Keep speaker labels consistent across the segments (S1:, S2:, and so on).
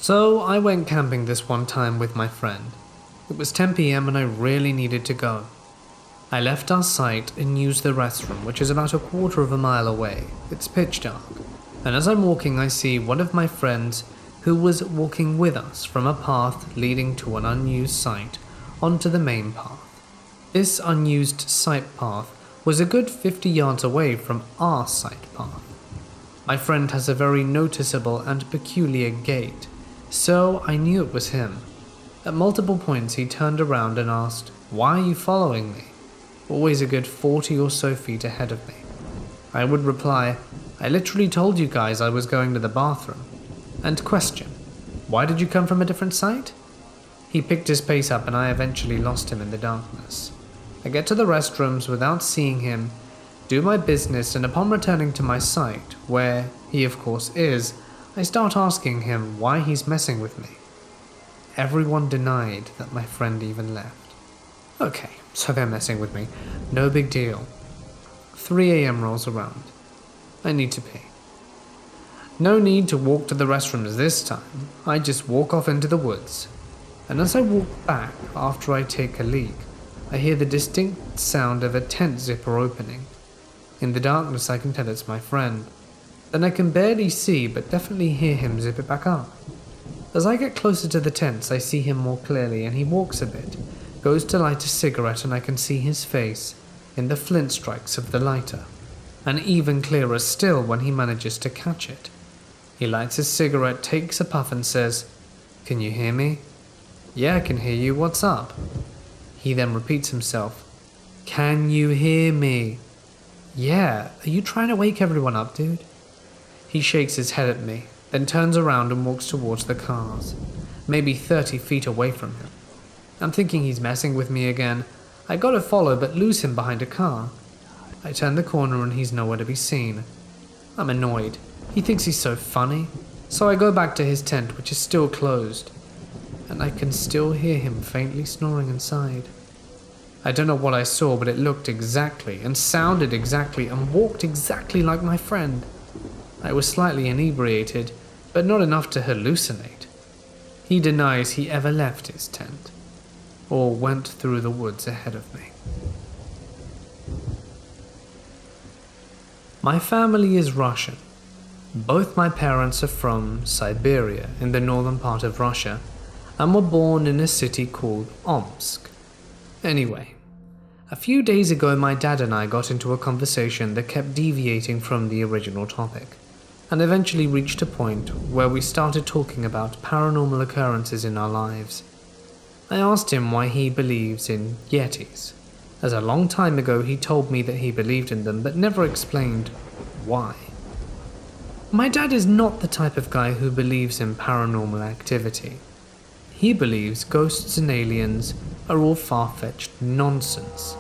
S1: So I went camping this one time with my friend. It was 10 p.m. and I really needed to go. I left our site and used the restroom, which is about a quarter of a mile away. It's pitch dark, and as I'm walking I see one of my friends who was walking with us from a path leading to an unused site onto the main path. This unused site path was a good 50 yards away from our site path. My friend has a very noticeable and peculiar gait, so I knew it was him. At multiple points he turned around and asked, "Why are you following me?" Always a good 40 or so feet ahead of me. I would reply, "I literally told you guys I was going to the bathroom." And question, "Why did you come from a different site?" He picked his pace up and I eventually lost him in the darkness. I get to the restrooms without seeing him, do my business, and upon returning to my site, where he of course is, I start asking him why he's messing with me. Everyone denied that my friend even left. Okay, so they're messing with me. No big deal. 3 a.m. rolls around. I need to pee. No need to walk to the restrooms this time. I just walk off into the woods. And as I walk back after I take a leak, I hear the distinct sound of a tent zipper opening. In the darkness I can tell it's my friend. Then I can barely see but definitely hear him zip it back up. As I get closer to the tents I see him more clearly and he walks a bit, goes to light a cigarette and I can see his face in the flint strikes of the lighter. And even clearer still when he manages to catch it. He lights his cigarette, takes a puff and says, "Can you hear me?" "Yeah, I can hear you, what's up?" He then repeats himself, "Can you hear me?" "Yeah, are you trying to wake everyone up, dude?" He shakes his head at me, then turns around and walks towards the cars, maybe 30 feet away from him. I'm thinking he's messing with me again. I gotta follow but lose him behind a car. I turn the corner and he's nowhere to be seen. I'm annoyed. He thinks he's so funny. So I go back to his tent, which is still closed, and I can still hear him faintly snoring inside. I don't know what I saw, but it looked exactly and sounded exactly and walked exactly like my friend. I was slightly inebriated, but not enough to hallucinate. He denies he ever left his tent, or went through the woods ahead of me. My family is Russian. Both my parents are from Siberia in the northern part of Russia, and were born in a city called Omsk. Anyway, a few days ago my dad and I got into a conversation that kept deviating from the original topic, and eventually reached a point where we started talking about paranormal occurrences in our lives. I asked him why he believes in Yetis, as a long time ago he told me that he believed in them but never explained why. My dad is not the type of guy who believes in paranormal activity. He believes ghosts and aliens are all far-fetched nonsense,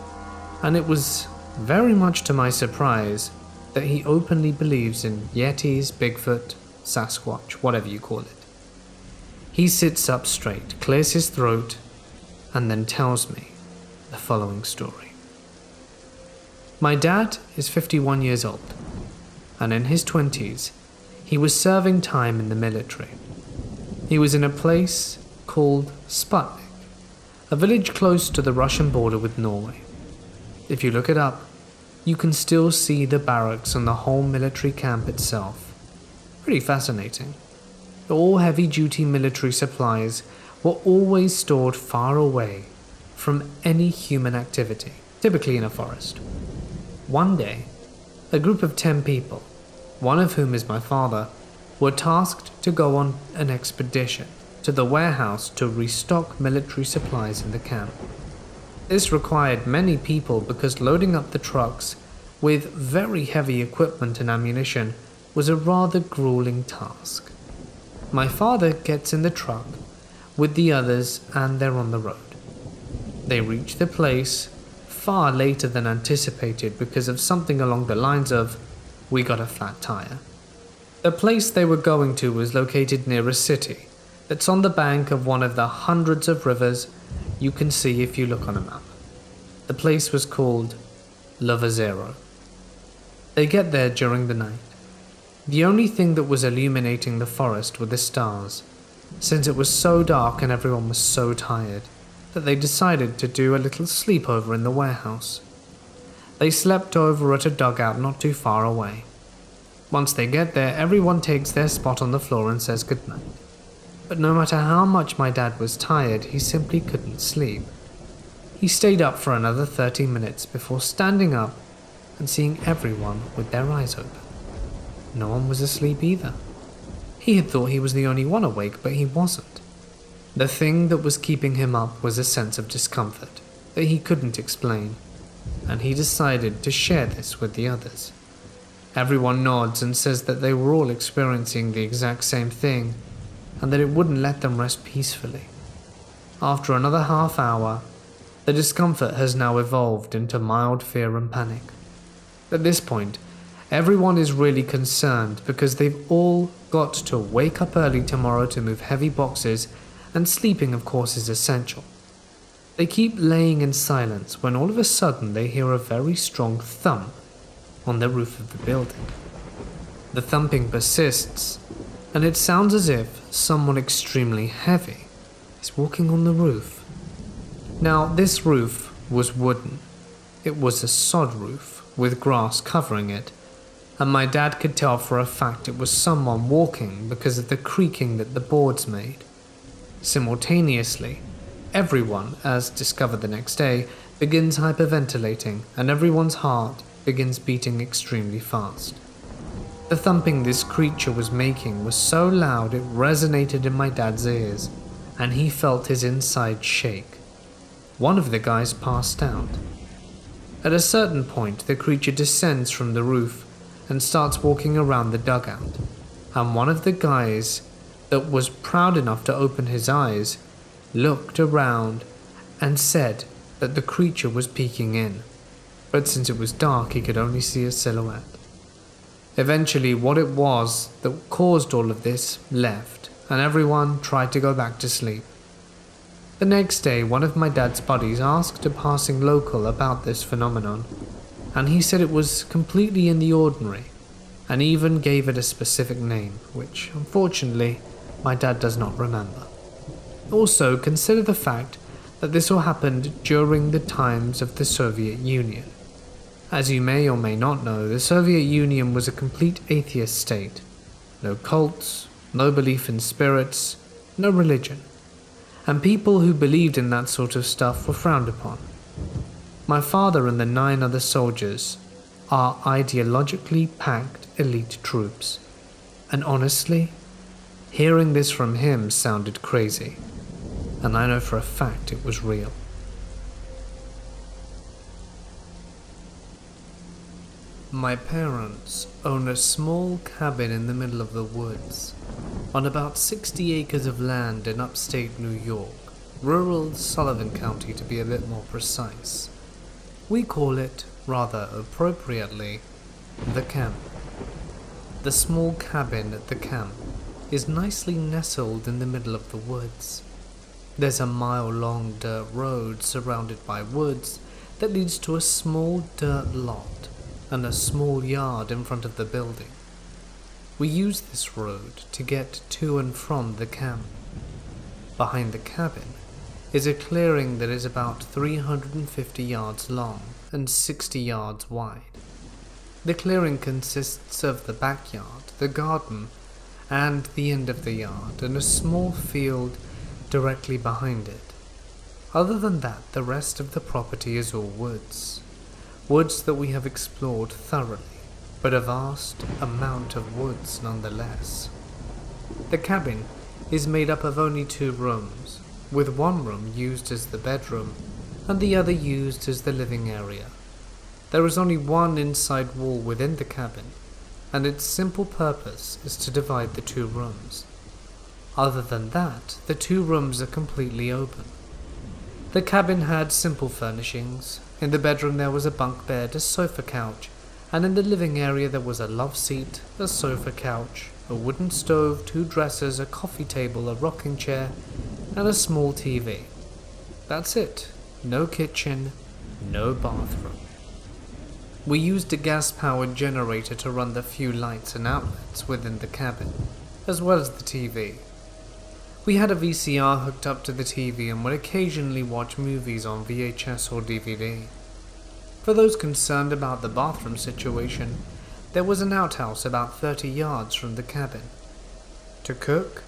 S1: and it was very much to my surprise that he openly believes in Yetis, Bigfoot, Sasquatch, whatever you call it. He sits up straight, clears his throat, and then tells me the following story. My dad is 51 years old, and in his 20s, he was serving time in the military. He was in a place called Sputnik, a village close to the Russian border with Norway. If you look it up, you can still see the barracks and the whole military camp itself. Pretty fascinating. All heavy-duty military supplies were always stored far away from any human activity, typically in a forest. One day, a group of 10 people, one of whom is my father, were tasked to go on an expedition to the warehouse to restock military supplies in the camp. This required many people because loading up the trucks with very heavy equipment and ammunition was a rather grueling task. My father gets in the truck with the others and they're on the road. They reach the place far later than anticipated because of something along the lines of, "We got a flat tire." The place they were going to was located near a city that's on the bank of one of the hundreds of rivers you can see if you look on a map. The place was called Lovazero. They get there during the night. The only thing that was illuminating the forest were the stars, since it was so dark and everyone was so tired that they decided to do a little sleepover in the warehouse. They slept over at a dugout not too far away. Once they get there, everyone takes their spot on the floor and says goodnight. But no matter how much my dad was tired, he simply couldn't sleep. He stayed up for another 30 minutes before standing up and seeing everyone with their eyes open. No one was asleep either. He had thought he was the only one awake, but he wasn't. The thing that was keeping him up was a sense of discomfort that he couldn't explain, and he decided to share this with the others. Everyone nods and says that they were all experiencing the exact same thing, and that it wouldn't let them rest peacefully. After another half hour, the discomfort has now evolved into mild fear and panic. At this point, everyone is really concerned because they've all got to wake up early tomorrow to move heavy boxes, and sleeping of course is essential. They keep laying in silence when all of a sudden they hear a very strong thump on the roof of the building. The thumping persists, and it sounds as if someone extremely heavy is walking on the roof. Now, this roof was wooden. It was a sod roof with grass covering it, and my dad could tell for a fact it was someone walking because of the creaking that the boards made. Simultaneously, everyone, as discovered the next day, begins hyperventilating, and everyone's heart begins beating extremely fast. The thumping this creature was making was so loud it resonated in my dad's ears, and he felt his inside shake. One of the guys passed out. At a certain point, the creature descends from the roof and starts walking around the dugout, and one of the guys that was proud enough to open his eyes looked around and said that the creature was peeking in, but since it was dark he could only see a silhouette. Eventually, what it was that caused all of this left, and everyone tried to go back to sleep. The next day, one of my dad's buddies asked a passing local about this phenomenon, and he said it was completely in the ordinary, and even gave it a specific name, which, unfortunately, my dad does not remember. Also, consider the fact that this all happened during the times of the Soviet Union. As you may or may not know, the Soviet Union was a complete atheist state. No cults, no belief in spirits, no religion. And people who believed in that sort of stuff were frowned upon. My father and the 9 other soldiers are ideologically packed elite troops. And honestly, hearing this from him sounded crazy. And I know for a fact it was real. My parents own a small cabin in the middle of the woods, on about 60 acres of land in upstate New York, rural Sullivan County to be a bit more precise. We call it, rather appropriately, the camp. The small cabin at the camp is nicely nestled in the middle of the woods. There's a mile-long dirt road surrounded by woods that leads to a small dirt lot and a small yard in front of the building. We use this road to get to and from the camp. Behind the cabin is a clearing that is about 350 yards long and 60 yards wide. The clearing consists of the backyard, the garden, and the end of the yard, and a small field directly behind it. Other than that, the rest of the property is all woods. Woods that we have explored thoroughly, but a vast amount of woods nonetheless. The cabin is made up of only 2 rooms, with one room used as the bedroom and the other used as the living area. There is only one inside wall within the cabin, and its simple purpose is to divide the 2 rooms. Other than that, the 2 rooms are completely open. The cabin had simple furnishings. In the bedroom there was a bunk bed, a sofa couch, and in the living area there was a love seat, a sofa couch, a wooden stove, 2 dressers, a coffee table, a rocking chair, and a small TV. That's it. No kitchen, no bathroom. We used a gas-powered generator to run the few lights and outlets within the cabin, as well as the TV. We had a VCR hooked up to the TV and would occasionally watch movies on VHS or DVD. For those concerned about the bathroom situation, there was an outhouse about 30 yards from the cabin. To cook,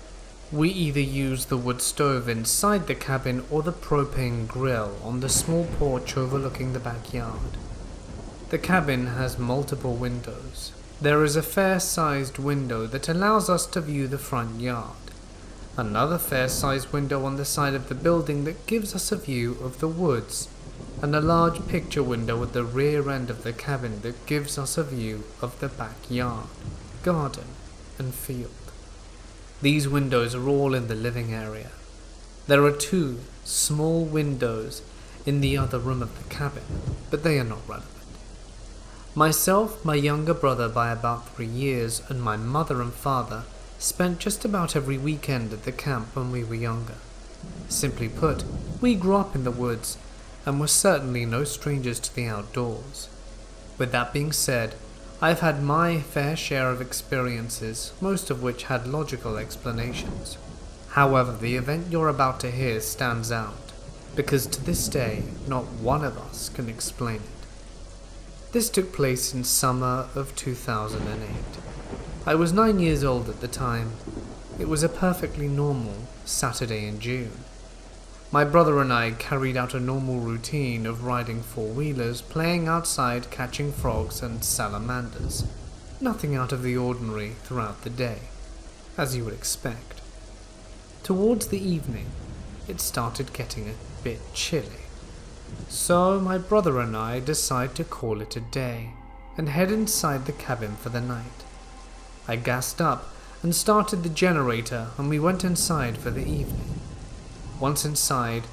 S1: we either used the wood stove inside the cabin or the propane grill on the small porch overlooking the backyard. The cabin has multiple windows. There is a fair-sized window that allows us to view the front yard. Another fair-sized window on the side of the building that gives us a view of the woods, and a large picture window at the rear end of the cabin that gives us a view of the backyard, garden, and field. These windows are all in the living area. There are 2 small windows in the other room of the cabin, but they are not relevant. Myself, my younger brother by about 3 years, and my mother and father spent just about every weekend at the camp when we were younger. Simply put, we grew up in the woods and were certainly no strangers to the outdoors. With that being said, I've had my fair share of experiences, most of which had logical explanations. However, the event you're about to hear stands out, because to this day, not one of us can explain it. This took place in summer of 2008. I was 9 years old at the time. It was a perfectly normal Saturday in June. My brother and I carried out a normal routine of riding 4-wheelers, playing outside, catching frogs and salamanders. Nothing out of the ordinary throughout the day, as you would expect. Towards the evening, it started getting a bit chilly. So my brother and I decided to call it a day and head inside the cabin for the night. I gassed up and started the generator, and we went inside for the evening. Once inside,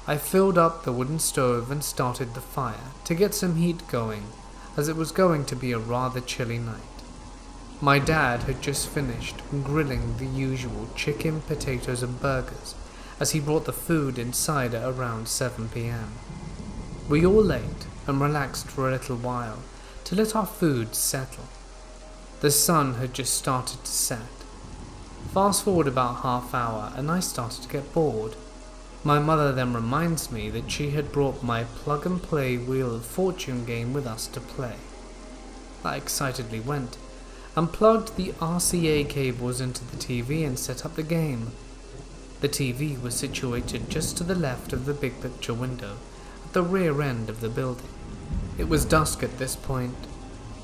S1: I filled up the wooden stove and started the fire to get some heat going, as it was going to be a rather chilly night. My dad had just finished grilling the usual chicken, potatoes and burgers, as he brought the food inside at around 7 p.m. We all ate and relaxed for a little while to let our food settle. The sun had just started to set. Fast forward about half hour and I started to get bored. My mother then reminds me that she had brought my plug-and-play Wheel of Fortune game with us to play. I excitedly went and plugged the RCA cables into the TV and set up the game. The TV was situated just to the left of the big picture window at the rear end of the building. It was dusk at this point.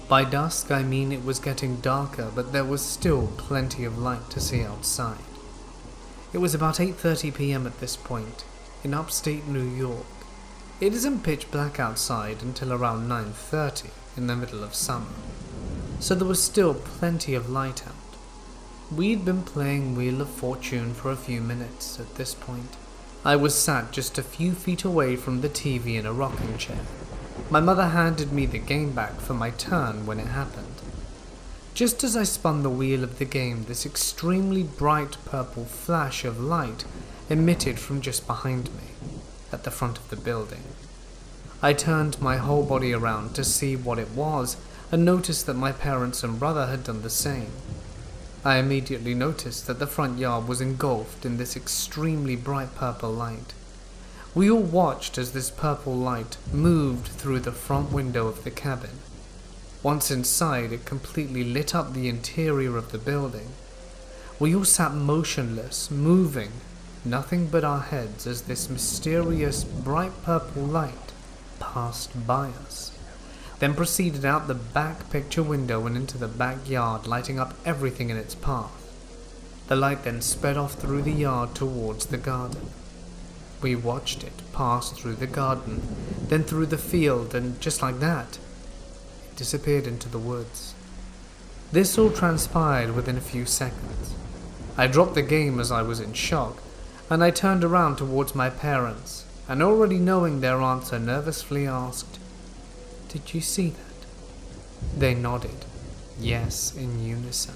S1: By dusk I mean it was getting darker, but there was still plenty of light to see outside. It was about 8:30 p.m. at this point, in upstate New York. It isn't pitch black outside until around 9:30 in the middle of summer, so there was still plenty of light out. We'd been playing Wheel of Fortune for a few minutes at this point. I was sat just a few feet away from the TV in a rocking chair. My mother handed me the game back for my turn when it happened. Just as I spun the wheel of the game, this extremely bright purple flash of light emitted from just behind me, at the front of the building. I turned my whole body around to see what it was and noticed that my parents and brother had done the same. I immediately noticed that the front yard was engulfed in this extremely bright purple light. We all watched as this purple light moved through the front window of the cabin. Once inside, it completely lit up the interior of the building. We all sat motionless, moving, nothing but our heads as this mysterious bright purple light passed by us, then proceeded out the back picture window and into the backyard, lighting up everything in its path. The light then sped off through the yard towards the garden. We watched it pass through the garden, then through the field, and just like that, it disappeared into the woods. This all transpired within a few seconds. I dropped the game as I was in shock, and I turned around towards my parents, and already knowing their answer, nervously asked, "Did you see that?" They nodded, yes, in unison.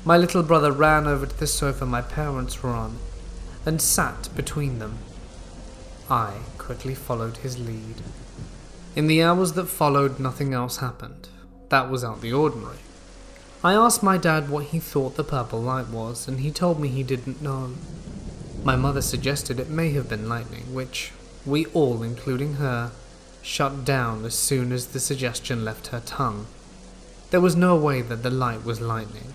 S1: My little brother ran over to the sofa my parents were on, and sat between them. I quickly followed his lead. In the hours that followed, nothing else happened. That was out of the ordinary. I asked my dad what he thought the purple light was, and he told me he didn't know. My mother suggested it may have been lightning, which we all, including her, shut down as soon as the suggestion left her tongue. There was no way that the light was lightning.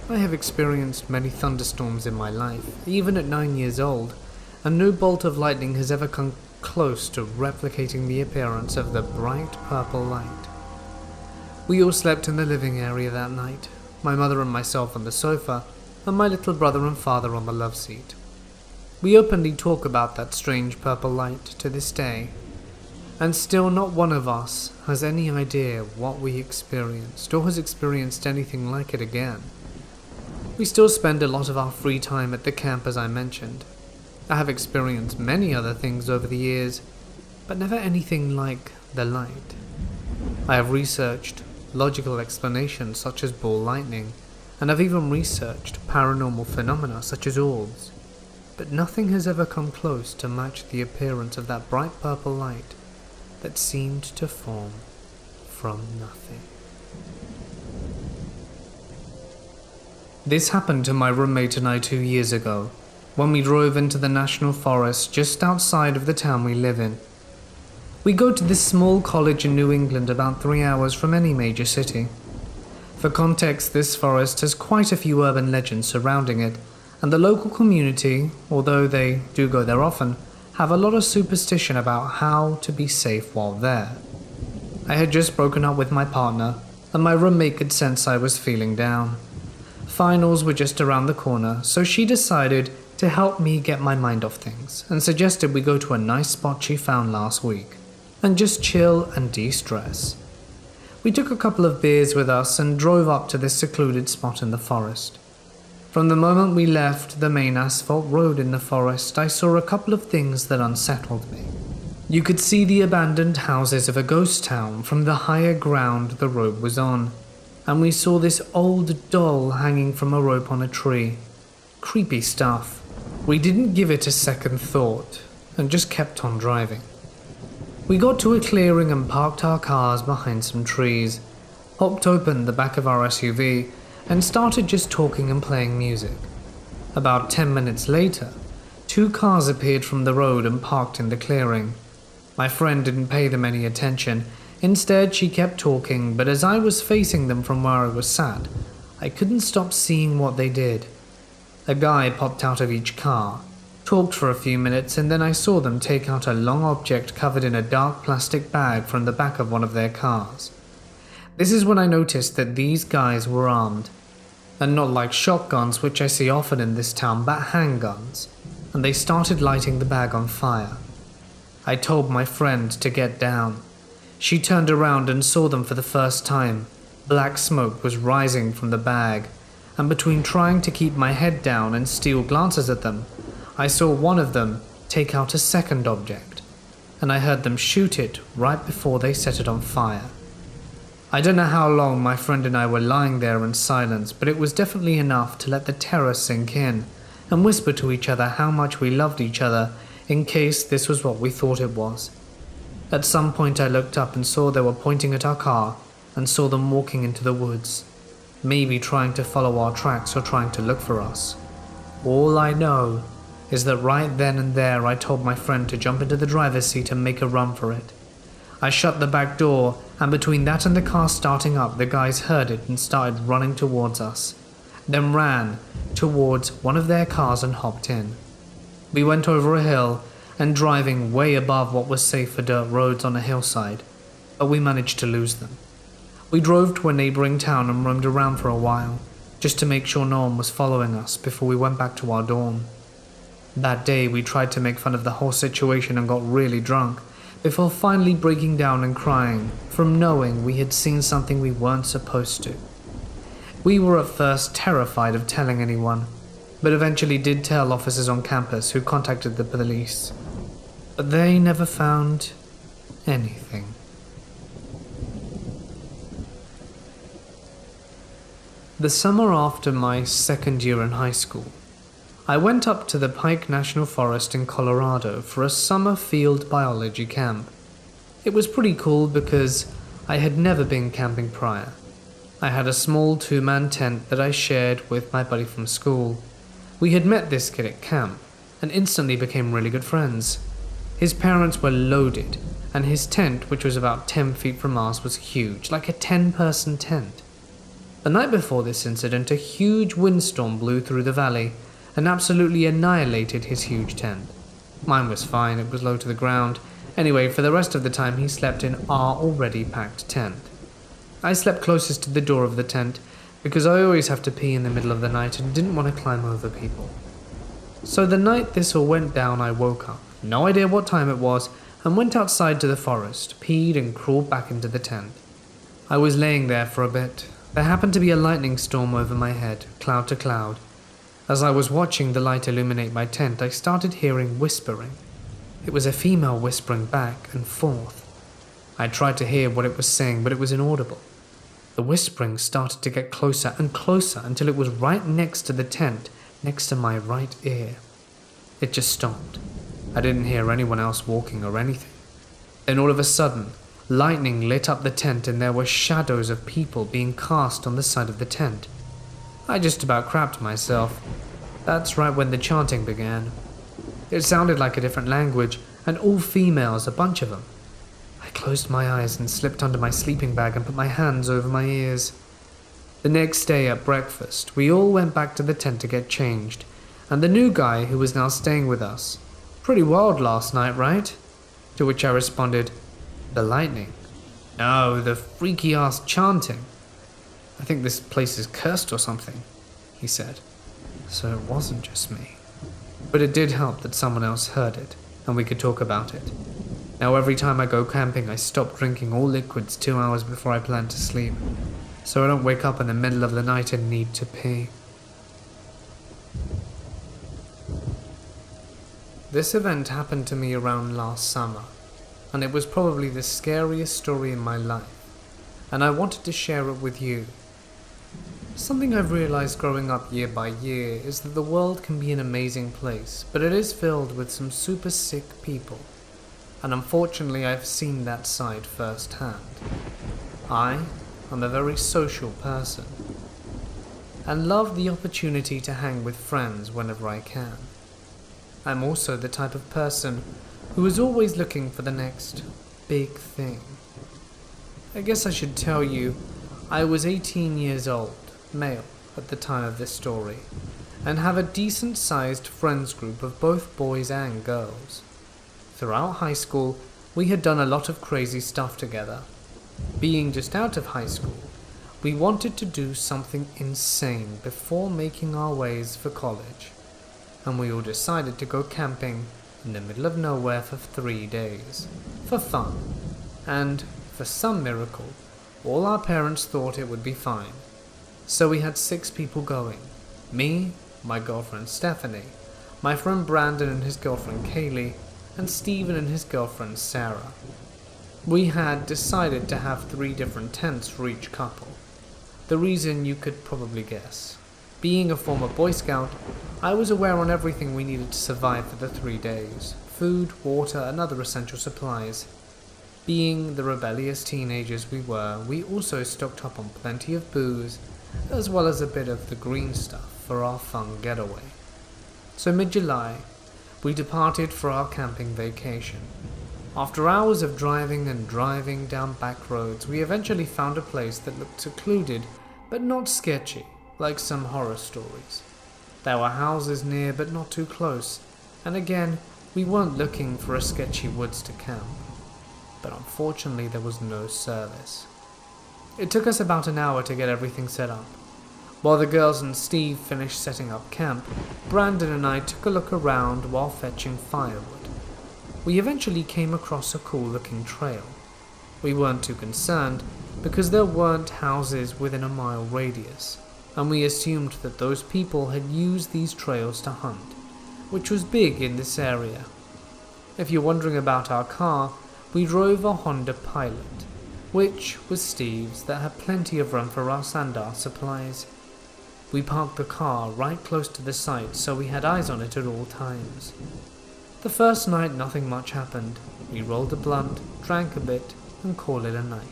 S1: I have experienced many thunderstorms in my life, even at 9 years old, and no bolt of lightning has ever come close to replicating the appearance of the bright purple light. We all slept in the living area that night, my mother and myself on the sofa, and my little brother and father on the love seat. We openly talk about that strange purple light to this day, and still not one of us has any idea what we experienced or has experienced anything like it again. We still spend a lot of our free time at the camp, as I mentioned. I have experienced many other things over the years, but never anything like the light. I have researched logical explanations such as ball lightning, and I've even researched paranormal phenomena such as orbs, but nothing has ever come close to match the appearance of that bright purple light that seemed to form from nothing. This happened to my roommate and I 2 years ago, when we drove into the national forest just outside of the town we live in. We go to this small college in New England about 3 hours from any major city. For context, this forest has quite a few urban legends surrounding it, and the local community, although they do go there often, have a lot of superstition about how to be safe while there. I had just broken up with my partner, and my roommate could sense I was feeling down. Finals were just around the corner, so she decided to help me get my mind off things, and suggested we go to a nice spot she found last week, and just chill and de-stress. We took a couple of beers with us and drove up to this secluded spot in the forest. From the moment we left the main asphalt road in the forest, I saw a couple of things that unsettled me. You could see the abandoned houses of a ghost town from the higher ground the road was on, and we saw this old doll hanging from a rope on a tree. Creepy stuff. We didn't give it a second thought, and just kept on driving. We got to a clearing and parked our cars behind some trees, hopped open the back of our SUV, and started just talking and playing music. About 10 minutes later, 2 cars appeared from the road and parked in the clearing. My friend didn't pay them any attention. Instead, she kept talking, but as I was facing them from where I was sat, I couldn't stop seeing what they did. A guy popped out of each car, talked for a few minutes, and then I saw them take out a long object covered in a dark plastic bag from the back of one of their cars. This is when I noticed that these guys were armed, and not like shotguns, which I see often in this town, but handguns, and they started lighting the bag on fire. I told my friend to get down. She turned around and saw them for the first time. Black smoke was rising from the bag, and between trying to keep my head down and steal glances at them, I saw one of them take out a second object, and I heard them shoot it right before they set it on fire. I don't know how long my friend and I were lying there in silence, but it was definitely enough to let the terror sink in and whisper to each other how much we loved each other in case this was what we thought it was. At some point I looked up and saw they were pointing at our car and saw them walking into the woods, maybe trying to follow our tracks or trying to look for us. All I know is that right then and there I told my friend to jump into the driver's seat and make a run for it. I shut the back door, and between that and the car starting up, the guys heard it and started running towards us, then ran towards one of their cars and hopped in. We went over a hill and driving way above what was safe for dirt roads on a hillside, but we managed to lose them. We drove to a neighboring town and roamed around for a while, just to make sure no one was following us before we went back to our dorm. That day we tried to make fun of the whole situation and got really drunk, before finally breaking down and crying from knowing we had seen something we weren't supposed to. We were at first terrified of telling anyone, but eventually did tell officers on campus who contacted the police. But they never found anything. The summer after my second year in high school, I went up to the Pike National Forest in Colorado for a summer field biology camp. It was pretty cool because I had never been camping prior. I had a small 2-man tent that I shared with my buddy from school. We had met this kid at camp and instantly became really good friends. His parents were loaded, and his tent, which was about 10 feet from ours, was huge, like a 10-person tent. The night before this incident, a huge windstorm blew through the valley and absolutely annihilated his huge tent. Mine was fine, it was low to the ground. Anyway, for the rest of the time he slept in our already packed tent. I slept closest to the door of the tent because I always have to pee in the middle of the night and didn't want to climb over people. So the night this all went down, I woke up, no idea what time it was, and went outside to the forest, peed and crawled back into the tent. I was laying there for a bit. There happened to be a lightning storm over my head, cloud to cloud. As I was watching the light illuminate my tent, I started hearing whispering. It was a female whispering back and forth. I tried to hear what it was saying, but it was inaudible. The whispering started to get closer and closer until it was right next to the tent, next to my right ear. It just stopped. I didn't hear anyone else walking or anything. Then all of a sudden, lightning lit up the tent and there were shadows of people being cast on the side of the tent. I just about crapped myself. That's right when the chanting began. It sounded like a different language, and all females, a bunch of them. I closed my eyes and slipped under my sleeping bag and put my hands over my ears. The next day at breakfast, we all went back to the tent to get changed, and the new guy who was now staying with us, "Pretty wild last night, right?" To which I responded, "The lightning. No, the freaky-ass chanting. I think this place is cursed or something," he said. So it wasn't just me. But it did help that someone else heard it, and we could talk about it. Now every time I go camping, I stop drinking all liquids 2 hours before I plan to sleep, so I don't wake up in the middle of the night and need to pee. This event happened to me around last summer, and it was probably the scariest story in my life, and I wanted to share it with you. Something I've realized growing up year by year is that the world can be an amazing place, but it is filled with some super sick people. And unfortunately I've seen that side firsthand. I am a very social person, and love the opportunity to hang with friends whenever I can. I'm also the type of person who is always looking for the next big thing. I guess I should tell you, I was 18 years old, male at the time of this story, and have a decent-sized friends group of both boys and girls. Throughout high school, we had done a lot of crazy stuff together. Being just out of high school, we wanted to do something insane before making our ways for college, and we all decided to go camping in the middle of nowhere for 3 days, for fun, and, for some miracle, all our parents thought it would be fine. So we had 6 people going. Me, my girlfriend Stephanie, my friend Brandon and his girlfriend Kaylee, and Stephen and his girlfriend Sarah. We had decided to have 3 different tents for each couple. The reason you could probably guess. Being a former Boy Scout, I was aware on everything we needed to survive for the 3 days. Food, water, and other essential supplies. Being the rebellious teenagers we were, we also stocked up on plenty of booze, as well as a bit of the green stuff for our fun getaway. So mid-July, we departed for our camping vacation. After hours of driving and driving down back roads, we eventually found a place that looked secluded, but not sketchy, like some horror stories. There were houses near, but not too close, and again, we weren't looking for a sketchy woods to camp. But unfortunately, there was no service. It took us about an hour to get everything set up. While the girls and Steve finished setting up camp, Brandon and I took a look around while fetching firewood. We eventually came across a cool-looking trail. We weren't too concerned because there weren't houses within a mile radius, and we assumed that those people had used these trails to hunt, which was big in this area. If you're wondering about our car, we drove a Honda Pilot, which was Steve's, that had plenty of room for us and our supplies. We parked the car right close to the site, so we had eyes on it at all times. The first night nothing much happened. We rolled a blunt, drank a bit, and called it a night.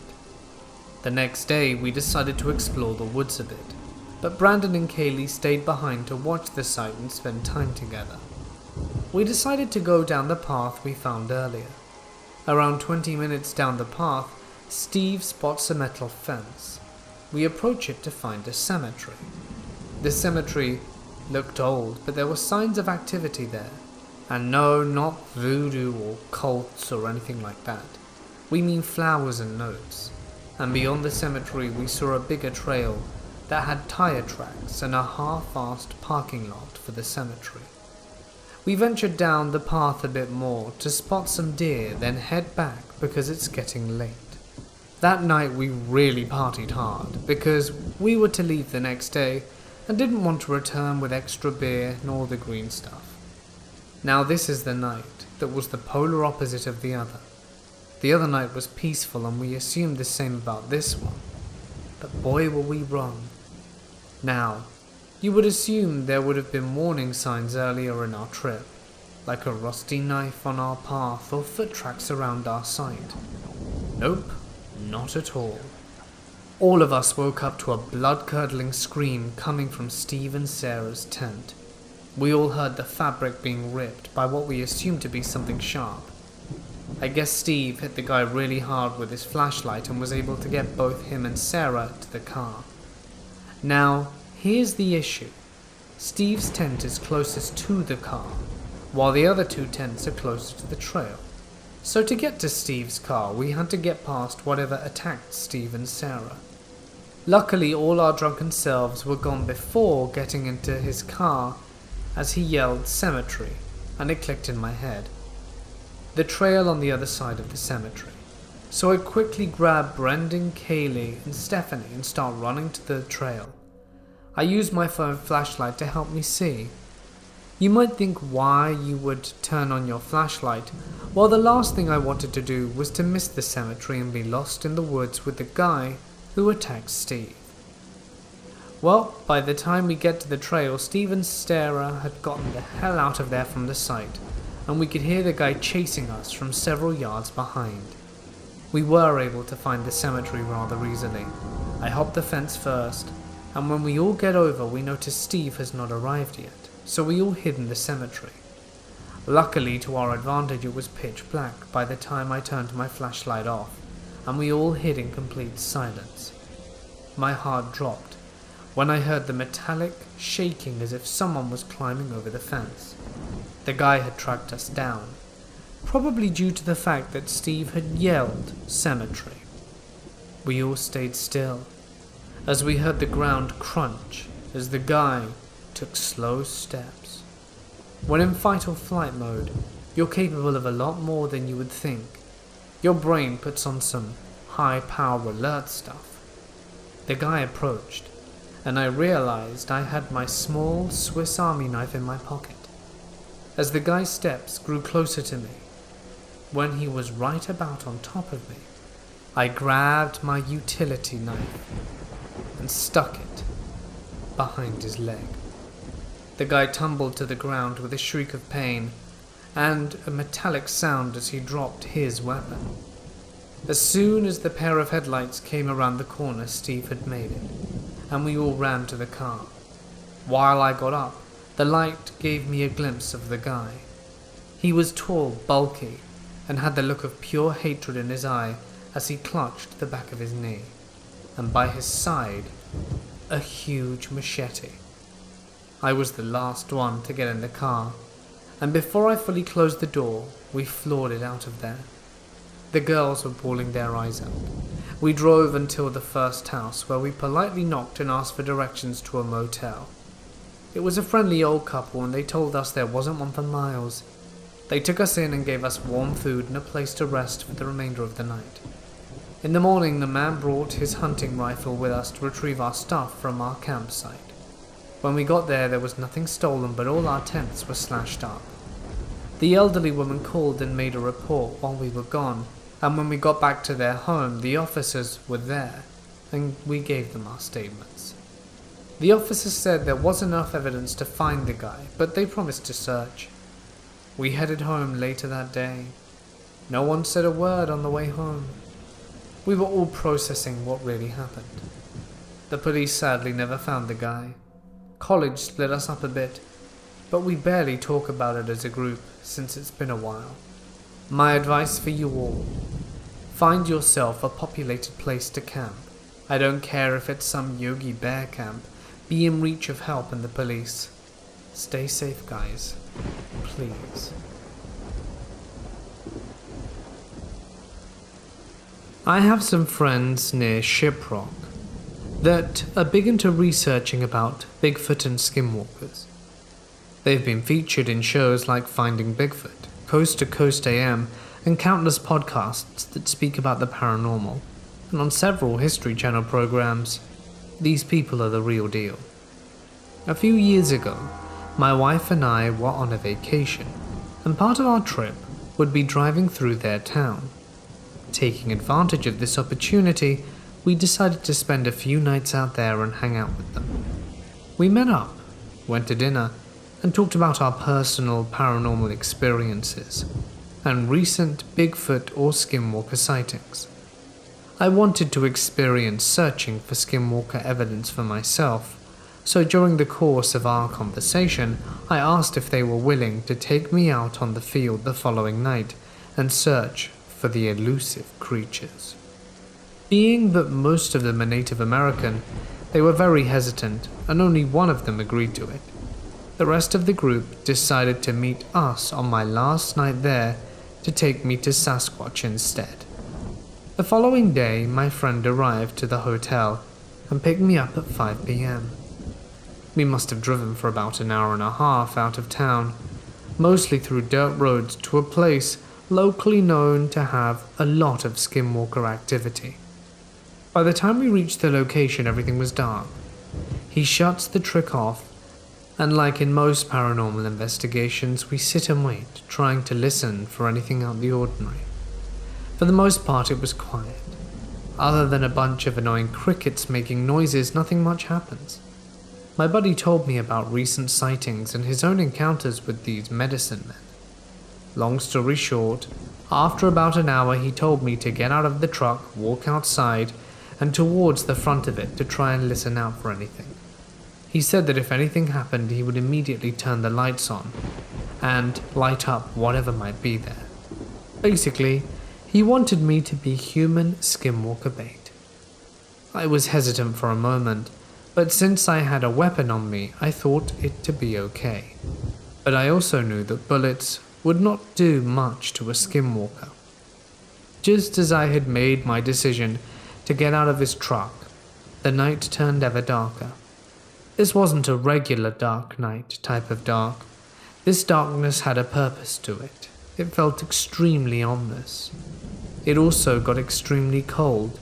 S1: The next day, we decided to explore the woods a bit, but Brandon and Kaylee stayed behind to watch the site and spend time together. We decided to go down the path we found earlier. Around 20 minutes down the path, Steve spots a metal fence. We approach it to find a cemetery. The cemetery looked old, but there were signs of activity there. And no, not voodoo or cults or anything like that. We mean flowers and notes. And beyond the cemetery we saw a bigger trail that had tire tracks and a half-assed parking lot for the cemetery. We ventured down the path a bit more to spot some deer, then head back because it's getting late. That night we really partied hard because we were to leave the next day and didn't want to return with extra beer nor the green stuff. Now this is the night that was the polar opposite of the other. The other night was peaceful and we assumed the same about this one. But boy were we wrong. Now, you would assume there would have been warning signs earlier in our trip, like a rusty knife on our path or foot tracks around our site. Nope, not at all. All of us woke up to a blood-curdling scream coming from Steve and Sarah's tent. We all heard the fabric being ripped by what we assumed to be something sharp. I guess Steve hit the guy really hard with his flashlight and was able to get both him and Sarah to the car. Now, here's the issue. Steve's tent is closest to the car, while the other two tents are closer to the trail. So to get to Steve's car, we had to get past whatever attacked Steve and Sarah. Luckily, all our drunken selves were gone before getting into his car as he yelled cemetery, and it clicked in my head. The trail on the other side of the cemetery. So I quickly grabbed Brendan, Kaylee and Stephanie and start running to the trail. I used my phone flashlight to help me see. You might think why you would turn on your flashlight. Well, the last thing I wanted to do was to miss the cemetery and be lost in the woods with the guy who attacked Steve. Well, by the time we get to the trail, Steve and Sarah had gotten the hell out of there from the site, and we could hear the guy chasing us from several yards behind. We were able to find the cemetery rather easily. I hopped the fence first, and when we all get over we notice Steve has not arrived yet, so we all hid in the cemetery. Luckily, to our advantage, it was pitch black by the time I turned my flashlight off, and we all hid in complete silence. My heart dropped when I heard the metallic shaking as if someone was climbing over the fence. The guy had tracked us down, probably due to the fact that Steve had yelled cemetery. We all stayed still as we heard the ground crunch as the guy took slow steps. When in fight or flight mode, you're capable of a lot more than you would think. Your brain puts on some high power alert stuff. The guy approached, and I realized I had my small Swiss Army knife in my pocket. As the guy's steps grew closer to me, when he was right about on top of me, I grabbed my utility knife and stuck it behind his leg. The guy tumbled to the ground with a shriek of pain and a metallic sound as he dropped his weapon. As soon as the pair of headlights came around the corner, Steve had made it, and we all ran to the car. While I got up, the light gave me a glimpse of the guy. He was tall, bulky, and had the look of pure hatred in his eye as he clutched the back of his knee, and by his side, a huge machete. I was the last one to get in the car, and before I fully closed the door, we floored it out of there. The girls were bawling their eyes out. We drove until the first house, where we politely knocked and asked for directions to a motel. It was a friendly old couple, and they told us there wasn't one for miles. They took us in and gave us warm food and a place to rest for the remainder of the night. In the morning, the man brought his hunting rifle with us to retrieve our stuff from our campsite. When we got there was nothing stolen, but all our tents were slashed up. The elderly woman called and made a report while we were gone, and when we got back to their home, the officers were there, and we gave them our statements. The officers said there was enough evidence to find the guy, but they promised to search. We headed home later that day. No one said a word on the way home. We were all processing what really happened. The police sadly never found the guy. College split us up a bit, but we barely talk about it as a group since it's been a while. My advice for you all: find yourself a populated place to camp. I don't care if it's some Yogi Bear camp. Be in reach of help and the police. Stay safe, guys. Please. I have some friends near Shiprock that are big into researching about Bigfoot and skinwalkers. They've been featured in shows like Finding Bigfoot, Coast to Coast AM, and countless podcasts that speak about the paranormal, and on several History Channel programs. These people are the real deal. A few years ago, my wife and I were on a vacation, and part of our trip would be driving through their town. Taking advantage of this opportunity, we decided to spend a few nights out there and hang out with them. We met up, went to dinner, and talked about our personal paranormal experiences and recent Bigfoot or skinwalker sightings. I wanted to experience searching for skinwalker evidence for myself, so during the course of our conversation, I asked if they were willing to take me out on the field the following night and search for the elusive creatures. Being that most of them are Native American, they were very hesitant, and only one of them agreed to it. The rest of the group decided to meet us on my last night there to take me to Sasquatch instead. The following day, my friend arrived to the hotel and picked me up at 5 p.m. We must have driven for about an hour and a half out of town, mostly through dirt roads to a place locally known to have a lot of skinwalker activity. By the time we reached the location, everything was dark. He shuts the trick off, and like in most paranormal investigations, we sit and wait, trying to listen for anything out of the ordinary. For the most part, it was quiet. Other than a bunch of annoying crickets making noises, nothing much happens. My buddy told me about recent sightings and his own encounters with these medicine men. Long story short, after about an hour, he told me to get out of the truck, walk outside, and towards the front of it to try and listen out for anything. He said that if anything happened, he would immediately turn the lights on and light up whatever might be there. Basically, he wanted me to be human skinwalker bait. I was hesitant for a moment, but since I had a weapon on me, I thought it to be okay. But I also knew that bullets would not do much to a skinwalker. Just as I had made my decision to get out of his truck, the night turned ever darker. This wasn't a regular dark night type of dark. This darkness had a purpose to it. It felt extremely ominous. It also got extremely cold,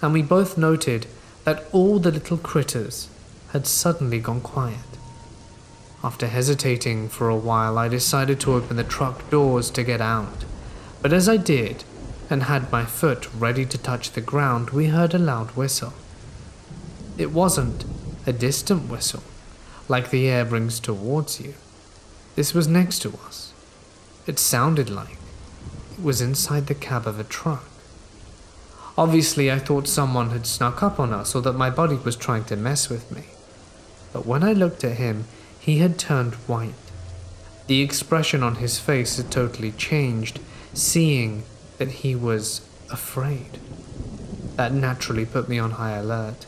S1: and we both noted that all the little critters had suddenly gone quiet. After hesitating for a while, I decided to open the truck doors to get out, but as I did, and had my foot ready to touch the ground, we heard a loud whistle. It wasn't a distant whistle, like the air brings towards you. This was next to us. It sounded like it was inside the cab of a truck. Obviously, I thought someone had snuck up on us or that my buddy was trying to mess with me. But when I looked at him, he had turned white. The expression on his face had totally changed, seeing that he was afraid. That naturally put me on high alert.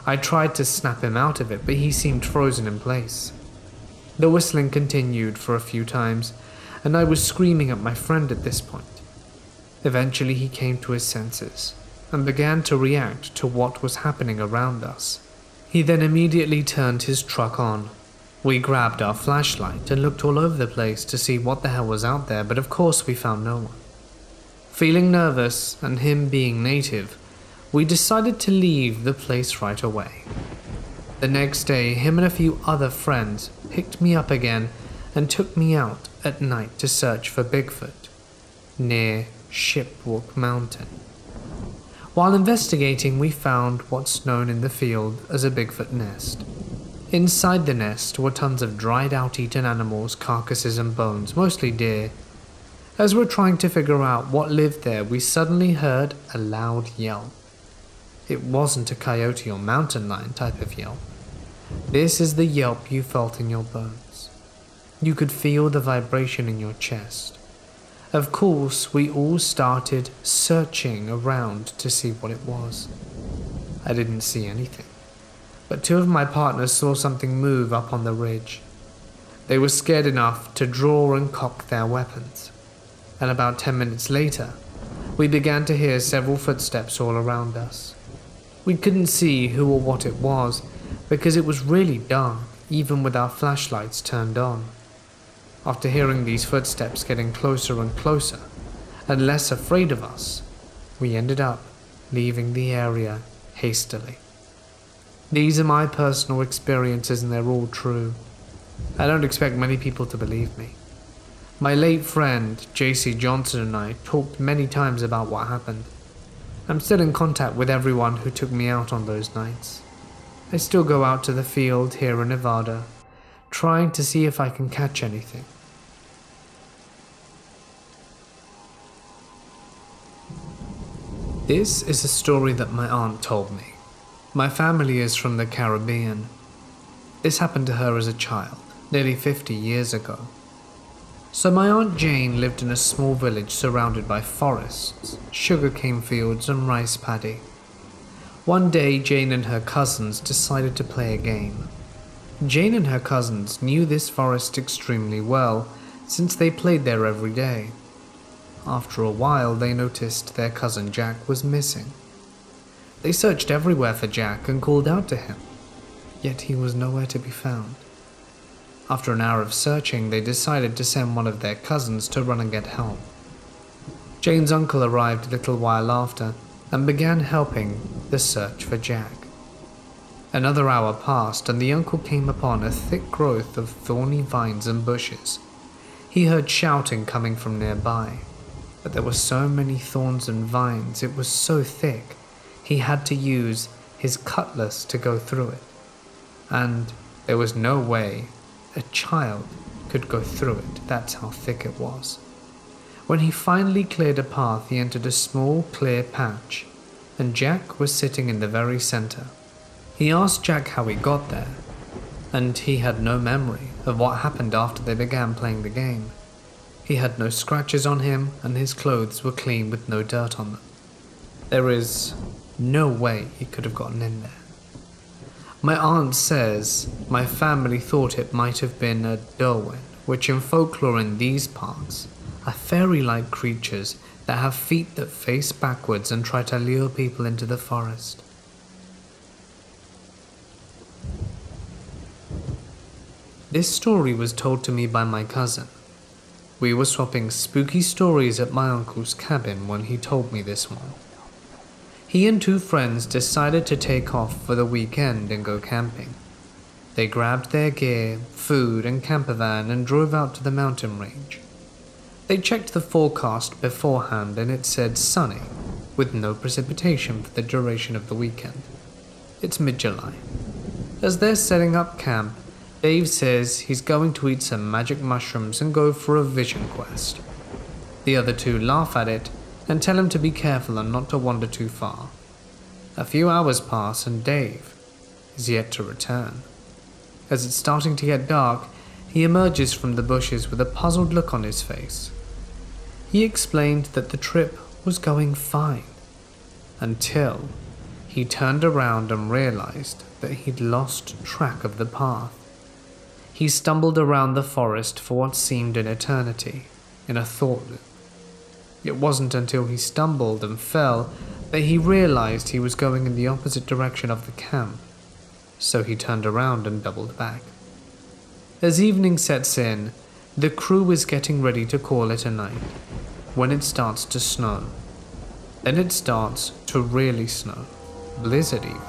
S1: I tried to snap him out of it, but he seemed frozen in place. The whistling continued for a few times, and I was screaming at my friend at this point. Eventually he came to his senses and began to react to what was happening around us. He then immediately turned his truck on. We grabbed our flashlight and looked all over the place to see what the hell was out there, but of course we found no one. Feeling nervous, and him being native, we decided to leave the place right away. The next day, him and a few other friends picked me up again and took me out at night to search for Bigfoot, near Shipwalk Mountain. While investigating, we found what's known in the field as a Bigfoot nest. Inside the nest were tons of dried out eaten animals, carcasses and bones, mostly deer. As we're trying to figure out what lived there, we suddenly heard a loud yelp. It wasn't a coyote or mountain lion type of yelp. This is the yelp you felt in your bones. You could feel the vibration in your chest. Of course, we all started searching around to see what it was. I didn't see anything, but two of my partners saw something move up on the ridge. They were scared enough to draw and cock their weapons, and about 10 minutes later, we began to hear several footsteps all around us. We couldn't see who or what it was because it was really dark, even with our flashlights turned on. After hearing these footsteps getting closer and closer, and less afraid of us, we ended up leaving the area hastily. These are my personal experiences and they're all true. I don't expect many people to believe me. My late friend, JC Johnson, and I talked many times about what happened. I'm still in contact with everyone who took me out on those nights. I still go out to the field here in Nevada, trying to see if I can catch anything. This is a story that my aunt told me. My family is from the Caribbean. This happened to her as a child, nearly 50 years ago. So my Aunt Jane lived in a small village surrounded by forests, sugarcane fields and rice paddy. One day Jane and her cousins decided to play a game. Jane and her cousins knew this forest extremely well since they played there every day. After a while they noticed their cousin Jack was missing. They searched everywhere for Jack and called out to him, yet he was nowhere to be found. After an hour of searching, they decided to send one of their cousins to run and get help. Jane's uncle arrived a little while after and began helping the search for Jack. Another hour passed and the uncle came upon a thick growth of thorny vines and bushes. He heard shouting coming from nearby, but there were so many thorns and vines, it was so thick, he had to use his cutlass to go through it. And there was no way a child could go through it, that's how thick it was. When he finally cleared a path, he entered a small, clear patch, and Jack was sitting in the very center. He asked Jack how he got there, and he had no memory of what happened after they began playing the game. He had no scratches on him, and his clothes were clean with no dirt on them. There is no way he could have gotten in there. My aunt says my family thought it might have been a Derwin, which in folklore in these parts are fairy-like creatures that have feet that face backwards and try to lure people into the forest. This story was told to me by my cousin. We were swapping spooky stories at my uncle's cabin when he told me this one. He and two friends decided to take off for the weekend and go camping. They grabbed their gear, food and camper van and drove out to the mountain range. They checked the forecast beforehand and it said sunny, with no precipitation for the duration of the weekend. It's mid-July. As they're setting up camp, Dave says he's going to eat some magic mushrooms and go for a vision quest. The other two laugh at it and tell him to be careful and not to wander too far. A few hours pass and Dave is yet to return. As it's starting to get dark, he emerges from the bushes with a puzzled look on his face. He explained that the trip was going fine, until he turned around and realized that he'd lost track of the path. He stumbled around the forest for what seemed an eternity, in a thought loop. It wasn't until he stumbled and fell that he realized he was going in the opposite direction of the camp, so he turned around and doubled back. As evening sets in, the crew is getting ready to call it a night, when it starts to snow. Then it starts to really snow, blizzard even.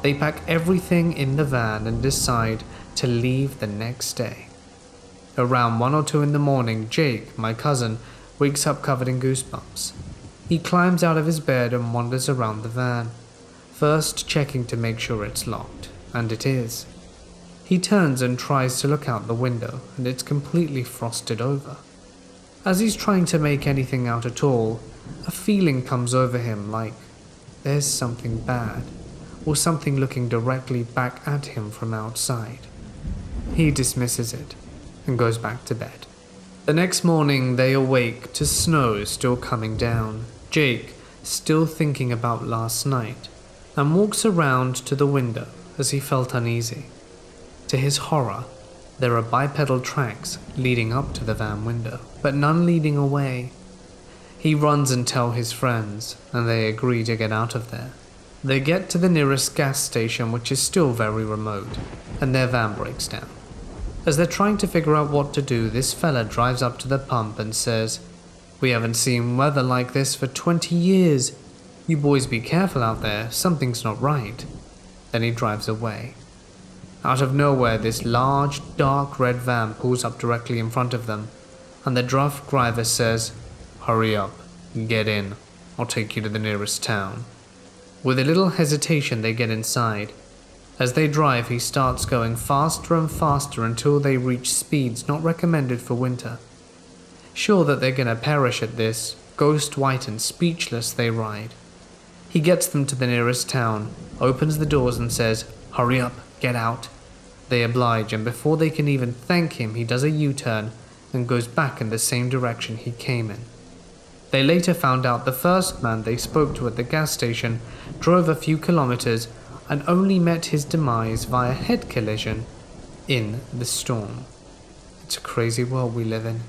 S1: They pack everything in the van and decide to leave the next day. Around 1 or 2 in the morning, Jake, my cousin, wakes up covered in goosebumps. He climbs out of his bed and wanders around the van, first checking to make sure it's locked, and it is. He turns and tries to look out the window, and it's completely frosted over. As he's trying to make anything out at all, a feeling comes over him like there's something bad, or something looking directly back at him from outside. He dismisses it and goes back to bed. The next morning they awake to snow still coming down. Jake, still thinking about last night, and walks around to the window as he felt uneasy. To his horror, there are bipedal tracks leading up to the van window, but none leading away. He runs and tells his friends, and they agree to get out of there. They get to the nearest gas station, which is still very remote, and their van breaks down. As they're trying to figure out what to do, this fella drives up to the pump and says, "We haven't seen weather like this for 20 years. You boys be careful out there, something's not right." Then he drives away. Out of nowhere, this large, dark red van pulls up directly in front of them, and the drunk driver says, "Hurry up, get in, I'll take you to the nearest town." With a little hesitation, they get inside. As they drive, he starts going faster and faster until they reach speeds not recommended for winter. Sure that they're gonna perish at this, ghost white and speechless they ride. He gets them to the nearest town, opens the doors and says, "Hurry up, get out." They oblige, and before they can even thank him, he does a U-turn and goes back in the same direction he came in. They later found out the first man they spoke to at the gas station drove a few kilometers and only met his demise via head collision in the storm. It's a crazy world we live in.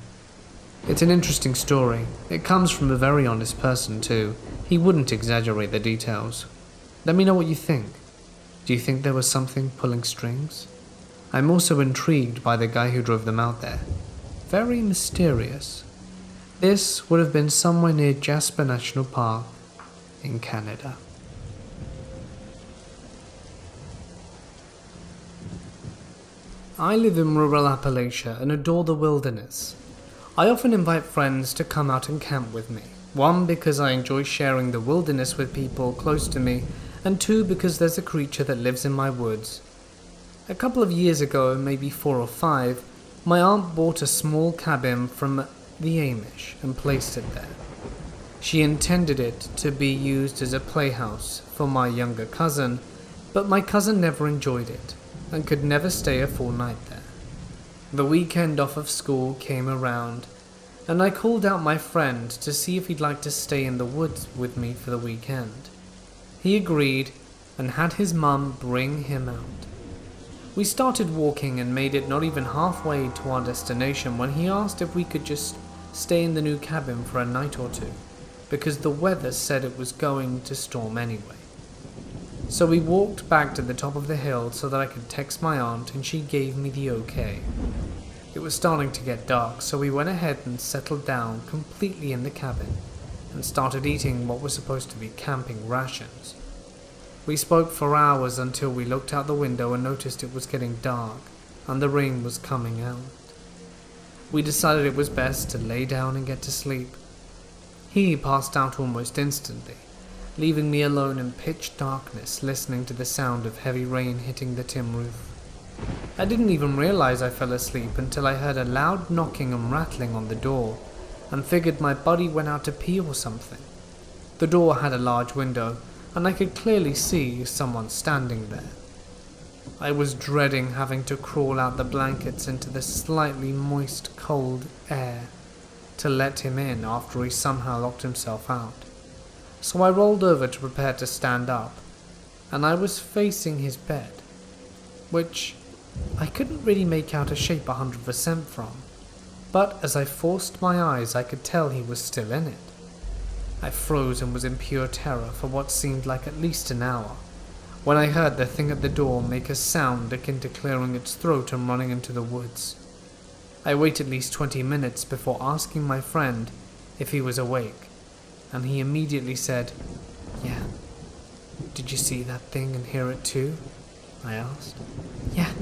S1: It's an interesting story. It comes from a very honest person too. He wouldn't exaggerate the details. Let me know what you think. Do you think there was something pulling strings? I'm also intrigued by the guy who drove them out there. Very mysterious. This would have been somewhere near Jasper National Park in Canada. I live in rural Appalachia and adore the wilderness. I often invite friends to come out and camp with me. One, because I enjoy sharing the wilderness with people close to me, and two, because there's a creature that lives in my woods. A couple of years ago, maybe 4 or 5, my aunt bought a small cabin from the Amish and placed it there. She intended it to be used as a playhouse for my younger cousin, but my cousin never enjoyed it and could never stay a full night there. The weekend off of school came around, and I called out my friend to see if he'd like to stay in the woods with me for the weekend. He agreed and had his mum bring him out. We started walking and made it not even halfway to our destination when he asked if we could just stay in the new cabin for a night or two, because the weather said it was going to storm anyway. So we walked back to the top of the hill so that I could text my aunt, and she gave me the okay. It was starting to get dark, so we went ahead and settled down completely in the cabin and started eating what was supposed to be camping rations. We spoke for hours until we looked out the window and noticed it was getting dark and the rain was coming out. We decided it was best to lay down and get to sleep. He passed out almost instantly, leaving me alone in pitch darkness listening to the sound of heavy rain hitting the tin roof. I didn't even realize I fell asleep until I heard a loud knocking and rattling on the door and figured my buddy went out to pee or something. The door had a large window, and I could clearly see someone standing there. I was dreading having to crawl out the blankets into the slightly moist, cold air to let him in after he somehow locked himself out. So I rolled over to prepare to stand up, and I was facing his bed, which I couldn't really make out a shape 100% from, but as I forced my eyes I could tell he was still in it. I froze and was in pure terror for what seemed like at least an hour, when I heard the thing at the door make a sound akin to clearing its throat and running into the woods. I waited at least 20 minutes before asking my friend if he was awake, and he immediately said, "Yeah." "Did you see that thing and hear it too?" I asked. "Yeah,"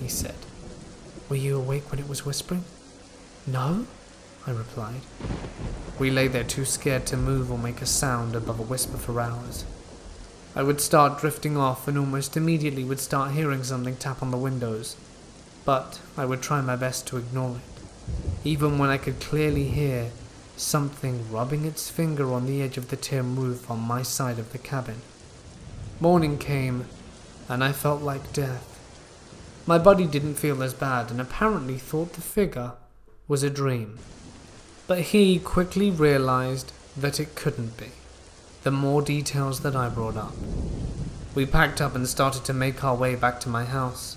S1: he said. "Were you awake when it was whispering?" "No," I replied. We lay there too scared to move or make a sound above a whisper for hours. I would start drifting off and almost immediately would start hearing something tap on the windows, but I would try my best to ignore it. even when I could clearly hear something rubbing its finger on the edge of the tin roof on my side of the cabin. Morning came, and I felt like death. My body didn't feel as bad and apparently thought the figure was a dream. But he quickly realized that it couldn't be, the more details that I brought up. We packed up and started to make our way back to my house.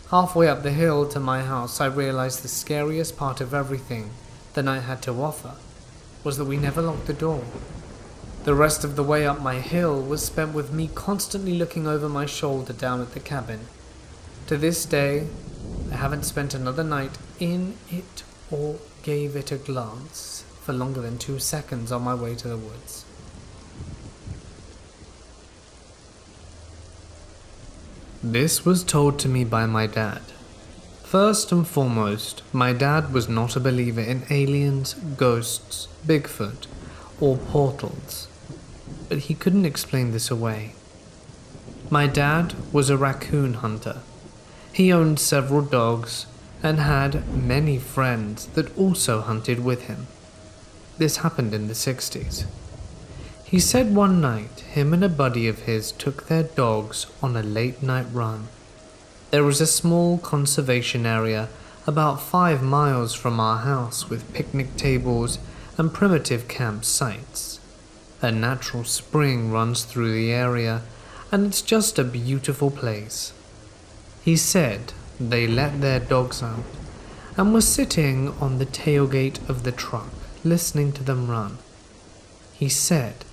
S1: Halfway up the hill to my house, I realized the scariest part of everything the night had to offer was that we never locked the door. The rest of the way up my hill was spent with me constantly looking over my shoulder down at the cabin. To this day, I haven't spent another night in it or gave it a glance for longer than 2 seconds on my way to the woods. This was told to me by my dad. First and foremost, my dad was not a believer in aliens, ghosts, Bigfoot, or portals, but he couldn't explain this away. My dad was a raccoon hunter. He owned several dogs and had many friends that also hunted with him. This happened in the 60s. He said one night him and a buddy of his took their dogs on a late night run. There was a small conservation area about 5 miles from our house with picnic tables and primitive campsites. A natural spring runs through the area and it's just a beautiful place. He said they let their dogs out and were sitting on the tailgate of the truck listening to them run. He said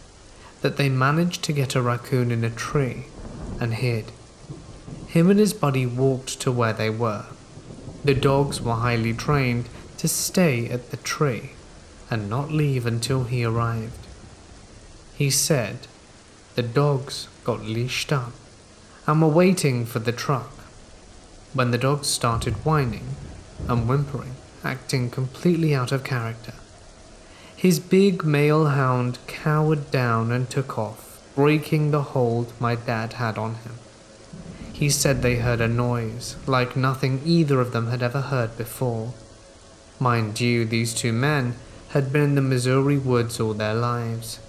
S1: that they managed to get a raccoon in a tree and hid. Him and his buddy walked to where they were. The dogs were highly trained to stay at the tree and not leave until he arrived. He said the dogs got leashed up and were waiting for the truck when the dogs started whining and whimpering, acting completely out of character. His big male hound cowered down and took off, breaking the hold my dad had on him. He said they heard a noise like nothing either of them had ever heard before. Mind you, these 2 men had been in the Missouri woods all their lives.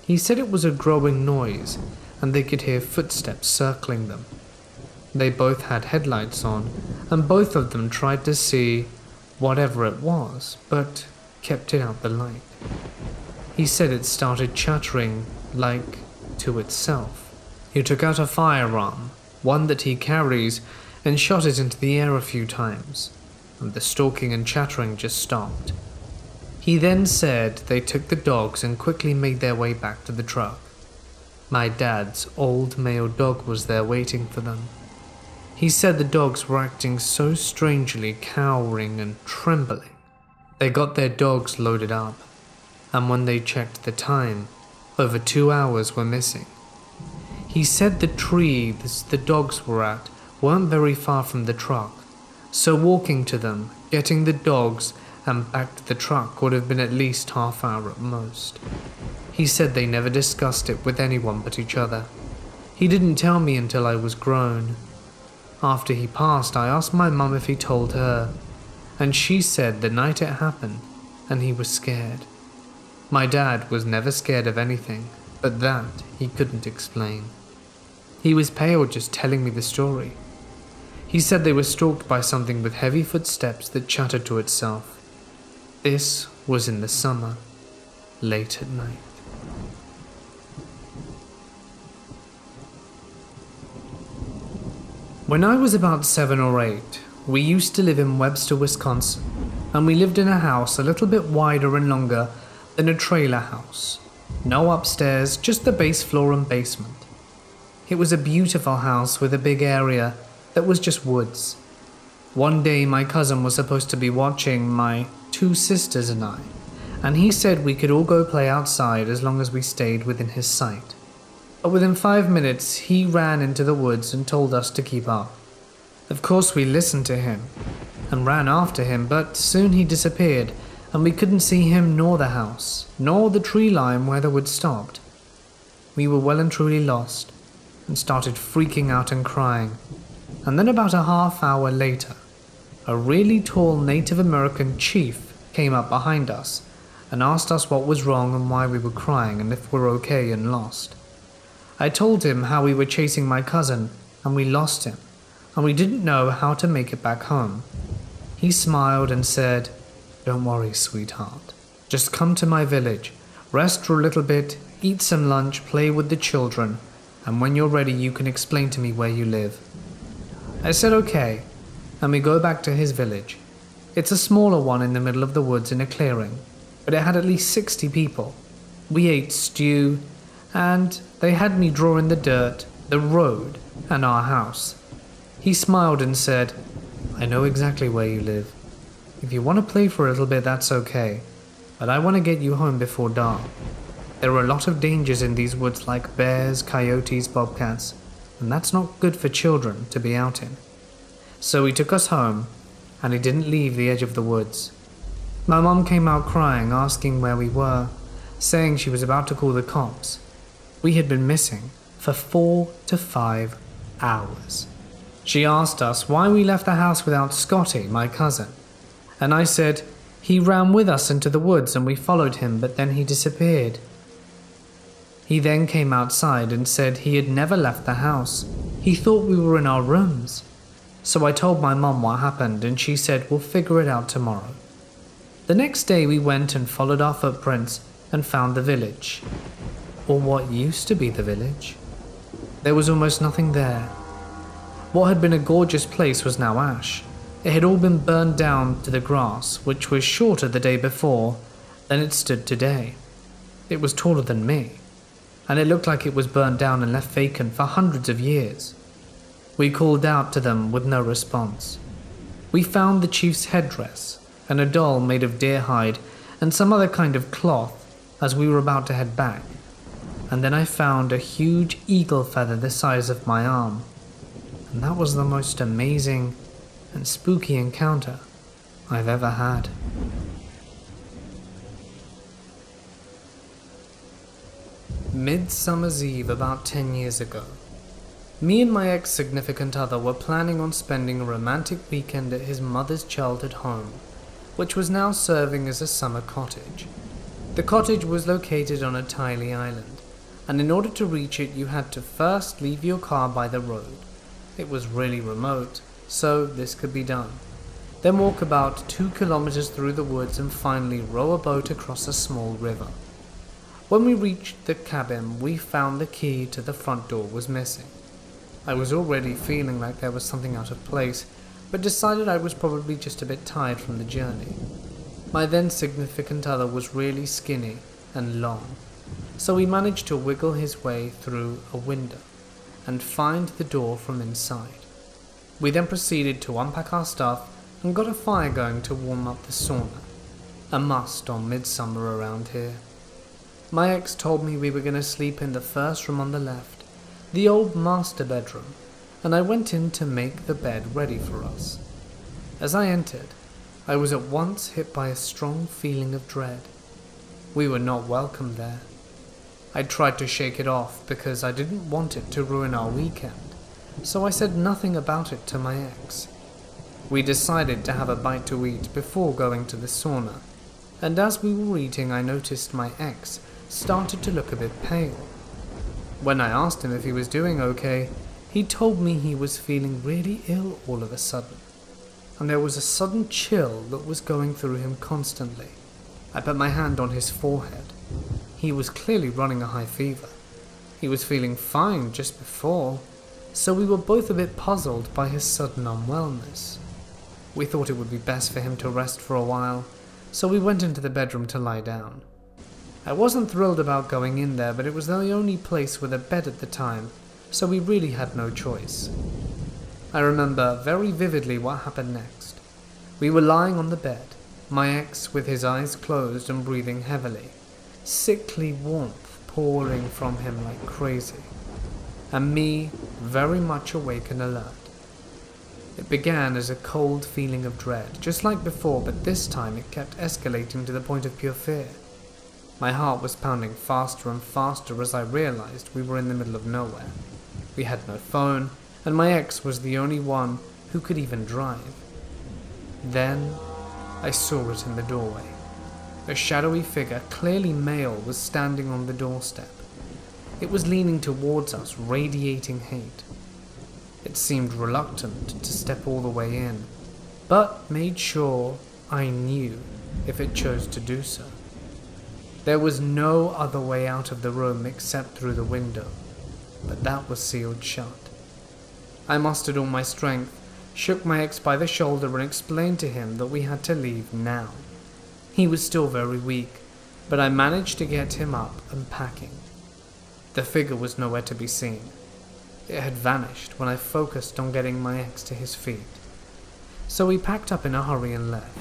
S1: He said it was a growing noise and they could hear footsteps circling them. They both had headlights on and both of them tried to see whatever it was, but kept it out the light. He said it started chattering like to itself. He took out a firearm, one that he carries, and shot it into the air a few times, and the stalking and chattering just stopped. He then said they took the dogs and quickly made their way back to the truck. My dad's old male dog was there waiting for them. He said the dogs were acting so strangely, cowering and trembling. They got their dogs loaded up, and when they checked the time, over 2 hours were missing. He said the tree the dogs were at weren't very far from the truck, so walking to them, getting the dogs and back to the truck would have been at least half hour at most. He said they never discussed it with anyone but each other. He didn't tell me until I was grown. After he passed, I asked my mum if he told her, and she said the night it happened, and he was scared. My dad was never scared of anything, but that he couldn't explain. He was pale just telling me the story. He said they were stalked by something with heavy footsteps that chattered to itself. This was in the summer, late at night. When I was about 7 or 8, we used to live in Webster, Wisconsin, and we lived in a house a little bit wider and longer than a trailer house. No upstairs, just the base floor and basement. It was a beautiful house with a big area that was just woods. One day my cousin was supposed to be watching my 2 sisters and I, and he said we could all go play outside as long as we stayed within his sight. But within 5 minutes he ran into the woods and told us to keep up. Of course we listened to him and ran after him, but soon he disappeared and we couldn't see him nor the house, nor the tree line where the woods stopped. We were well and truly lost and started freaking out and crying, and then about a half hour later, A really tall Native American chief came up behind us and asked us what was wrong and why we were crying and if we're okay and lost. I told him how we were chasing my cousin and we lost him, and we didn't know how to make it back home. He smiled and said, "Don't worry, sweetheart. Just come to my village, rest for a little bit, eat some lunch, play with the children, and when you're ready you can explain to me where you live." I said okay, and we go back to his village. It's a smaller one in the middle of the woods in a clearing, but it had at least 60 people. We ate stew, and they had me draw in the dirt, the road, and our house. He smiled and said, "I know exactly where you live. If you want to play for a little bit, that's okay, but I want to get you home before dark. There are a lot of dangers in these woods like bears, coyotes, bobcats, and that's not good for children to be out in." So he took us home, and he didn't leave the edge of the woods. My mom came out crying, asking where we were, saying she was about to call the cops. We had been missing for 4 to 5 hours. She asked us why we left the house without Scotty, my cousin, and I said he ran with us into the woods and we followed him, but then he disappeared. He then came outside and said he had never left the house. He thought we were in our rooms. So I told my mom what happened and she said we'll figure it out tomorrow. The next day we went and followed our footprints and found the village, or what used to be the village. There was almost nothing there. What had been a gorgeous place was now ash. It had all been burned down to the grass, which was shorter the day before than it stood today. It was taller than me, and it looked like it was burned down and left vacant for hundreds of years. We called out to them with no response. We found the chief's headdress and a doll made of deer hide and some other kind of cloth as we were about to head back, and then I found a huge eagle feather the size of my arm. And that was the most amazing and spooky encounter I've ever had. Midsummer's Eve about 10 years ago. Me and my ex-significant other were planning on spending a romantic weekend at his mother's childhood home, which was now serving as a summer cottage. The cottage was located on a tiny island, and in order to reach it you had to first leave your car by the road. It was really remote, so this could be done. Then walk about 2 kilometers through the woods and finally row a boat across a small river. When we reached the cabin, we found the key to the front door was missing. I was already feeling like there was something out of place, but decided I was probably just a bit tired from the journey. My then significant other was really skinny and long, so he managed to wiggle his way through a window and find the door from inside. We then proceeded to unpack our stuff and got a fire going to warm up the sauna, a must on midsummer around here. My ex told me we were going to sleep in the first room on the left, the old master bedroom, and I went in to make the bed ready for us. As I entered, I was at once hit by a strong feeling of dread. We were not welcome there. I tried to shake it off because I didn't want it to ruin our weekend, so I said nothing about it to my ex. We decided to have a bite to eat before going to the sauna, and as we were eating I noticed my ex started to look a bit pale. When I asked him if he was doing okay, he told me he was feeling really ill all of a sudden, and there was a sudden chill that was going through him constantly. I put my hand on his forehead. He was clearly running a high fever. He was feeling fine just before, so we were both a bit puzzled by his sudden unwellness. We thought it would be best for him to rest for a while, so we went into the bedroom to lie down. I wasn't thrilled about going in there, but it was the only place with a bed at the time, so we really had no choice. I remember very vividly what happened next. We were lying on the bed, my ex with his eyes closed and breathing heavily, sickly warmth pouring from him like crazy, and me very much awake and alert. It began as a cold feeling of dread, just like before, but this time it kept escalating to the point of pure fear. My heart was pounding faster and faster as I realized we were in the middle of nowhere. We had no phone, and my ex was the only one who could even drive. Then I saw it in the doorway. A shadowy figure, clearly male, was standing on the doorstep. It was leaning towards us, radiating hate. It seemed reluctant to step all the way in, but made sure I knew if it chose to do so. There was no other way out of the room except through the window, but that was sealed shut. I mustered all my strength, shook my ex by the shoulder and explained to him that we had to leave now. He was still very weak, but I managed to get him up and packing. The figure was nowhere to be seen. It had vanished when I focused on getting my ex to his feet. So we packed up in a hurry and left.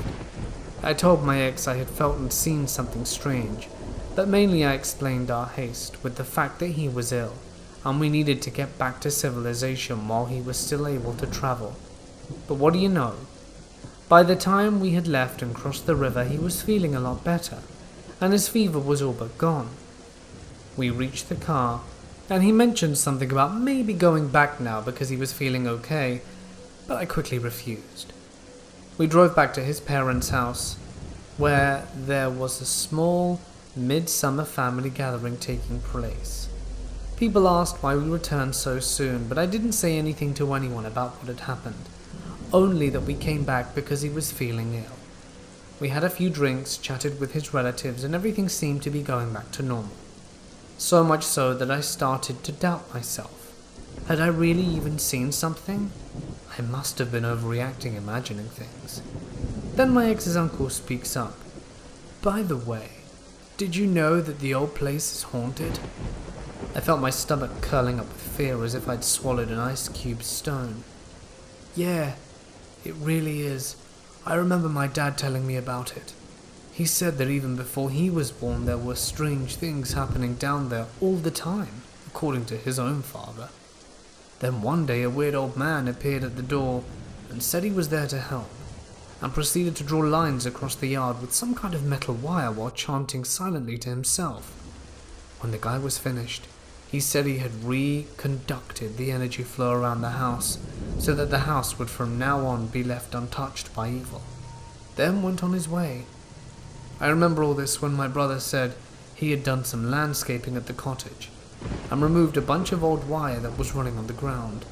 S1: I told my ex I had felt and seen something strange, but mainly I explained our haste with the fact that he was ill, and we needed to get back to civilization while he was still able to travel. But what do you know? By the time we had left and crossed the river, he was feeling a lot better, and his fever was all but gone. We reached the car, and he mentioned something about maybe going back now because he was feeling okay, but I quickly refused. We drove back to his parents' house, where there was a small midsummer family gathering taking place. People asked why we returned so soon, but I didn't say anything to anyone about what had happened, only that we came back because he was feeling ill. We had a few drinks, chatted with his relatives, and everything seemed to be going back to normal. So much so that I started to doubt myself. Had I really even seen something? I must have been overreacting, imagining things. Then my ex's uncle speaks up. By the way, did you know that the old place is haunted? I felt my stomach curling up with fear as if I'd swallowed an ice cube stone. Yeah, it really is. I remember my dad telling me about it. He said that even before he was born there were strange things happening down there all the time, according to his own father. Then one day a weird old man appeared at the door and said he was there to help, and proceeded to draw lines across the yard with some kind of metal wire while chanting silently to himself. When the guy was finished, he said he had reconducted the energy flow around the house so that the house would from now on be left untouched by evil, then went on his way. I remember all this when my brother said he had done some landscaping at the cottage and removed a bunch of old wire that was running on the ground.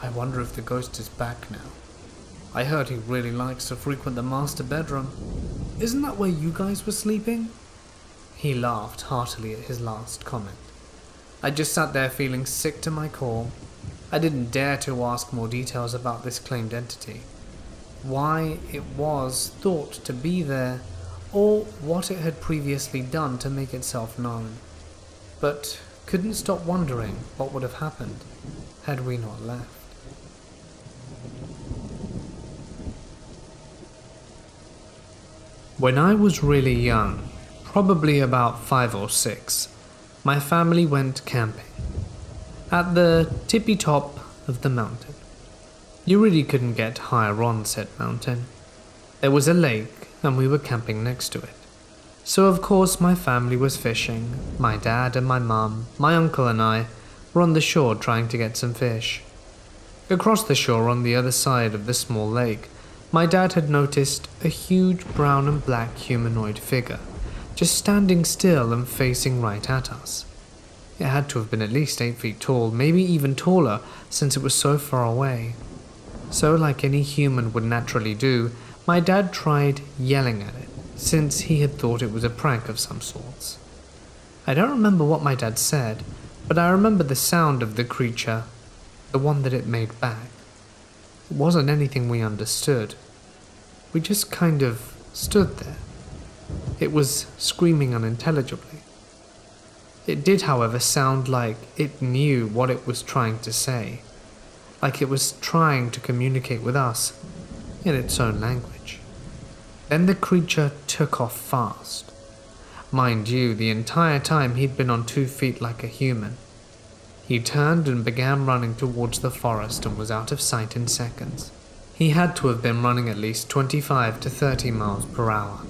S1: I wonder if the ghost is back now. I heard he really likes to frequent the master bedroom. Isn't that where you guys were sleeping? He laughed heartily at his last comment. I just sat there feeling sick to my core. I didn't dare to ask more details about this claimed entity, why it was thought to be there, or what it had previously done to make itself known, but couldn't stop wondering what would have happened had we not left. When I was really young, probably about 5 or 6, my family went camping at the tippy top of the mountain. You really couldn't get higher on said mountain. There was a lake and we were camping next to it. So of course my family was fishing. My dad and my mum, my uncle and I were on the shore trying to get some fish. Across the shore on the other side of the small lake, my dad had noticed a huge brown and black humanoid figure, just standing still and facing right at us. It had to have been at least 8 feet tall, maybe even taller, since it was so far away. So like any human would naturally do, my dad tried yelling at it, since he had thought it was a prank of some sorts. I don't remember what my dad said, but I remember the sound of the creature, the one that it made back. It wasn't anything we understood. We just kind of stood there. It was screaming unintelligibly. It did, however, sound like it knew what it was trying to say, like it was trying to communicate with us in its own language. Then the creature took off fast. Mind you, the entire time he'd been on 2 feet like a human. He turned and began running towards the forest and was out of sight in seconds. He had to have been running at least 25 to 30 miles per hour.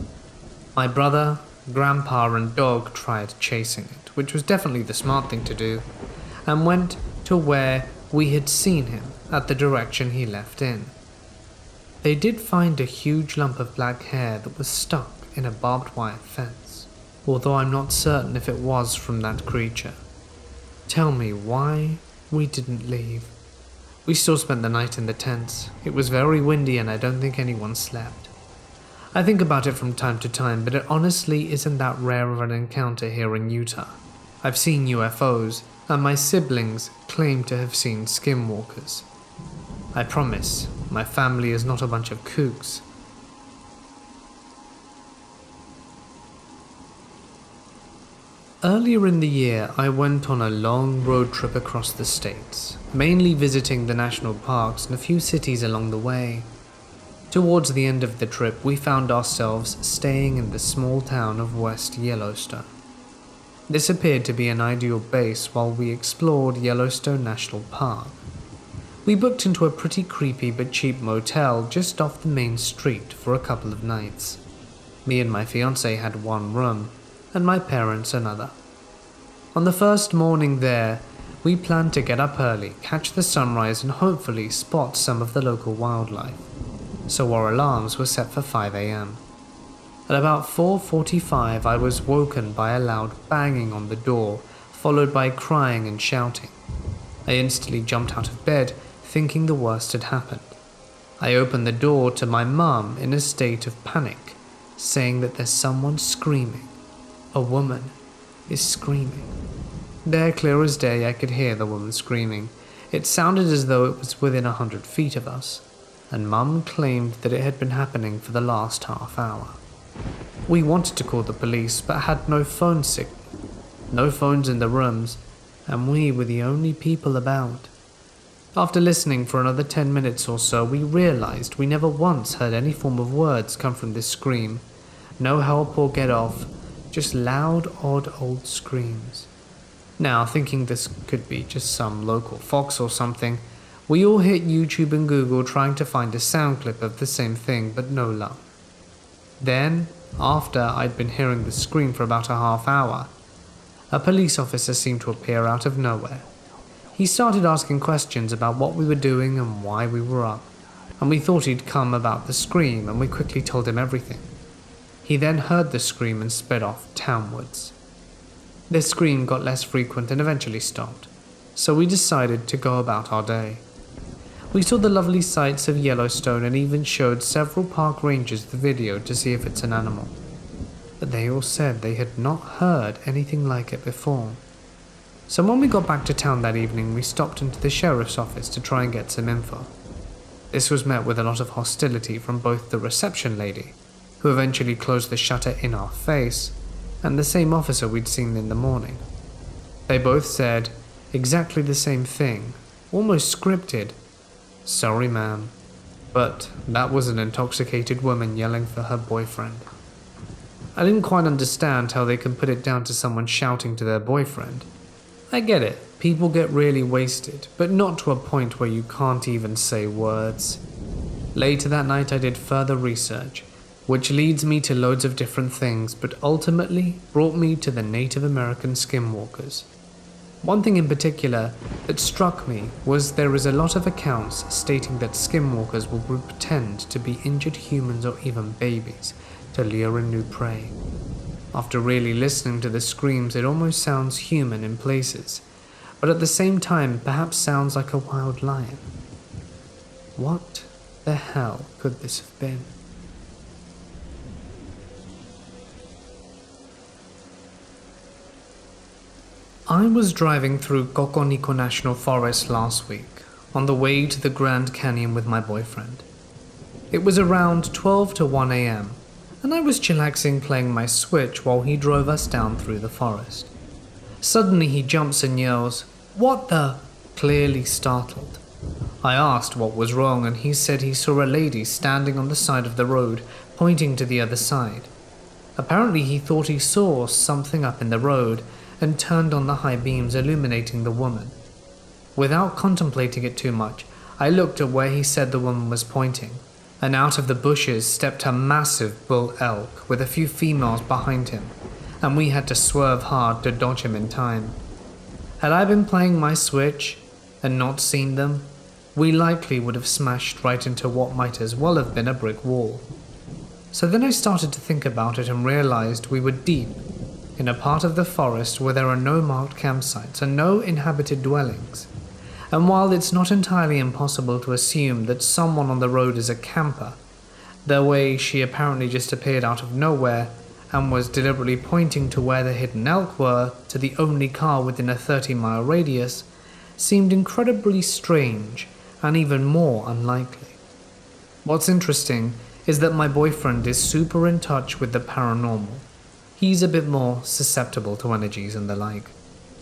S1: My brother, grandpa and dog tried chasing it, which was definitely the smart thing to do, and went to where we had seen him at the direction he left in. They did find a huge lump of black hair that was stuck in a barbed wire fence, although I'm not certain if it was from that creature. Tell me why we didn't leave. We still spent the night in the tents. It was very windy and I don't think anyone slept. I think about it from time to time, but it honestly isn't that rare of an encounter here in Utah. I've seen UFOs, and my siblings claim to have seen skinwalkers. I promise, my family is not a bunch of kooks. Earlier in the year, I went on a long road trip across the states, mainly visiting the national parks and a few cities along the way. Towards the end of the trip, we found ourselves staying in the small town of West Yellowstone. This appeared to be an ideal base while we explored Yellowstone National Park. We booked into a pretty creepy but cheap motel just off the main street for a couple of nights. Me and my fiancé had one room, and my parents another. On the first morning there, we planned to get up early, catch the sunrise and hopefully spot some of the local wildlife. So our alarms were set for 5 a.m. At about 4:45 I was woken by a loud banging on the door, followed by crying and shouting. I instantly jumped out of bed, thinking the worst had happened. I opened the door to my mum in a state of panic, saying that there's someone screaming. A woman is screaming. There, clear as day, I could hear the woman screaming. It sounded as though it was within 100 feet of us, and Mum claimed that it had been happening for the last half hour. We wanted to call the police, but had no phone signal. No phones in the rooms, and we were the only people about. After listening for another 10 minutes or so, we realized we never once heard any form of words come from this scream. No help or get off, just loud, odd old screams. Now, thinking this could be just some local fox or something, we all hit YouTube and Google trying to find a sound clip of the same thing, but no luck. Then, after I'd been hearing the scream for about a half hour, a police officer seemed to appear out of nowhere. He started asking questions about what we were doing and why we were up, and we thought he'd come about the scream, and we quickly told him everything. He then heard the scream and sped off townwards. This scream got less frequent and eventually stopped, so we decided to go about our day. We saw the lovely sights of Yellowstone and even showed several park rangers the video to see if it's an animal. But they all said they had not heard anything like it before. So when we got back to town that evening, we stopped into the sheriff's office to try and get some info. This was met with a lot of hostility from both the reception lady, who eventually closed the shutter in our face, and the same officer we'd seen in the morning. They both said exactly the same thing, almost scripted. "Sorry, ma'am, but that was an intoxicated woman yelling for her boyfriend." I didn't quite understand how they could put it down to someone shouting to their boyfriend. I get it, people get really wasted, but not to a point where you can't even say words. Later that night I did further research, which leads me to loads of different things, but ultimately brought me to the Native American skinwalkers. One thing in particular that struck me was there is a lot of accounts stating that skinwalkers will pretend to be injured humans or even babies to lure in new prey. After really listening to the screams, it almost sounds human in places, but at the same time perhaps sounds like a wild lion. What the hell could this have been? I was driving through Coconico National Forest last week, on the way to the Grand Canyon with my boyfriend. It was around 12 to 1 a.m., and I was chillaxing playing my Switch while he drove us down through the forest. Suddenly he jumps and yells, "What the?" clearly startled. I asked what was wrong, and he said he saw a lady standing on the side of the road, pointing to the other side. Apparently he thought he saw something up in the road, and turned on the high beams illuminating the woman. Without contemplating it too much, I looked at where he said the woman was pointing, and out of the bushes stepped a massive bull elk with a few females behind him, and we had to swerve hard to dodge him in time. Had I been playing my Switch and not seen them? we likely would have smashed right into what might as well have been a brick wall. So then I started to think about it and realized we were deep in a part of the forest where there are no marked campsites and no inhabited dwellings. And while it's not entirely impossible to assume that someone on the road is a camper, the way she apparently just appeared out of nowhere and was deliberately pointing to where the hidden elk were, to the only car within a 30-mile radius, seemed incredibly strange and even more unlikely. What's interesting is that my boyfriend is super in touch with the paranormal. He's a bit more susceptible to energies and the like.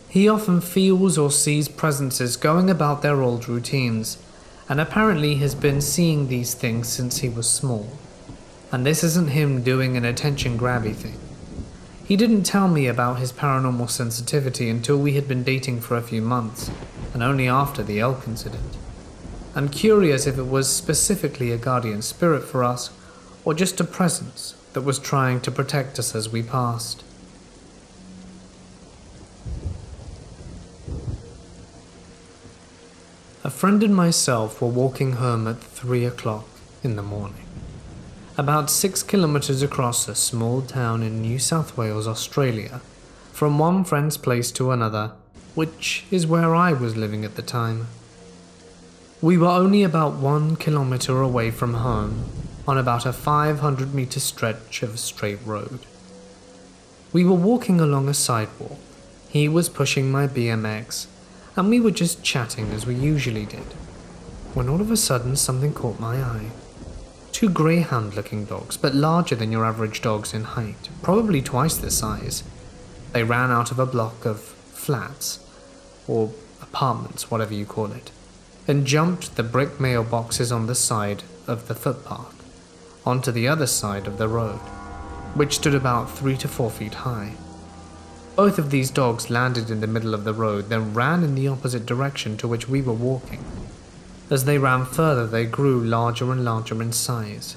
S1: He often feels or sees presences going about their old routines, and apparently has been seeing these things since he was small. And this isn't him doing an attention-grabby thing. He didn't tell me about his paranormal sensitivity until we had been dating for a few months, and only after the elk incident. I'm curious if it was specifically a guardian spirit for us, or just a presence that was trying to protect us as we passed. A friend and myself were walking home at 3 o'clock in the morning, about 6 kilometers across a small town in New South Wales, Australia, from one friend's place to another, which is where I was living at the time. We were only about 1 kilometer away from home, on about a 500-meter stretch of straight road. We were walking along a sidewalk. He was pushing my BMX, and we were just chatting as we usually did, when all of a sudden something caught my eye. 2 greyhound-looking dogs, but larger than your average dogs in height, probably twice the size. They ran out of a block of flats, or apartments, whatever you call it, and jumped the brick mailboxes on the side of the footpath onto the other side of the road, which stood about 3 to 4 feet high. Both of these dogs landed in the middle of the road, then ran in the opposite direction to which we were walking. As they ran further, they grew larger and larger in size.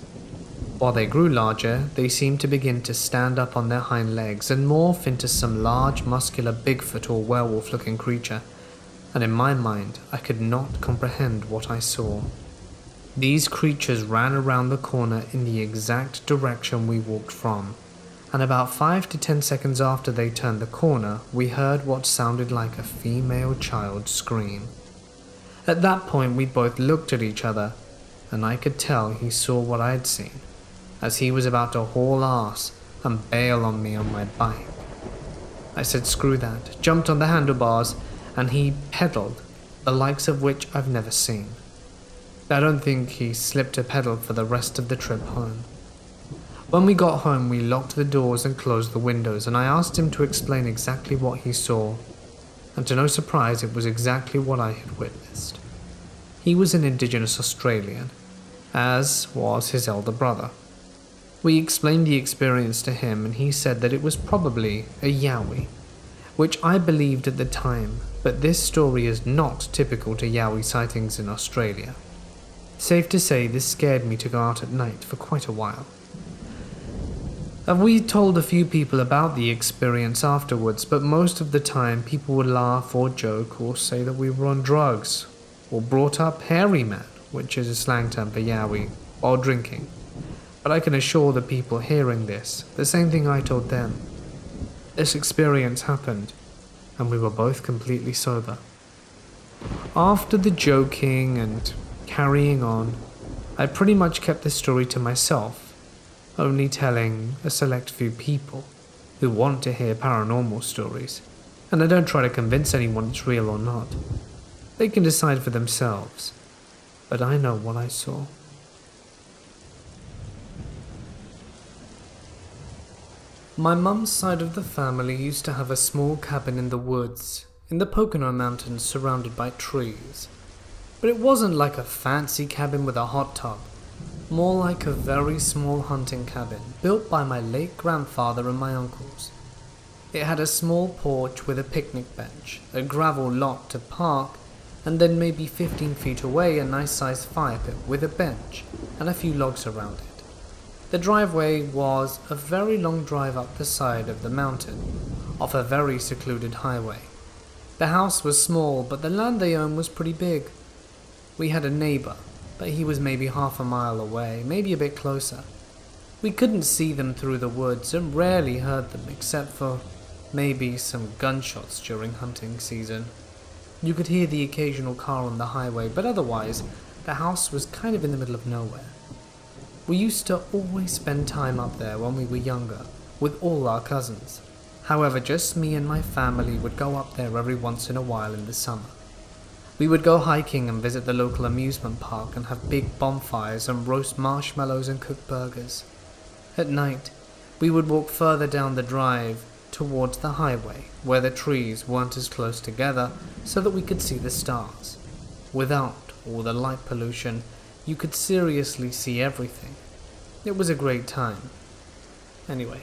S1: While they grew larger, they seemed to begin to stand up on their hind legs and morph into some large, muscular Bigfoot or werewolf-looking creature, and in my mind, I could not comprehend what I saw. These creatures ran around the corner in the exact direction we walked from, and about 5 to 10 seconds after they turned the corner, we heard what sounded like a female child scream. At that point, we both looked at each other, and I could tell he saw what I'd seen, as he was about to haul ass and bail on me on my bike. I said screw that, jumped on the handlebars, and he pedaled, the likes of which I've never seen. I don't think he slipped a pedal for the rest of the trip home. When we got home, we locked the doors and closed the windows, and I asked him to explain exactly what he saw, and to no surprise, it was exactly what I had witnessed. He was an Indigenous Australian, as was his elder brother. We explained the experience to him, and he said that it was probably a yowie, which I believed at the time, but this story is not typical to yowie sightings in Australia. Safe to say, this scared me to go out at night for quite a while. We told a few people about the experience afterwards, but most of the time people would laugh or joke or say that we were on drugs, or brought up hairy man, which is a slang term for yowie, while drinking. But I can assure the people hearing this, the same thing I told them. This experience happened, and we were both completely sober. After the joking and carrying on, I pretty much kept the story to myself, only telling a select few people who want to hear paranormal stories, and I don't try to convince anyone it's real or not. They can decide for themselves, but I know what I saw. My mum's side of the family used to have a small cabin in the woods, in the Pocono Mountains, surrounded by trees. But it wasn't like a fancy cabin with a hot tub, more like a very small hunting cabin built by my late grandfather and my uncles. It had a small porch with a picnic bench, a gravel lot to park, and then maybe 15 feet away a nice-sized fire pit with a bench and a few logs around it. The driveway was a very long drive up the side of the mountain, off a very secluded highway. The house was small, but the land they owned was pretty big. We had a neighbor, but he was maybe half a mile away, maybe a bit closer. We couldn't see them through the woods and rarely heard them except for maybe some gunshots during hunting season. You could hear the occasional car on the highway, but otherwise, the house was kind of in the middle of nowhere. We used to always spend time up there when we were younger, with all our cousins. However, just me and my family would go up there every once in a while in the summer. We would go hiking and visit the local amusement park and have big bonfires and roast marshmallows and cook burgers. At night, we would walk further down the drive towards the highway, where the trees weren't as close together so that we could see the stars. Without all the light pollution, you could seriously see everything. It was a great time. Anyway,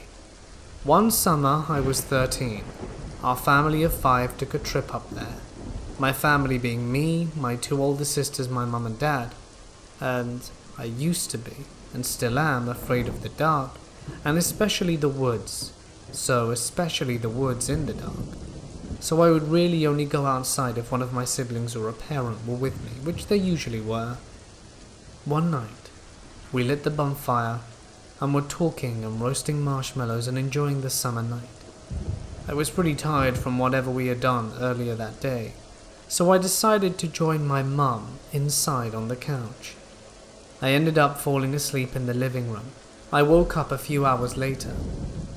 S1: one summer I was 13. Our family of 5 took a trip up there. My family being me, my 2 older sisters, my mum and dad. And I used to be, and still am, afraid of the dark, and especially the woods. Especially the woods in the dark. So I would really only go outside if one of my siblings or a parent were with me, which they usually were. One night, we lit the bonfire and were talking and roasting marshmallows and enjoying the summer night. I was pretty tired from whatever we had done earlier that day, so I decided to join my mum inside on the couch. I ended up falling asleep in the living room. I woke up a few hours later.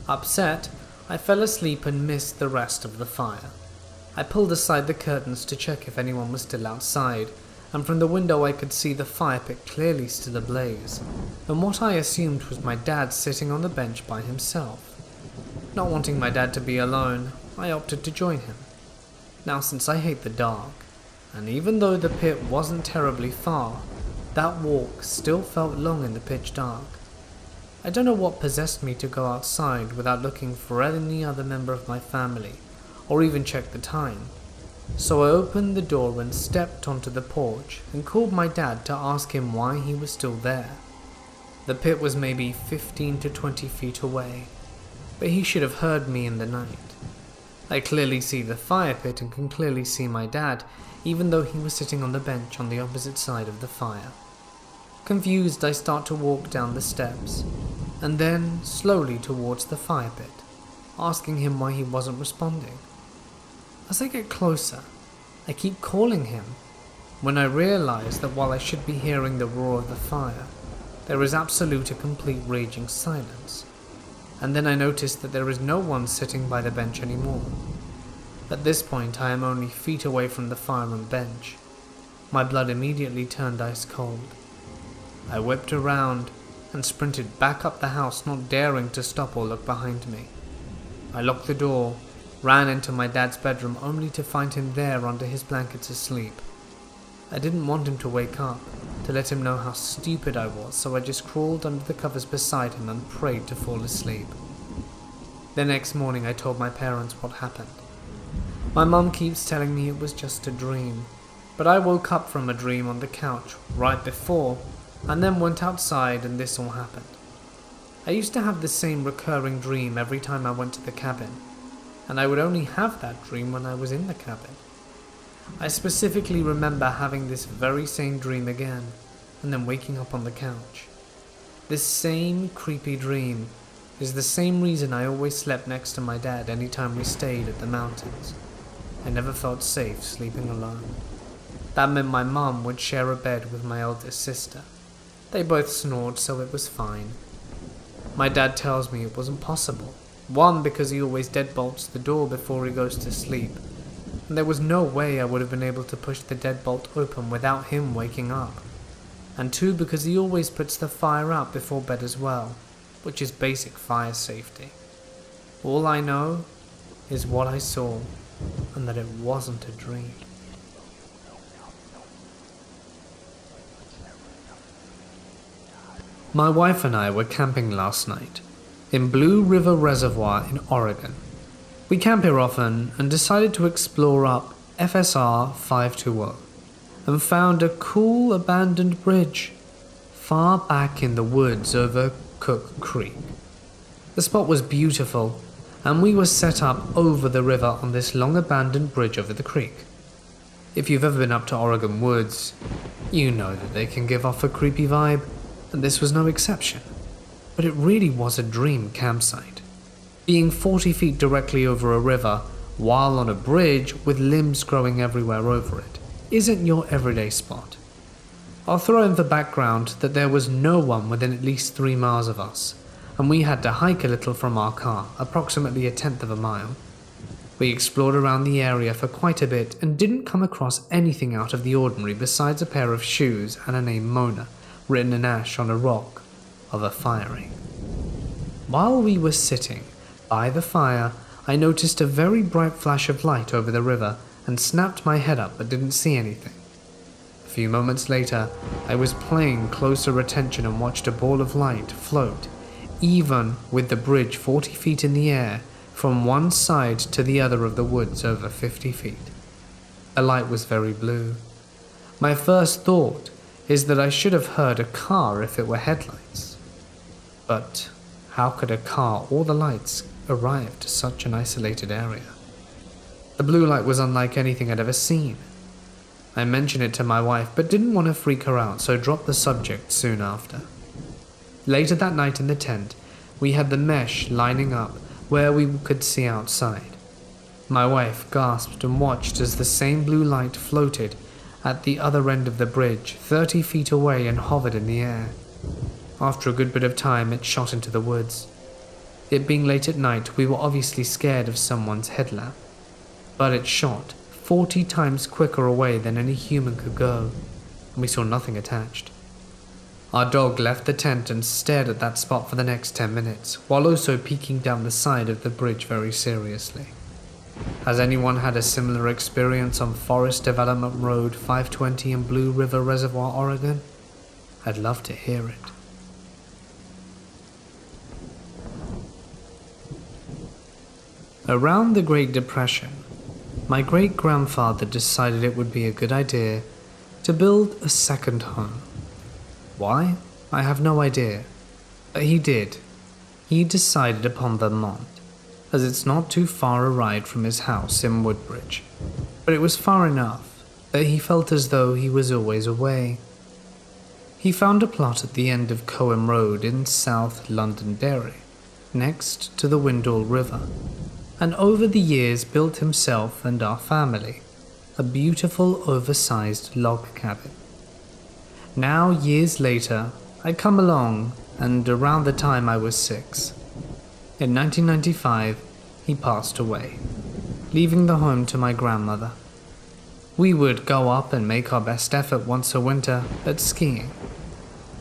S1: Upset, I fell asleep and missed the rest of the fire. I pulled aside the curtains to check if anyone was still outside, and from the window I could see the fire pit clearly still ablaze, and what I assumed was my dad sitting on the bench by himself. Not wanting my dad to be alone, I opted to join him. Now, since I hate the dark, and even though the pit wasn't terribly far, that walk still felt long in the pitch dark. I don't know what possessed me to go outside without looking for any other member of my family, or even check the time. So I opened the door and stepped onto the porch and called my dad to ask him why he was still there. The pit was maybe 15 to 20 feet away, but he should have heard me in the night. I clearly see the fire pit and can clearly see my dad, even though he was sitting on the bench on the opposite side of the fire. Confused, I start to walk down the steps, and then slowly towards the fire pit, asking him why he wasn't responding. As I get closer, I keep calling him, when I realize that while I should be hearing the roar of the fire, there is absolute and complete raging silence. And then I notice that there is no one sitting by the bench anymore. At this point, I am only feet away from the fire and bench. My blood immediately turned ice cold. I whipped around and sprinted back up the house, not daring to stop or look behind me. I locked the door, ran into my dad's bedroom only to find him there under his blankets asleep. I didn't want him to wake up, to let him know how stupid I was, so I just crawled under the covers beside him and prayed to fall asleep. The next morning I told my parents what happened. My mum keeps telling me it was just a dream, but I woke up from a dream on the couch right before, and then went outside and this all happened. I used to have the same recurring dream every time I went to the cabin, and I would only have that dream when I was in the cabin. I specifically remember having this very same dream again, and then waking up on the couch. This same creepy dream is the same reason I always slept next to my dad anytime we stayed at the mountains. I never felt safe sleeping alone. That meant my mum would share a bed with my eldest sister. They both snored, so it was fine. My dad tells me it wasn't possible. One, because he always deadbolts the door before he goes to sleep, and there was no way I would have been able to push the deadbolt open without him waking up. And 2, because he always puts the fire out before bed as well, which is basic fire safety. All I know is what I saw, and that it wasn't a dream. My wife and I were camping last night in Blue River Reservoir in Oregon. We camp here often and decided to explore up FSR 520 and found a cool abandoned bridge far back in the woods over Cook Creek. The spot was beautiful and we were set up over the river on this long abandoned bridge over the creek. If you've ever been up to Oregon woods, You know that they can give off a creepy vibe, and this was no exception. But it really was a dream campsite. Being 40 feet directly over a river, while on a bridge with limbs growing everywhere over it, isn't your everyday spot. I'll throw in the background that there was no one within at least 3 miles of us, and we had to hike a little from our car, approximately 1/10 of a mile. We explored around the area for quite a bit and didn't come across anything out of the ordinary besides a pair of shoes and a name Mona, written in ash on a rock of a firing. While we were sitting by the fire, I noticed a very bright flash of light over the river and snapped my head up but didn't see anything. A few moments later, I was paying closer attention and watched a ball of light float, even with the bridge 40 feet in the air, from one side to the other of the woods over 50 feet. The light was very blue. My first thought is that I should have heard a car if it were headlights. But how could a car or the lights arrive to such an isolated area? The blue light was unlike anything I'd ever seen. I mentioned it to my wife but didn't want to freak her out, so dropped the subject soon after. Later that night in the tent, we had the mesh lining up where we could see outside. My wife gasped and watched as the same blue light floated at the other end of the bridge, 30 feet away, and hovered in the air. After a good bit of time, it shot into the woods. It being late at night, we were obviously scared of someone's headlamp, but it shot 40 times quicker away than any human could go, and we saw nothing attached. Our dog left the tent and stared at that spot for the next 10 minutes, while also peeking down the side of the bridge very seriously. Has anyone had a similar experience on Forest Development Road 520 in Blue River Reservoir, Oregon? I'd love to hear it. Around the Great Depression, my great-grandfather decided it would be a good idea to build a second home. Why? I have no idea. But he did. He decided upon Vermont, as it's not too far a ride from his house in Woodbridge. But it was far enough that he felt as though he was always away. He found a plot at the end of Coham Road in South Londonderry, next to the Windall River, and over the years built himself and our family a beautiful oversized log cabin. Now, years later, I come along, and around the time I was 6. In 1995, he passed away, leaving the home to my grandmother. We would go up and make our best effort once a winter at skiing.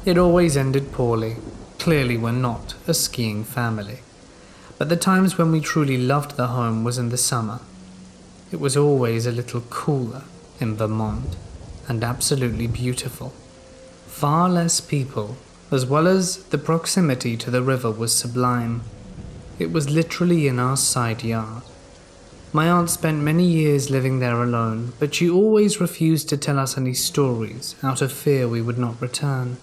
S1: It always ended poorly. Clearly, we're not a skiing family. But the times when we truly loved the home was in the summer. It was always a little cooler in Vermont, and absolutely beautiful. Far less people, as well as the proximity to the river was sublime. It was literally in our side yard. My aunt spent many years living there alone, but she always refused to tell us any stories out of fear we would not return.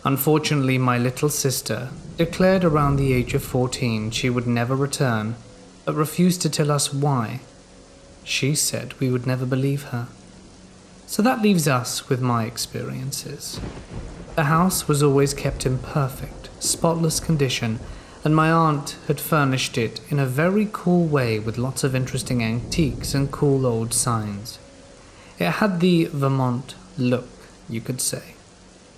S1: Unfortunately, my little sister declared around the age of 14 she would never return, but refused to tell us why. She said we would never believe her. So that leaves us with my experiences. The house was always kept in perfect, spotless condition, and my aunt had furnished it in a very cool way with lots of interesting antiques and cool old signs. It had the Vermont look, you could say.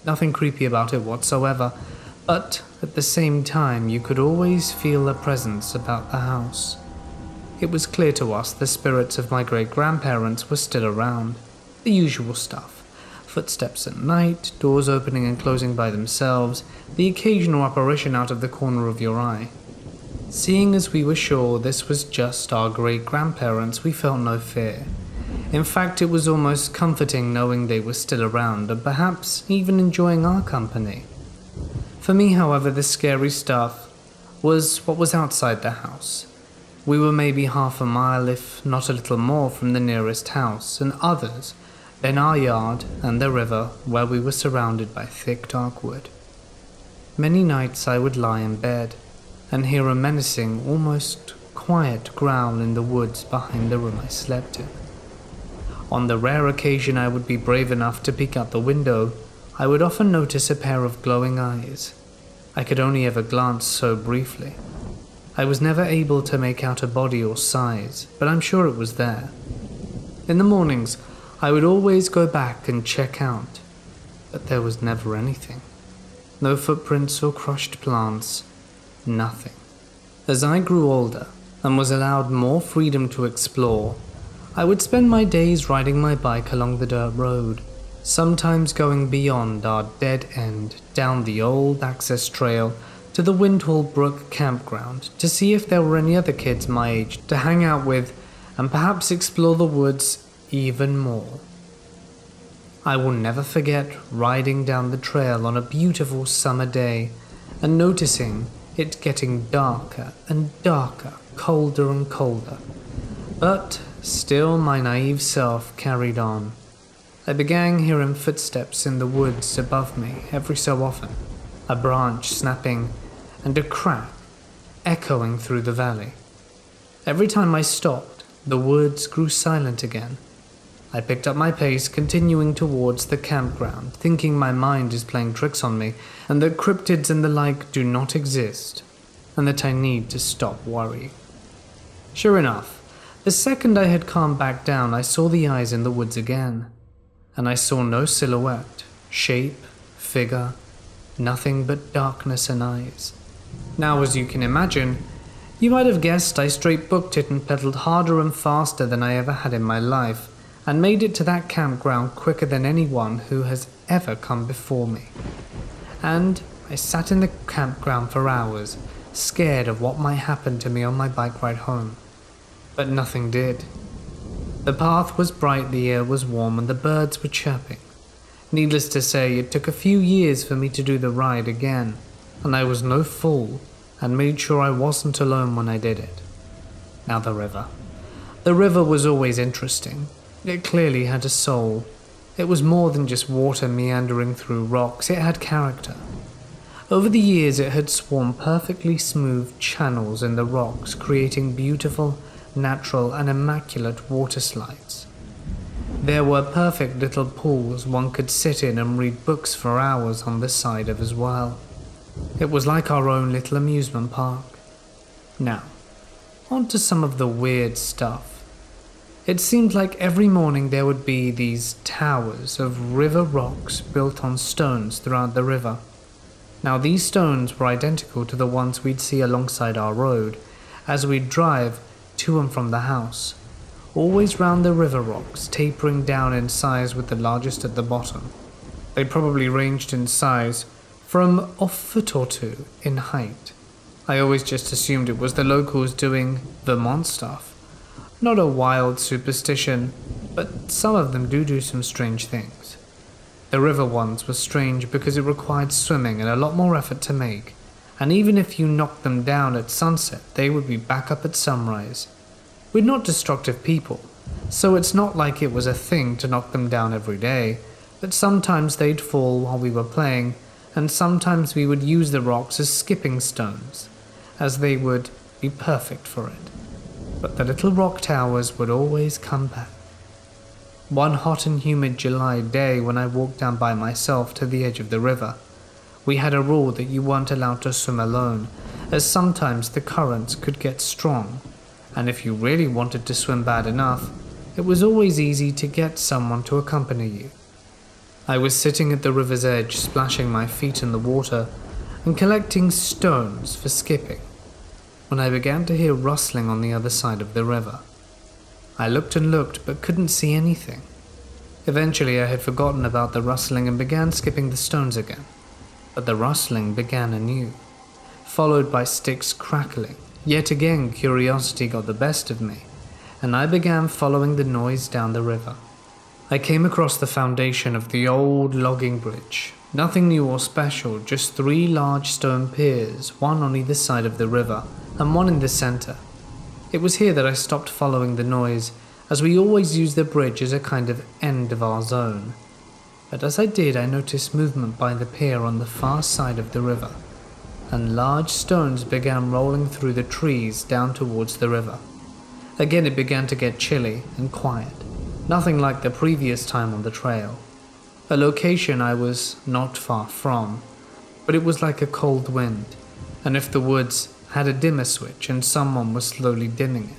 S1: Nothing creepy about it whatsoever, but at the same time you could always feel a presence about the house. It was clear to us the spirits of my great-grandparents were still around. The usual stuff. Footsteps at night, doors opening and closing by themselves, the occasional apparition out of the corner of your eye. Seeing as we were sure this was just our great-grandparents, we felt no fear. In fact, it was almost comforting knowing they were still around and perhaps even enjoying our company. For me, however, the scary stuff was what was outside the house. We were maybe half a mile, if not a little more, from the nearest house, and others, then our yard and the river, where we were surrounded by thick dark wood. Many nights I would lie in bed and hear a menacing, almost quiet growl in the woods behind the room I slept in. On the rare occasion I would be brave enough to peek out the window, I would often notice a pair of glowing eyes. I could only ever glance so briefly. I was never able to make out a body or size, but I'm sure it was there. In the mornings, I would always go back and check out, but there was never anything. No footprints or crushed plants, nothing. As I grew older and was allowed more freedom to explore, I would spend my days riding my bike along the dirt road, sometimes going beyond our dead end down the old access trail to the Windhall Brook campground to see if there were any other kids my age to hang out with and perhaps explore the woods even more. I will never forget riding down the trail on a beautiful summer day and noticing it getting darker and darker, colder and colder. But still my naive self carried on. I began hearing footsteps in the woods above me every so often, a branch snapping and a crack echoing through the valley. Every time I stopped, the woods grew silent again. I picked up my pace, continuing towards the campground, thinking my mind is playing tricks on me, and that cryptids and the like do not exist, and that I need to stop worrying. Sure enough, the second I had calmed back down, I saw the eyes in the woods again, and I saw no silhouette, shape, figure, nothing but darkness and eyes. Now, as you can imagine, you might have guessed I straight booked it and pedaled harder and faster than I ever had in my life, and made it to that campground quicker than anyone who has ever come before me. And I sat in the campground for hours, scared of what might happen to me on my bike ride home. But nothing did. The path was bright, the air was warm, and the birds were chirping. Needless to say, it took a few years for me to do the ride again, and I was no fool, and made sure I wasn't alone when I did it. Now the river. The river was always interesting. It clearly had a soul. It was more than just water meandering through rocks, it had character. Over the years it had sworn perfectly smooth channels in the rocks, creating beautiful, natural and immaculate water slides. There were perfect little pools one could sit in and read books for hours on the side of as well. It was like our own little amusement park. Now, on to some of the weird stuff. It seemed like every morning there would be these towers of river rocks built on stones throughout the river. Now these stones were identical to the ones we'd see alongside our road as we'd drive to and from the house, always round the river rocks, tapering down in size with the largest at the bottom. They probably ranged in size from a foot or two in height. I always just assumed it was the locals doing Vermont stuff. Not a wild superstition, but some of them do some strange things. The river ones were strange because it required swimming and a lot more effort to make, and even if you knocked them down at sunset, they would be back up at sunrise. We're not destructive people, so it's not like it was a thing to knock them down every day, but sometimes they'd fall while we were playing, and sometimes we would use the rocks as skipping stones, as they would be perfect for it. But the little rock towers would always come back. One hot and humid July day when I walked down by myself to the edge of the river, we had a rule that you weren't allowed to swim alone, as sometimes the currents could get strong, and if you really wanted to swim bad enough, it was always easy to get someone to accompany you. I was sitting at the river's edge, splashing my feet in the water and collecting stones for skipping, when I began to hear rustling on the other side of the river. I looked and looked, but couldn't see anything. Eventually I had forgotten about the rustling and began skipping the stones again. But the rustling began anew, followed by sticks crackling. Yet again curiosity got the best of me, and I began following the noise down the river. I came across the foundation of the old logging bridge. Nothing new or special, just 3 large stone piers, one on either side of the river, and one in the center. It was here that I stopped following the noise, as we always used the bridge as a kind of end of our zone. But as I did, I noticed movement by the pier on the far side of the river, and large stones began rolling through the trees down towards the river. Again it began to get chilly and quiet. Nothing like the previous time on the trail. A location I was not far from, but it was like a cold wind, and if the woods had a dimmer switch and someone was slowly dimming it.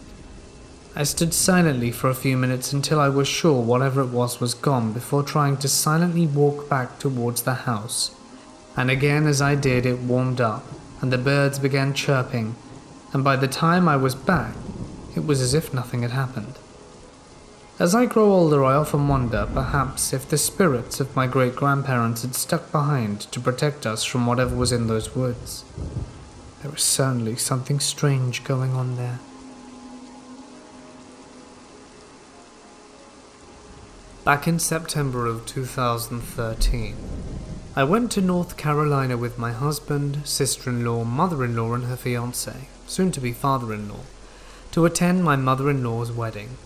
S1: I stood silently for a few minutes until I was sure whatever it was gone before trying to silently walk back towards the house. And again as I did, it warmed up and the birds began chirping, and by the time I was back, it was as if nothing had happened. As I grow older, I often wonder perhaps if the spirits of my great-grandparents had stuck behind to protect us from whatever was in those woods. There was certainly something strange going on there. Back in September of 2013, I went to North Carolina with my husband, sister-in-law, mother-in-law and her fiancé, soon-to-be father-in-law, to attend my mother-in-law's wedding.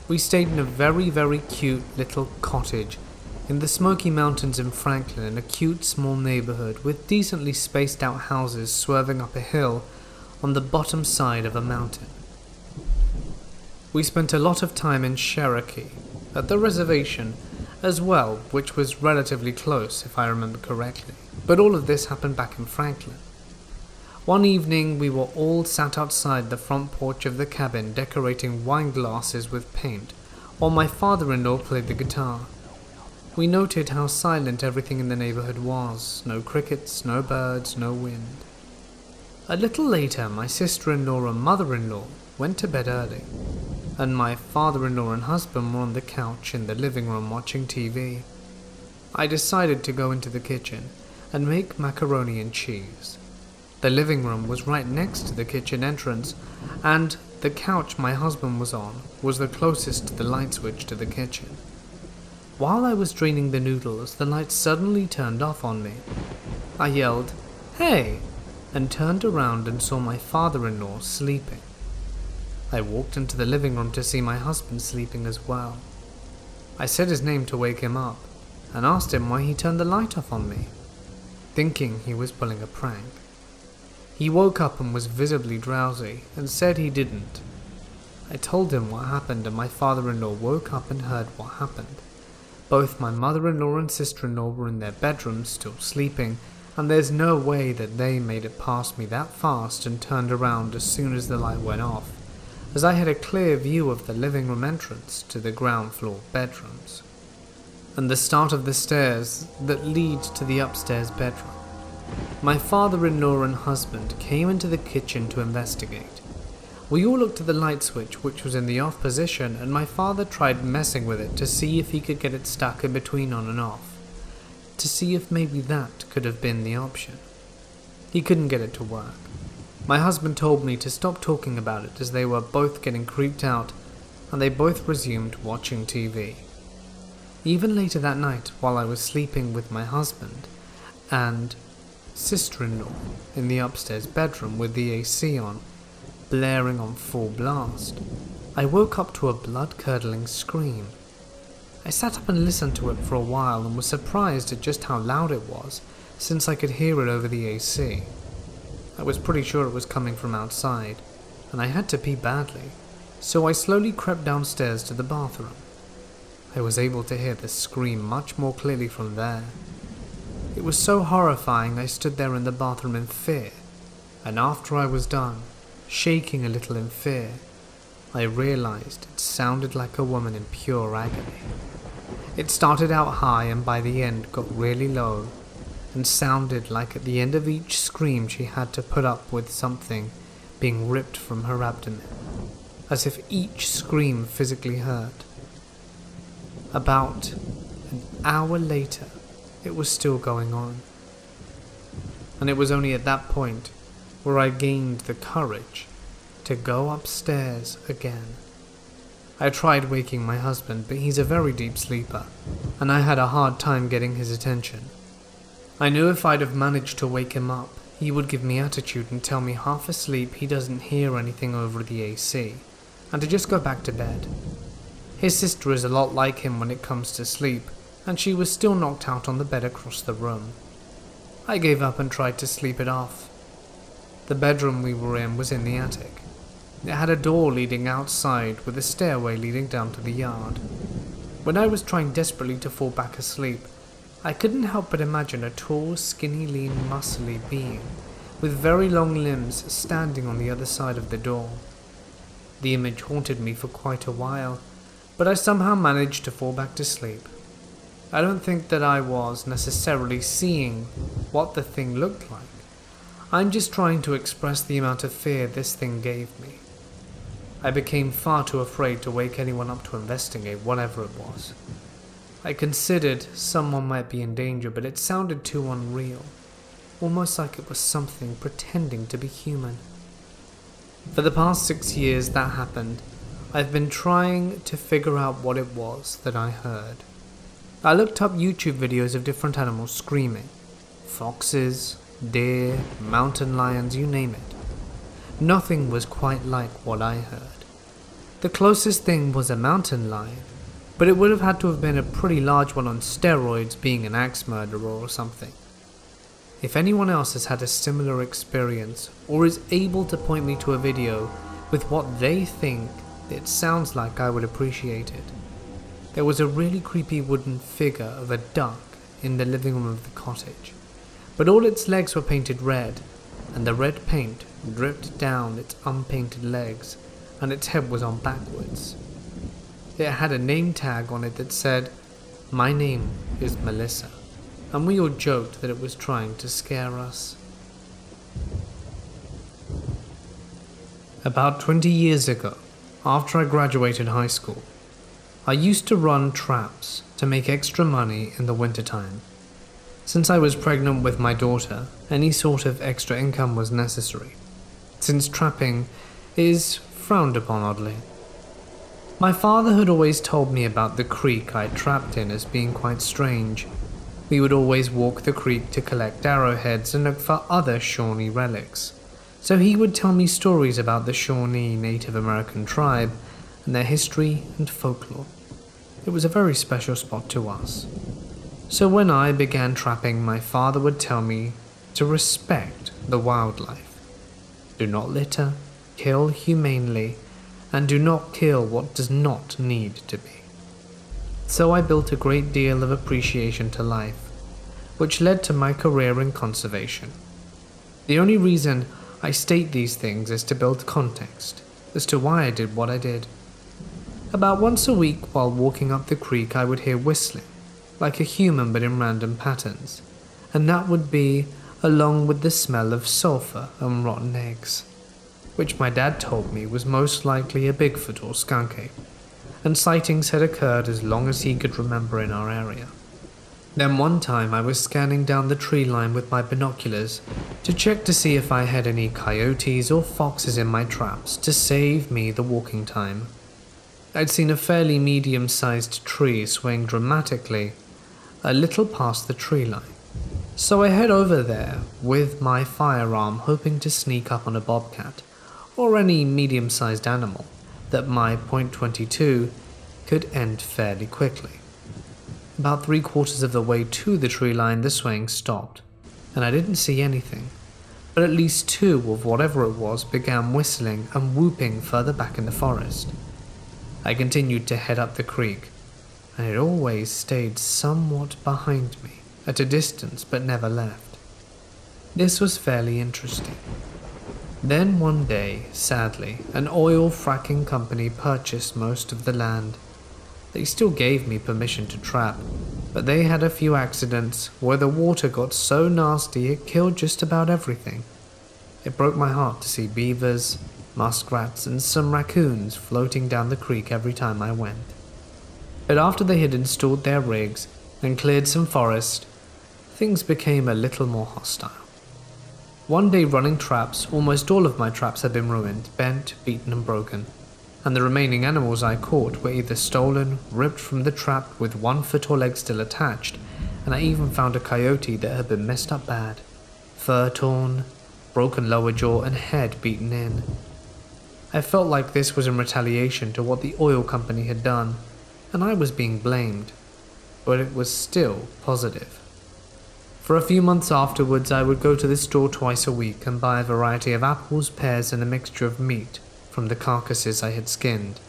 S1: We stayed in a very, very cute little cottage in the Smoky Mountains in Franklin, in a cute small neighborhood with decently spaced out houses swerving up a hill on the bottom side of a mountain. We spent a lot of time in Cherokee, at the reservation as well, which was relatively close if I remember correctly, but all of this happened back in Franklin. One evening we were all sat outside the front porch of the cabin decorating wine glasses with paint, while my father-in-law played the guitar. We noted how silent everything in the neighborhood was, no crickets, no birds, no wind. A little later my sister-in-law and mother-in-law went to bed early, and my father-in-law and husband were on the couch in the living room watching TV. I decided to go into the kitchen and make macaroni and cheese. The living room was right next to the kitchen entrance, and the couch my husband was on was the closest to the light switch to the kitchen. While I was draining the noodles, the light suddenly turned off on me. I yelled, "Hey!" and turned around and saw my father-in-law sleeping. I walked into the living room to see my husband sleeping as well. I said his name to wake him up, and asked him why he turned the light off on me, thinking he was pulling a prank. He woke up and was visibly drowsy, and said he didn't. I told him what happened, and my father-in-law woke up and heard what happened. Both my mother-in-law and sister-in-law were in their bedrooms still sleeping, and there's no way that they made it past me that fast and turned around as soon as the light went off, as I had a clear view of the living room entrance to the ground floor bedrooms, and the start of the stairs that lead to the upstairs bedroom. My father-in-law and husband came into the kitchen to investigate. We all looked at the light switch, which was in the off position, and my father tried messing with it to see if he could get it stuck in between on and off, to see if maybe that could have been the option. He couldn't get it to work. My husband told me to stop talking about it as they were both getting creeped out, and they both resumed watching TV. Even later that night, while I was sleeping with my husband and sister-in-law in the upstairs bedroom with the AC on, blaring on full blast, I woke up to a blood-curdling scream. I sat up and listened to it for a while and was surprised at just how loud it was, since I could hear it over the AC. I was pretty sure it was coming from outside, and I had to pee badly, so I slowly crept downstairs to the bathroom. I was able to hear the scream much more clearly from there. It was so horrifying I stood there in the bathroom in fear, and after I was done, shaking a little in fear, I realized it sounded like a woman in pure agony. It started out high and by the end got really low, and sounded like at the end of each scream she had to put up with something being ripped from her abdomen, as if each scream physically hurt. About an hour later, it was still going on, and it was only at that point where I gained the courage to go upstairs again. I tried waking my husband, but he's a very deep sleeper, and I had a hard time getting his attention. I knew if I'd have managed to wake him up, he would give me attitude and tell me half asleep he doesn't hear anything over the AC, and to just go back to bed. His sister is a lot like him when it comes to sleep, and she was still knocked out on the bed across the room. I gave up and tried to sleep it off. The bedroom we were in was in the attic. It had a door leading outside with a stairway leading down to the yard. When I was trying desperately to fall back asleep, I couldn't help but imagine a tall, skinny, lean, muscly being with very long limbs standing on the other side of the door. The image haunted me for quite a while, but I somehow managed to fall back to sleep. I don't think that I was necessarily seeing what the thing looked like. I'm just trying to express the amount of fear this thing gave me. I became far too afraid to wake anyone up to investigate whatever it was. I considered someone might be in danger, but it sounded too unreal, almost like it was something pretending to be human. For the past 6 years that happened, I've been trying to figure out what it was that I heard. I looked up YouTube videos of different animals screaming. Foxes, deer, mountain lions, you name it. Nothing was quite like what I heard. The closest thing was a mountain lion, but it would have had to have been a pretty large one on steroids, being an axe murderer or something. If anyone else has had a similar experience or is able to point me to a video with what they think it sounds like, I would appreciate it. There was a really creepy wooden figure of a duck in the living room of the cottage, but all its legs were painted red, and the red paint dripped down its unpainted legs, and its head was on backwards. It had a name tag on it that said, "My name is Melissa," and we all joked that it was trying to scare us. About 20 years ago, after I graduated high school, I used to run traps to make extra money in the wintertime. Since I was pregnant with my daughter, any sort of extra income was necessary, since trapping is frowned upon oddly. My father had always told me about the creek I trapped in as being quite strange. We would always walk the creek to collect arrowheads and look for other Shawnee relics, so he would tell me stories about the Shawnee Native American tribe and their history and folklore. It was a very special spot to us. So when I began trapping, my father would tell me to respect the wildlife. Do not litter, kill humanely, and do not kill what does not need to be. So I built a great deal of appreciation to life, which led to my career in conservation. The only reason I state these things is to build context as to why I did what I did. About once a week while walking up the creek, I would hear whistling, like a human but in random patterns, and that would be along with the smell of sulfur and rotten eggs, which my dad told me was most likely a Bigfoot or skunk ape, and sightings had occurred as long as he could remember in our area. Then one time I was scanning down the tree line with my binoculars to check to see if I had any coyotes or foxes in my traps to save me the walking time. I'd seen a fairly medium-sized tree swing dramatically a little past the tree line, so I head over there with my firearm, hoping to sneak up on a bobcat or any medium-sized animal that my .22 could end fairly quickly. About 3/4 of the way to the tree line, the swaying stopped, and I didn't see anything, but at least two of whatever it was began whistling and whooping further back in the forest. I continued to head up the creek, and it always stayed somewhat behind me, at a distance but never left. This was fairly interesting. Then one day, sadly, an oil fracking company purchased most of the land. They still gave me permission to trap, but they had a few accidents where the water got so nasty it killed just about everything. It broke my heart to see beavers, muskrats, and some raccoons floating down the creek every time I went. But after they had installed their rigs and cleared some forest, things became a little more hostile. One day running traps, almost all of my traps had been ruined, bent, beaten, and broken, and the remaining animals I caught were either stolen, ripped from the trap with 1 foot or leg still attached, and I even found a coyote that had been messed up bad. Fur torn, broken lower jaw, and head beaten in. I felt like this was in retaliation to what the oil company had done, and I was being blamed, but it was still positive. For a few months afterwards, I would go to the store twice a week and buy a variety of apples, pears, and a mixture of meat from from the carcasses I had skinned,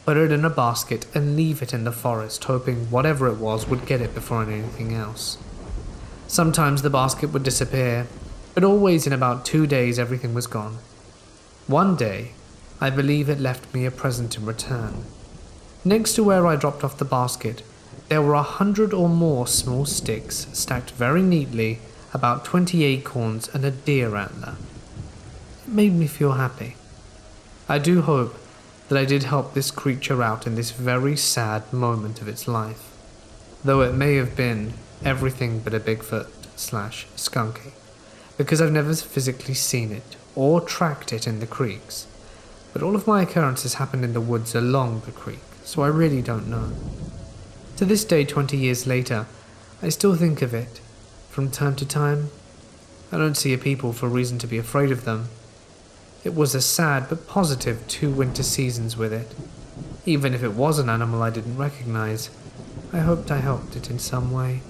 S1: put it in a basket and leave it in the forest, hoping whatever it was would get it before anything else. Sometimes the basket would disappear, but always in about 2 days everything was gone. One day, I believe it left me a present in return. Next to where I dropped off the basket, there were 100 or more small sticks stacked very neatly, about 20 acorns and a deer antler. It made me feel happy. I do hope that I did help this creature out in this very sad moment of its life, though it may have been everything but a Bigfoot/skunky, because I've never physically seen it or tracked it in the creeks, but all of my occurrences happened in the woods along the creek, so I really don't know. To this day, 20 years later, I still think of it from time to time. I don't see a people for reason to be afraid of them. It was a sad but positive 2 winter seasons with it. Even if it was an animal I didn't recognize, I hoped I helped it in some way.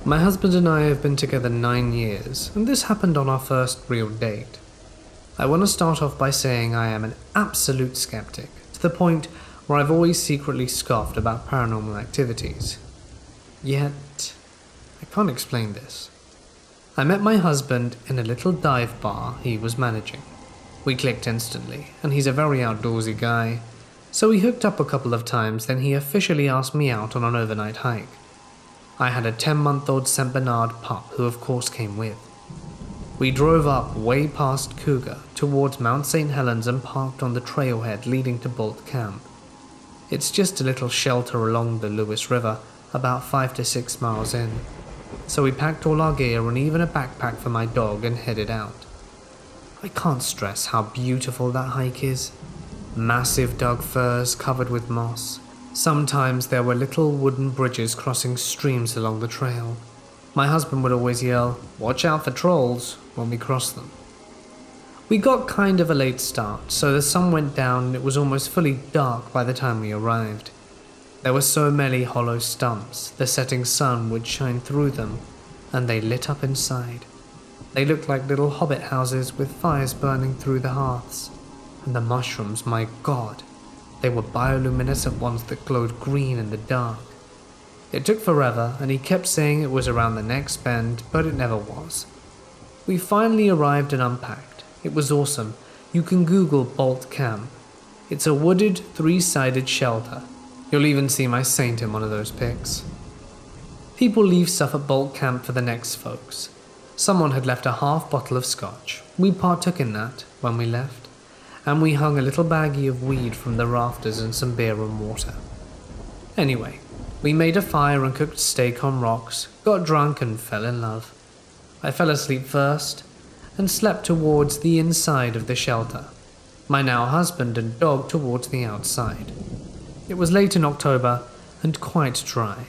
S1: My husband and I have been together 9 years, and this happened on our first real date. I want to start off by saying I am an absolute skeptic, to the point where I've always secretly scoffed about paranormal activities. Yet, I can't explain this. I met my husband in a little dive bar he was managing. We clicked instantly, and he's a very outdoorsy guy, so we hooked up a couple of times, then he officially asked me out on an overnight hike. I had a 10-month-old St. Bernard pup who of course came with. We drove up way past Cougar towards Mount St. Helens and parked on the trailhead leading to Bolt Camp. It's just a little shelter along the Lewis River, about 5 to 6 miles in. So we packed all our gear and even a backpack for my dog and headed out. I can't stress how beautiful that hike is. Massive Doug firs covered with moss. Sometimes there were little wooden bridges crossing streams along the trail. My husband would always yell, "Watch out for trolls," when we crossed them. We got kind of a late start, so the sun went down and it was almost fully dark by the time we arrived. There were so many hollow stumps, the setting sun would shine through them, and they lit up inside. They looked like little hobbit houses with fires burning through the hearths. And the mushrooms, my God, they were bioluminescent ones that glowed green in the dark. It took forever, and he kept saying it was around the next bend, but it never was. We finally arrived and unpacked. It was awesome. You can Google Bolt Camp. It's a wooded, 3-sided shelter. You'll even see my saint in one of those pics. People leave stuff at Bolt Camp for the next folks. Someone had left a half bottle of scotch. We partook in that when we left, and we hung a little baggie of weed from the rafters and some beer and water. Anyway, we made a fire and cooked steak on rocks, got drunk and fell in love. I fell asleep first and slept towards the inside of the shelter. My now husband and dog towards the outside. It was late in October and quite dry.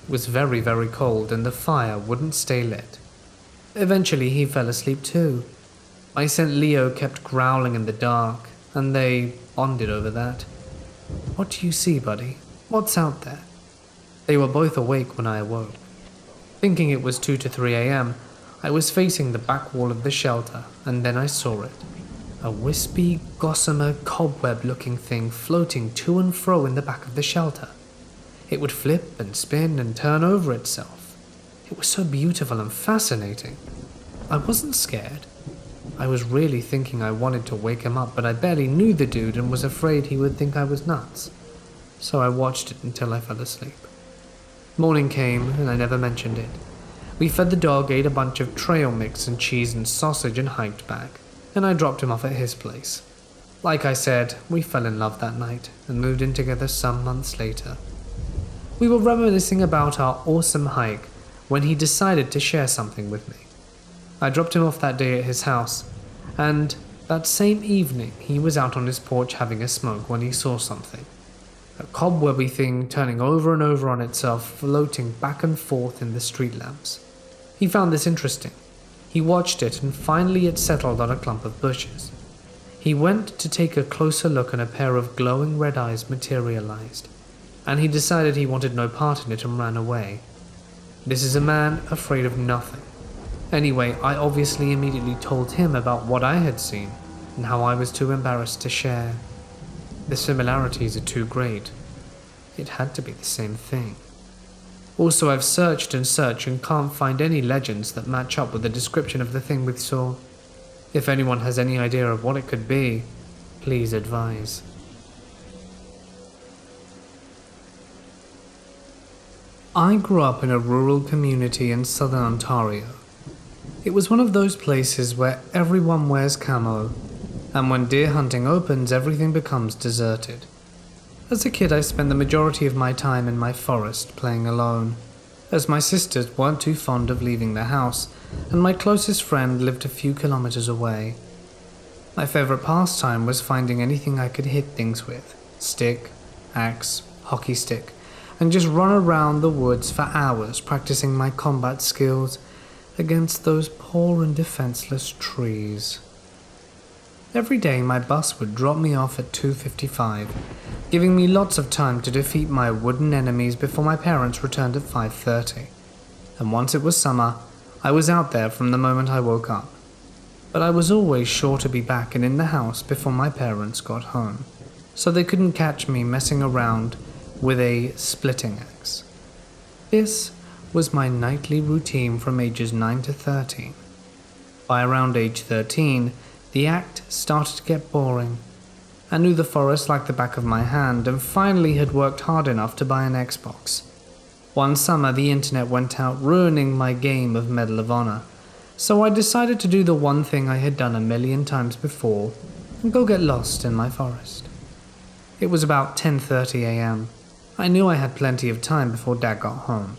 S1: It was very, very cold and the fire wouldn't stay lit. Eventually he fell asleep too. My St. Leo kept growling in the dark, and they bonded over that. "What do you see, buddy? What's out there?" They were both awake when I awoke. Thinking it was 2 to 3 a.m., I was facing the back wall of the shelter, and then I saw it. A wispy, gossamer, cobweb-looking thing floating to and fro in the back of the shelter. It would flip and spin and turn over itself. It was so beautiful and fascinating. I wasn't scared. I was really thinking I wanted to wake him up, but I barely knew the dude and was afraid he would think I was nuts. So I watched it until I fell asleep. Morning came, and I never mentioned it. We fed the dog, ate a bunch of trail mix and cheese and sausage, and hiked back, and I dropped him off at his place. Like I said, we fell in love that night, and moved in together some months later. We were reminiscing about our awesome hike when he decided to share something with me. I dropped him off that day at his house, and that same evening he was out on his porch having a smoke when he saw something. A cobwebby thing turning over and over on itself, floating back and forth in the street lamps. He found this interesting. He watched it, and finally it settled on a clump of bushes. He went to take a closer look, and a pair of glowing red eyes materialized, and he decided he wanted no part in it and ran away. This is a man afraid of nothing. Anyway, I obviously immediately told him about what I had seen and how I was too embarrassed to share. The similarities are too great. It had to be the same thing. Also, I've searched and searched and can't find any legends that match up with the description of the thing we saw. If anyone has any idea of what it could be, please advise. I grew up in a rural community in southern Ontario. It was one of those places where everyone wears camo, and when deer hunting opens, everything becomes deserted. As a kid, I spent the majority of my time in my forest playing alone, as my sisters weren't too fond of leaving the house, and my closest friend lived a few kilometers away. My favorite pastime was finding anything I could hit things with: stick, axe, hockey stick, and just run around the woods for hours practicing my combat skills against those poor and defenseless trees. Every day my bus would drop me off at 2:55, giving me lots of time to defeat my wooden enemies before my parents returned at 5:30. And once it was summer, I was out there from the moment I woke up. But I was always sure to be back and in the house before my parents got home, so they couldn't catch me messing around with a splitting axe. This was my nightly routine from ages 9 to 13. By around age 13, the act started to get boring. I knew the forest like the back of my hand and finally had worked hard enough to buy an Xbox. One summer, the internet went out, ruining my game of Medal of Honor, so I decided to do the one thing I had done a million times before and go get lost in my forest. It was about 10:30 a.m. I knew I had plenty of time before Dad got home.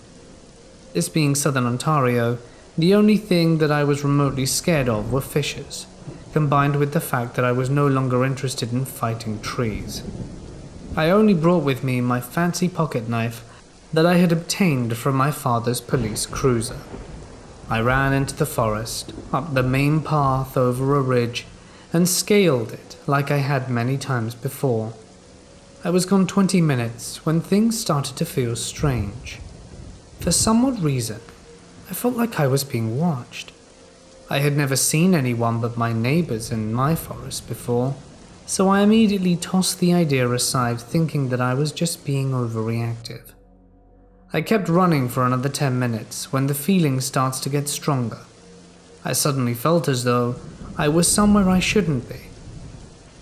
S1: This being southern Ontario, the only thing that I was remotely scared of were fishers, combined with the fact that I was no longer interested in fighting trees. I only brought with me my fancy pocket knife that I had obtained from my father's police cruiser. I ran into the forest, up the main path over a ridge, and scaled it like I had many times before. I was gone 20 minutes when things started to feel strange. For some odd reason, I felt like I was being watched. I had never seen anyone but my neighbors in my forest before, so I immediately tossed the idea aside, thinking that I was just being overreactive. I kept running for another 10 minutes when the feeling starts to get stronger. I suddenly felt as though I was somewhere I shouldn't be,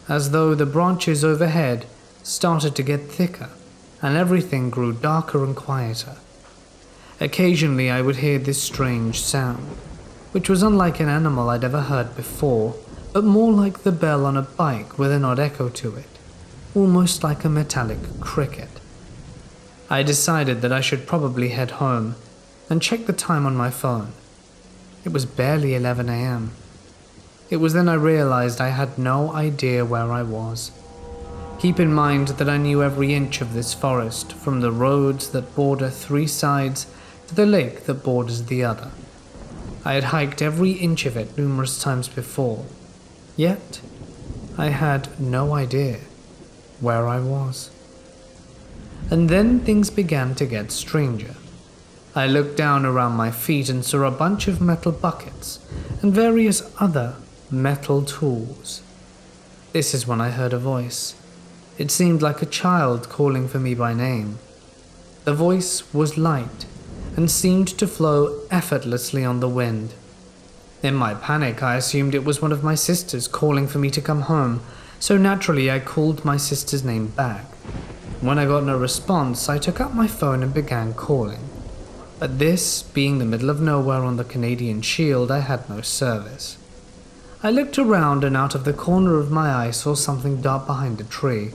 S1: as though the branches overhead started to get thicker and everything grew darker and quieter. Occasionally I would hear this strange sound, which was unlike an animal I'd ever heard before, but more like the bell on a bike with an odd echo to it, almost like a metallic cricket. I decided that I should probably head home and check the time on my phone. It was barely 11 a.m. It was then I realized I had no idea where I was. Keep in mind that I knew every inch of this forest, from the roads that border three sides to the lake that borders the other. I had hiked every inch of it numerous times before, yet I had no idea where I was. And then things began to get stranger. I looked down around my feet and saw a bunch of metal buckets and various other metal tools. This is when I heard a voice. It seemed like a child calling for me by name. The voice was light and seemed to flow effortlessly on the wind. In my panic, I assumed it was one of my sisters calling for me to come home, so naturally I called my sister's name back. When I got no response, I took up my phone and began calling. But this, being the middle of nowhere on the Canadian Shield, I had no service. I looked around and out of the corner of my eye saw something dart behind a tree.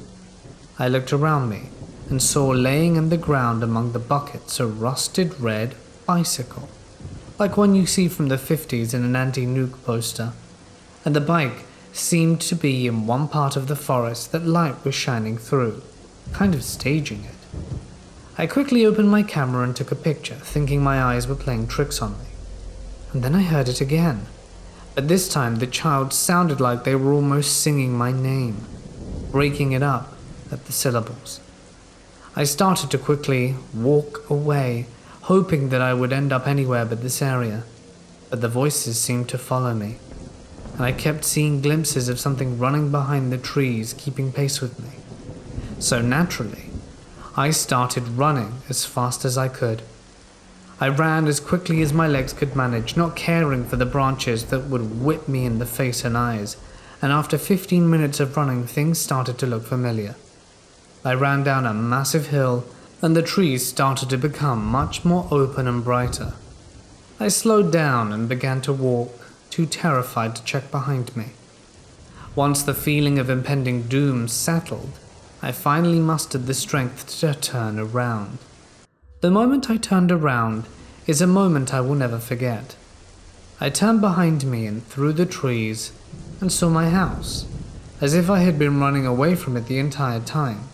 S1: I looked around me and saw laying in the ground among the buckets a rusted red bicycle, like one you see from the 50s in an anti-nuke poster, and the bike seemed to be in one part of the forest that light was shining through, kind of staging it. I quickly opened my camera and took a picture, thinking my eyes were playing tricks on me. And then I heard it again, but this time the child sounded like they were almost singing my name, breaking it up at the syllables. I started to quickly walk away, hoping that I would end up anywhere but this area. but the voices seemed to follow me, and I kept seeing glimpses of something running behind the trees, keeping pace with me. So naturally, I started running as fast as I could. I ran as quickly as my legs could manage, not caring for the branches that would whip me in the face and eyes, and after 15 minutes of running, things started to look familiar. I ran down a massive hill, and the trees started to become much more open and brighter. I slowed down and began to walk, too terrified to check behind me. Once the feeling of impending doom settled, I finally mustered the strength to turn around. The moment I turned around is a moment I will never forget. I turned behind me and through the trees and saw my house, as if I had been running away from it the entire time.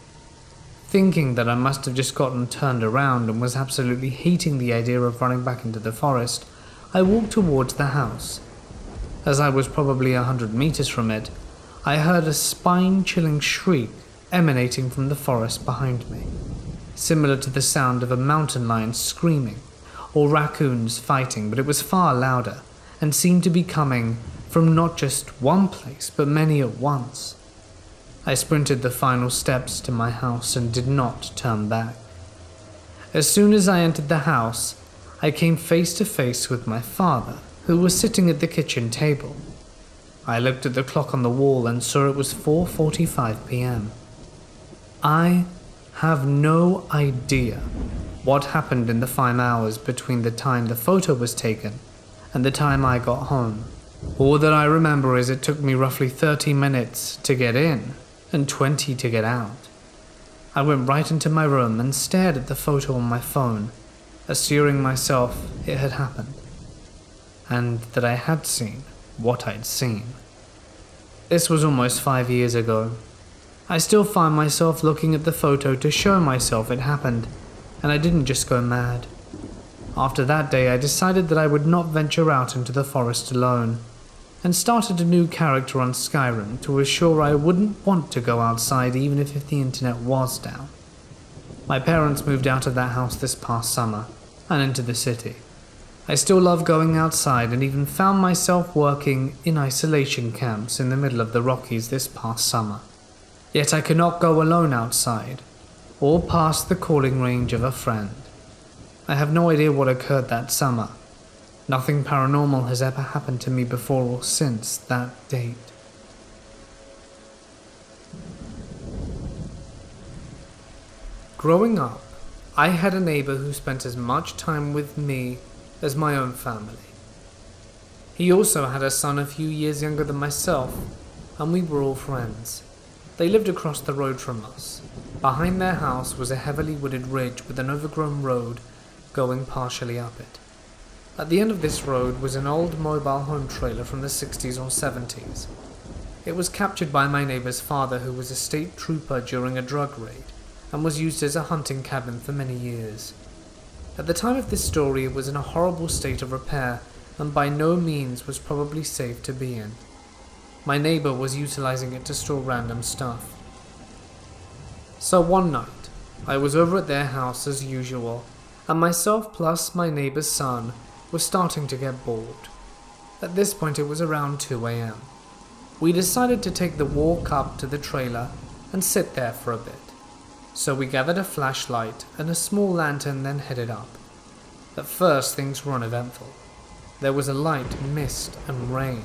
S1: Thinking that I must have just gotten turned around and was absolutely hating the idea of running back into the forest, I walked towards the house. As I was probably 100 meters from it, I heard a spine-chilling shriek emanating from the forest behind me, similar to the sound of a mountain lion screaming or raccoons fighting, but it was far louder and seemed to be coming from not just one place but many at once. I sprinted the final steps to my house and did not turn back. As soon as I entered the house, I came face to face with my father, who was sitting at the kitchen table. I looked at the clock on the wall and saw it was 4:45 p.m. I have no idea what happened in the 5 hours between the time the photo was taken and the time I got home. All that I remember is it took me roughly 30 minutes to get in and 20 to get out. I went right into my room and stared at the photo on my phone, assuring myself it had happened, and that I had seen what I'd seen. This was almost 5 years ago. I still find myself looking at the photo to show myself it happened, and I didn't just go mad. After that day, I decided that I would not venture out into the forest alone, and started a new character on Skyrim to assure I wouldn't want to go outside even if the internet was down. My parents moved out of that house this past summer, and into the city. I still love going outside and even found myself working in isolation camps in the middle of the Rockies this past summer. Yet I cannot go alone outside, or past the calling range of a friend. I have no idea what occurred that summer. Nothing paranormal has ever happened to me before or since that date. Growing up, I had a neighbor who spent as much time with me as my own family. He also had a son a few years younger than myself, and we were all friends. They lived across the road from us. Behind their house was a heavily wooded ridge with an overgrown road going partially up it. At the end of this road was an old mobile home trailer from the 60s or 70s. It was captured by my neighbor's father, who was a state trooper during a drug raid, and was used as a hunting cabin for many years. At the time of this story, it was in a horrible state of repair, and by no means was probably safe to be in. My neighbor was utilizing it to store random stuff. So one night, I was over at their house as usual, and myself plus my neighbor's son was starting to get bored. At this point it was around 2 a.m. We decided to take the walk up to the trailer and sit there for a bit. So we gathered a flashlight and a small lantern, then headed up. At first things were uneventful. There was a light mist and rain,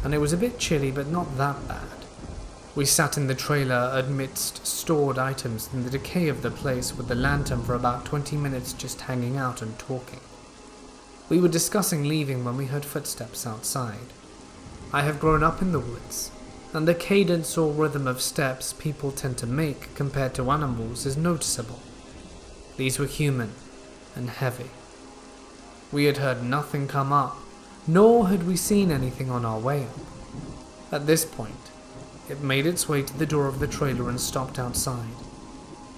S1: and it was a bit chilly but not that bad. We sat in the trailer amidst stored items in the decay of the place with the lantern for about 20 minutes, just hanging out and talking. We were discussing leaving when we heard footsteps outside. I have grown up in the woods, and the cadence or rhythm of steps people tend to make compared to animals is noticeable. These were human and heavy. We had heard nothing come up, nor had we seen anything on our way up. At this point, it made its way to the door of the trailer and stopped outside.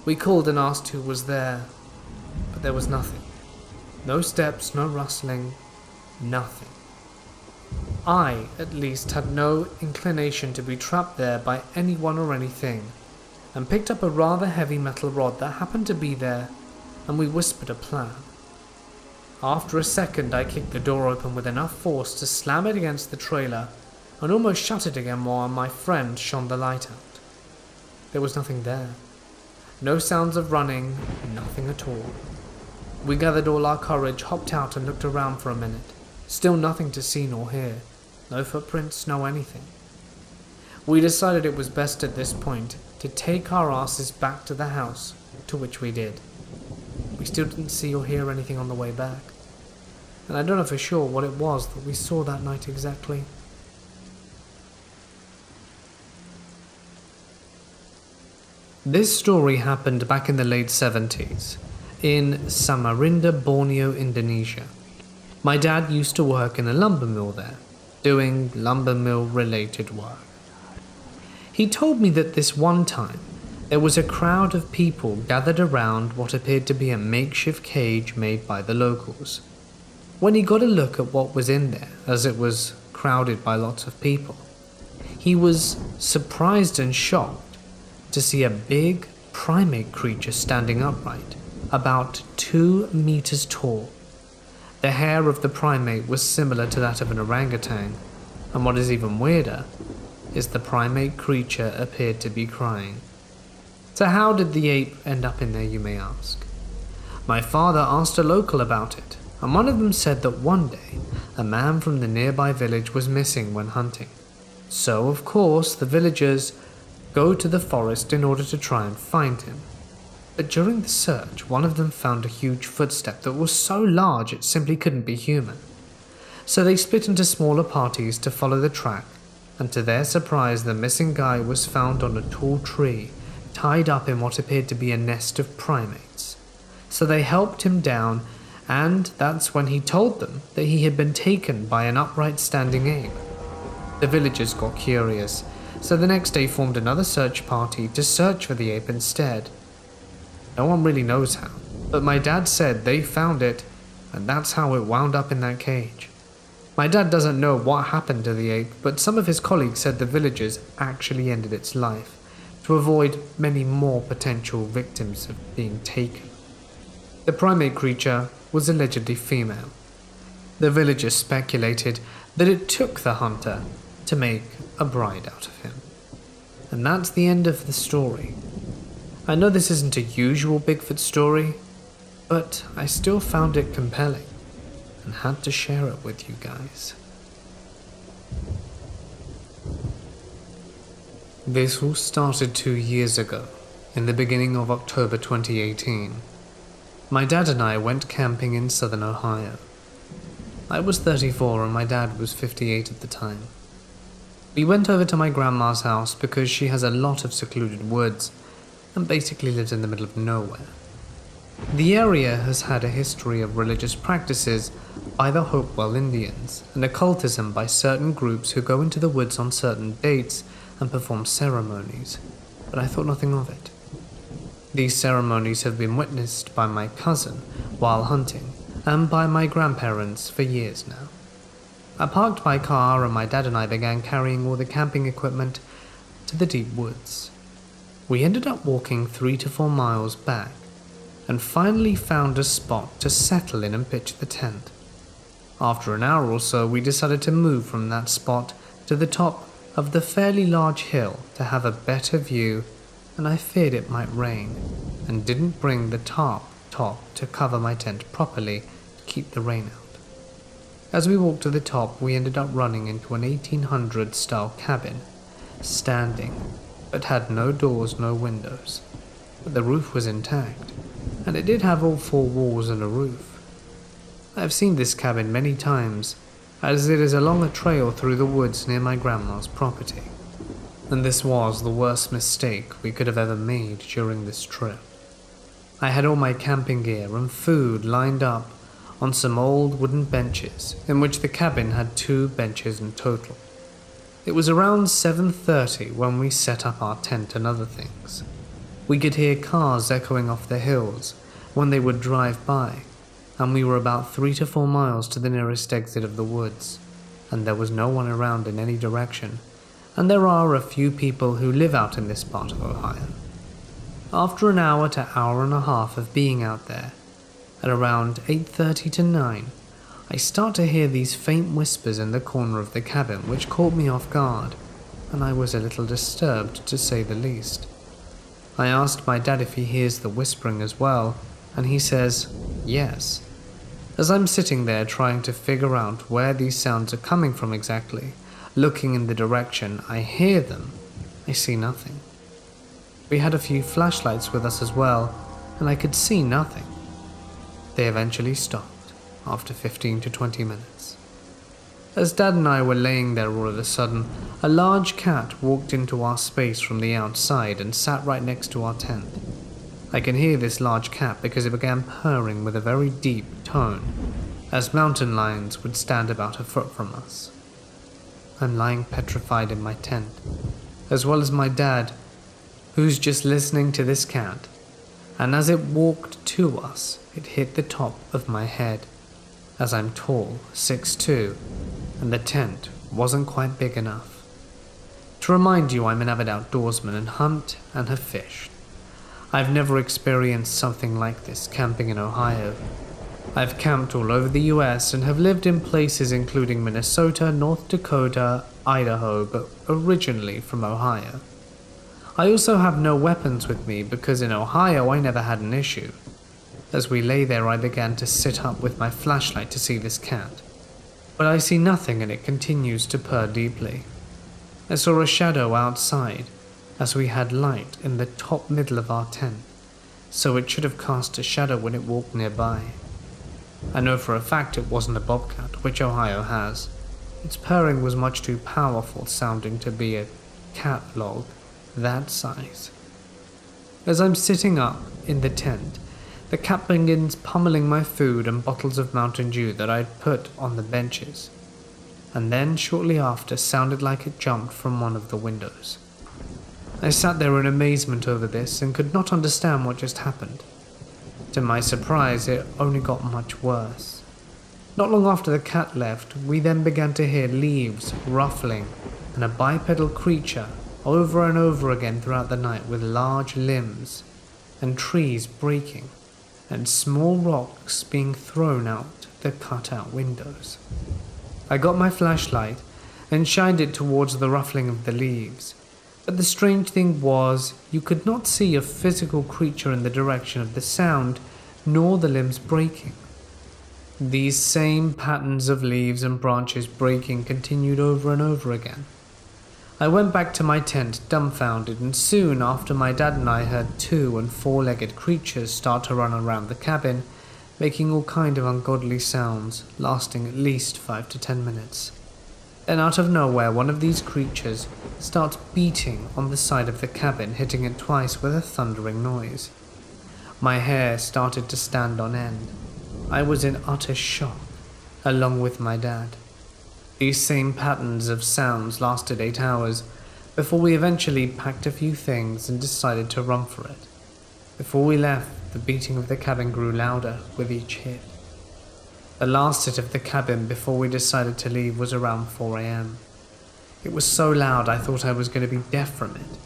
S1: We called and asked who was there, but there was nothing. No steps, no rustling, nothing. I, at least, had no inclination to be trapped there by anyone or anything, and picked up a rather heavy metal rod that happened to be there, and we whispered a plan. After a second, I kicked the door open with enough force to slam it against the trailer and almost shut it again while my friend shone the light out. There was nothing there. No sounds of running, nothing at all. We gathered all our courage, hopped out and looked around for a minute. Still nothing to see nor hear. No footprints, no anything. We decided it was best at this point to take our asses back to the house, to which we did. We still didn't see or hear anything on the way back. And I don't know for sure what it was that we saw that night exactly. This story happened back in the late 70s, in Samarinda, Borneo, Indonesia. My dad used to work in a lumber mill there, doing lumber mill related work. He told me that this one time, there was a crowd of people gathered around what appeared to be a makeshift cage made by the locals. When he got a look at what was in there, as it was crowded by lots of people, he was surprised and shocked to see a big primate creature standing upright, about 2 meters tall. The hair of the primate was similar to that of an orangutan, and what is even weirder is the primate creature appeared to be crying. So how did the ape end up in there, you may ask? My father asked a local about it, and one of them said that one day a man from the nearby village was missing when hunting. So of course the villagers go to the forest in order to try and find him. But during the search, one of them found a huge footstep that was so large it simply couldn't be human. So they split into smaller parties to follow the track, and to their surprise the missing guy was found on a tall tree, tied up in what appeared to be a nest of primates. So they helped him down, and that's when he told them that he had been taken by an upright standing ape. The villagers got curious, so the next day formed another search party to search for the ape instead. No one really knows how, but my dad said they found it, and that's how it wound up in that cage. My dad doesn't know what happened to the ape, but some of his colleagues said the villagers actually ended its life, to avoid many more potential victims of being taken. The primate creature was allegedly female. The villagers speculated that it took the hunter to make a bride out of him. And that's the end of the story. I know this isn't a usual Bigfoot story, but I still found it compelling and had to share it with you guys. This all started 2 years ago, in the beginning of October 2018. My dad and I went camping in southern Ohio. I was 34 and my dad was 58 at the time. We went over to my grandma's house because she has a lot of secluded woods and basically lives in the middle of nowhere. The area has had a history of religious practices by the Hopewell Indians and occultism by certain groups who go into the woods on certain dates and perform ceremonies, but I thought nothing of it. These ceremonies have been witnessed by my cousin while hunting and by my grandparents for years now. I parked my car and my dad and I began carrying all the camping equipment to the deep woods. We ended up walking 3 to 4 miles back and finally found a spot to settle in and pitch the tent. After an hour or so, we decided to move from that spot to the top of the fairly large hill to have a better view, and I feared it might rain and didn't bring the top to cover my tent properly to keep the rain out. As we walked to the top, we ended up running into an 1800s style cabin, standing, but had no doors, no windows. But the roof was intact, and it did have all 4 walls and a roof. I have seen this cabin many times, as it is along a trail through the woods near my grandma's property. And this was the worst mistake we could have ever made during this trip. I had all my camping gear and food lined up on some old wooden benches, in which the cabin had 2 benches in total. It was around 7:30 when we set up our tent and other things. We could hear cars echoing off the hills when they would drive by, and we were about 3 to 4 miles to the nearest exit of the woods, and there was no one around in any direction, and there are a few people who live out in this part of Ohio. After an hour to hour and a half of being out there, At around 8:30 to 9, I start to hear these faint whispers in the corner of the cabin which caught me off guard, and I was a little disturbed to say the least. I asked my dad if he hears the whispering as well, and he says yes. As I'm sitting there trying to figure out where these sounds are coming from exactly, looking in the direction I hear them, I see nothing. We had a few flashlights with us as well, and I could see nothing. They eventually stopped after 15 to 20 minutes. As Dad and I were laying there all of a sudden, a large cat walked into our space from the outside and sat right next to our tent. I can hear this large cat because it began purring with a very deep tone, as mountain lions would stand about a foot from us. I'm lying petrified in my tent, as well as my dad, who's just listening to this cat, and as it walked to us, it hit the top of my head, as I'm tall, 6'2", and the tent wasn't quite big enough. To remind you, I'm an avid outdoorsman and hunt and have fished. I've never experienced something like this camping in Ohio. I've camped all over the US and have lived in places including Minnesota, North Dakota, Idaho, but originally from Ohio. I also have no weapons with me because in Ohio I never had an issue. As we lay there, I began to sit up with my flashlight to see this cat, but I see nothing and it continues to purr deeply. I saw a shadow outside, as we had light in the top middle of our tent, so it should have cast a shadow when it walked nearby. I know for a fact it wasn't a bobcat, which Ohio has. Its purring was much too powerful sounding to be a cat log that size. As I'm sitting up in the tent, the cat begins pummeling my food and bottles of Mountain Dew that I'd put on the benches, and then shortly after sounded like it jumped from one of the windows. I sat there in amazement over this and could not understand what just happened. To my surprise, it only got much worse. Not long after the cat left, we then began to hear leaves ruffling and a bipedal creature over and over again throughout the night with large limbs and trees breaking and small rocks being thrown out the cut-out windows. I got my flashlight and shined it towards the ruffling of the leaves, but the strange thing was you could not see a physical creature in the direction of the sound, nor the limbs breaking. These same patterns of leaves and branches breaking continued over and over again. I went back to my tent dumbfounded, and soon after my dad and I heard 2- and 4-legged creatures start to run around the cabin, making all kind of ungodly sounds, lasting at least 5 to 10 minutes. Then out of nowhere, one of these creatures starts beating on the side of the cabin, hitting it twice with a thundering noise. My hair started to stand on end. I was in utter shock, along with my dad. These same patterns of sounds lasted 8 hours, before we eventually packed a few things and decided to run for it. Before we left, the beating of the cabin grew louder with each hit. The last hit of the cabin before we decided to leave was around 4 a.m. It was so loud I thought I was going to be deaf from it.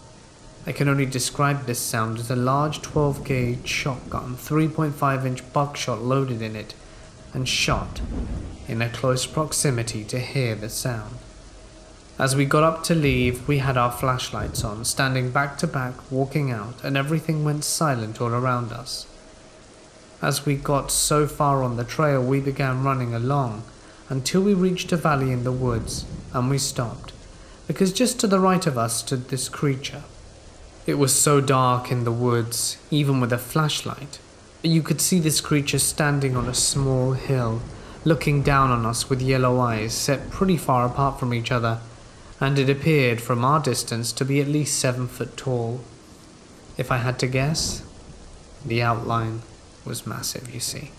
S1: I can only describe this sound as a large 12-gauge shotgun, 3.5-inch buckshot loaded in it, and shot in a close proximity to hear the sound. As we got up to leave, we had our flashlights on, standing back to back, walking out, and everything went silent all around us. As we got so far on the trail, we began running along until we reached a valley in the woods, and we stopped, because just to the right of us stood this creature. It was so dark in the woods, even with a flashlight, but you could see this creature standing on a small hill, looking down on us with yellow eyes set pretty far apart from each other, and it appeared from our distance to be at least 7 foot tall. If I had to guess, the outline was massive, you see.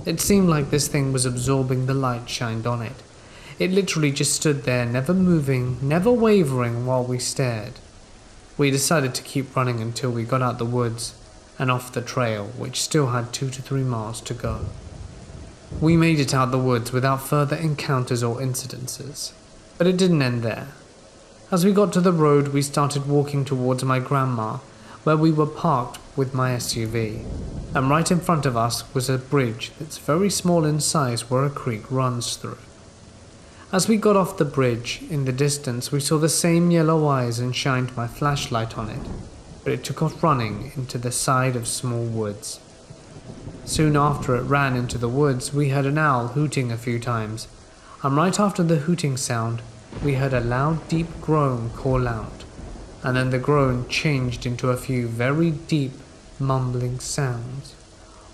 S1: It seemed like this thing was absorbing the light shined on it. It literally just stood there, never moving, never wavering while we stared. We decided to keep running until we got out the woods and off the trail, which still had 2 to 3 miles to go. We made it out the woods without further encounters or incidences, but it didn't end there. As we got to the road, we started walking towards my grandma, where we were parked with my SUV, and right in front of us was a bridge that's very small in size where a creek runs through. As we got off the bridge, in the distance we saw the same yellow eyes and shined my flashlight on it, but it took off running into the side of small woods. Soon after it ran into the woods, we heard an owl hooting a few times, and right after the hooting sound, we heard a loud deep groan call out, and then the groan changed into a few very deep mumbling sounds,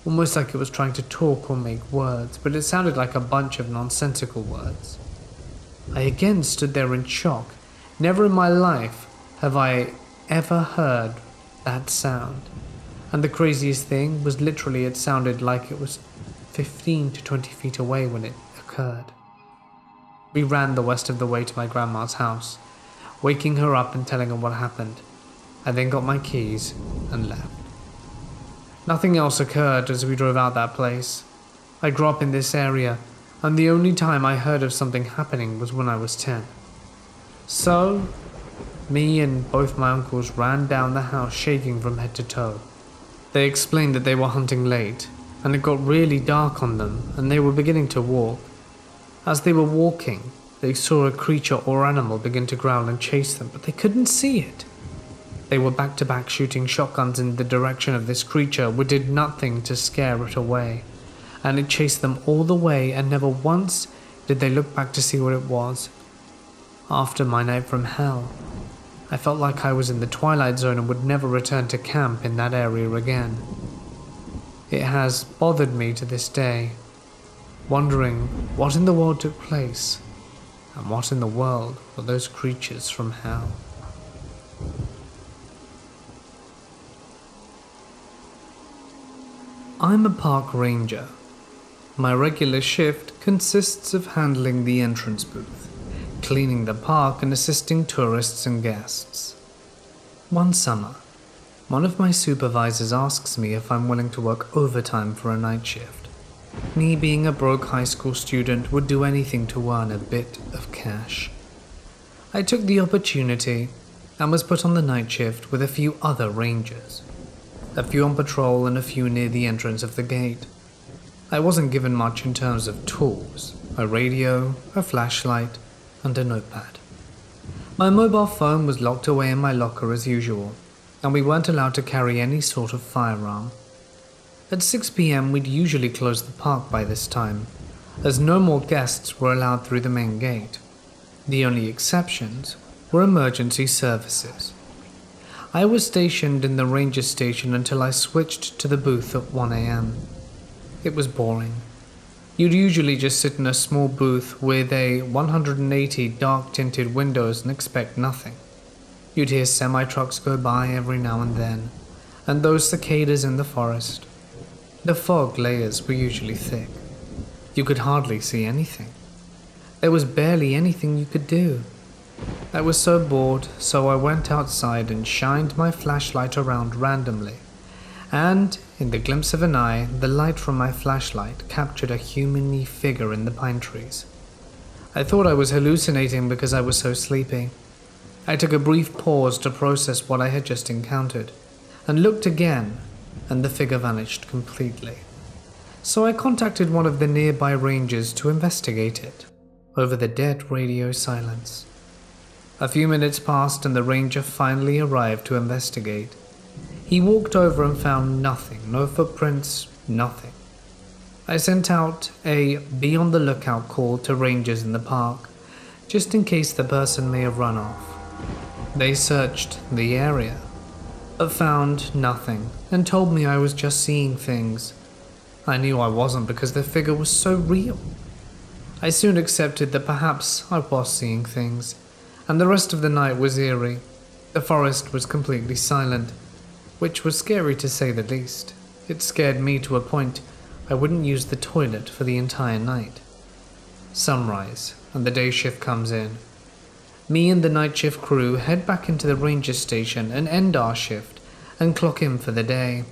S1: almost like it was trying to talk or make words, but it sounded like a bunch of nonsensical words. I again stood there in shock. Never in my life have I ever heard that sound. And the craziest thing was literally it sounded like it was 15 to 20 feet away when it occurred. We ran the rest of the way to my grandma's house, waking her up and telling her what happened. I then got my keys and left. Nothing else occurred as we drove out that place. I grew up in this area, and the only time I heard of something happening was when I was 10. So, me and both my uncles ran down the house shaking from head to toe. They explained that they were hunting late, and it got really dark on them, and they were beginning to walk. As they were walking, they saw a creature or animal begin to growl and chase them, but they couldn't see it. They were back to back shooting shotguns in the direction of this creature, which did nothing to scare it away, and it chased them all the way, and never once did they look back to see what it was. After my night from hell, I felt like I was in the Twilight Zone and would never return to camp in that area again. It has bothered me to this day, wondering what in the world took place, and what in the world were those creatures from hell. I'm a park ranger. My regular shift consists of handling the entrance booth, cleaning the park and assisting tourists and guests. One summer, one of my supervisors asks me if I'm willing to work overtime for a night shift. Me being a broke high school student would do anything to earn a bit of cash. I took the opportunity and was put on the night shift with a few other rangers. A few on patrol and a few near the entrance of the gate. I wasn't given much in terms of tools, a radio, a flashlight, and a notepad. My mobile phone was locked away in my locker as usual, and we weren't allowed to carry any sort of firearm. At 6 p.m. we'd usually close the park by this time, as no more guests were allowed through the main gate. The only exceptions were emergency services. I was stationed in the ranger station until I switched to the booth at 1 a.m. It was boring. You'd usually just sit in a small booth with a 180 dark-tinted windows and expect nothing. You'd hear semi-trucks go by every now and then, and those cicadas in the forest. The fog layers were usually thick. You could hardly see anything. There was barely anything you could do. I was so bored, so I went outside and shined my flashlight around randomly. And, in the glimpse of an eye, the light from my flashlight captured a human-y figure in the pine trees. I thought I was hallucinating because I was so sleepy. I took a brief pause to process what I had just encountered, and looked again, and the figure vanished completely. So I contacted one of the nearby rangers to investigate it, over the dead radio silence. A few minutes passed and the ranger finally arrived to investigate. He walked over and found nothing, no footprints, nothing. I sent out a be on the lookout call to rangers in the park, just in case the person may have run off. They searched the area, but found nothing and told me I was just seeing things. I knew I wasn't because the figure was so real. I soon accepted that perhaps I was seeing things, and the rest of the night was eerie. The forest was completely silent, which was scary to say the least. It scared me to a point I wouldn't use the toilet for the entire night. Sunrise, and the day shift comes in. Me and the night shift crew head back into the ranger station and end our shift and clock in for the day.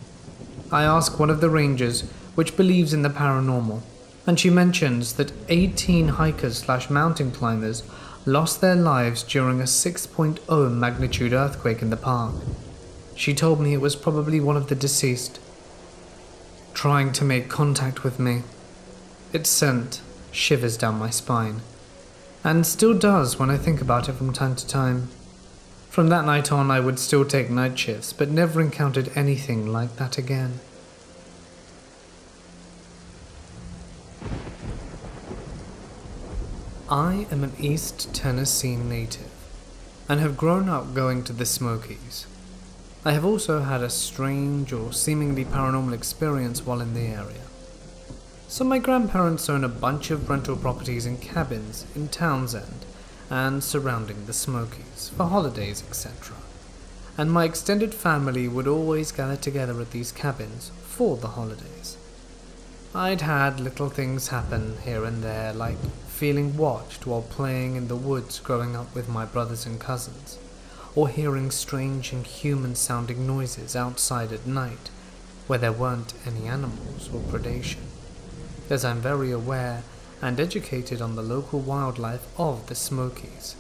S1: I ask one of the rangers which believes in the paranormal, and she mentions that 18 hikers/mountain climbers lost their lives during a 6.0 magnitude earthquake in the park. She told me it was probably one of the deceased, trying to make contact with me. It sent shivers down my spine, and still does when I think about it from time to time. From that night on, I would still take night shifts, but never encountered anything like that again. I am an East Tennessee native, and have grown up going to the Smokies. I have also had a strange or seemingly paranormal experience while in the area. So my grandparents own a bunch of rental properties and cabins in Townsend and surrounding the Smokies for holidays, etc. And my extended family would always gather together at these cabins for the holidays. I'd had little things happen here and there, like feeling watched while playing in the woods growing up with my brothers and cousins, or hearing strange inhuman-sounding noises outside at night where there weren't any animals or predation, as I'm very aware and educated on the local wildlife of the Smokies,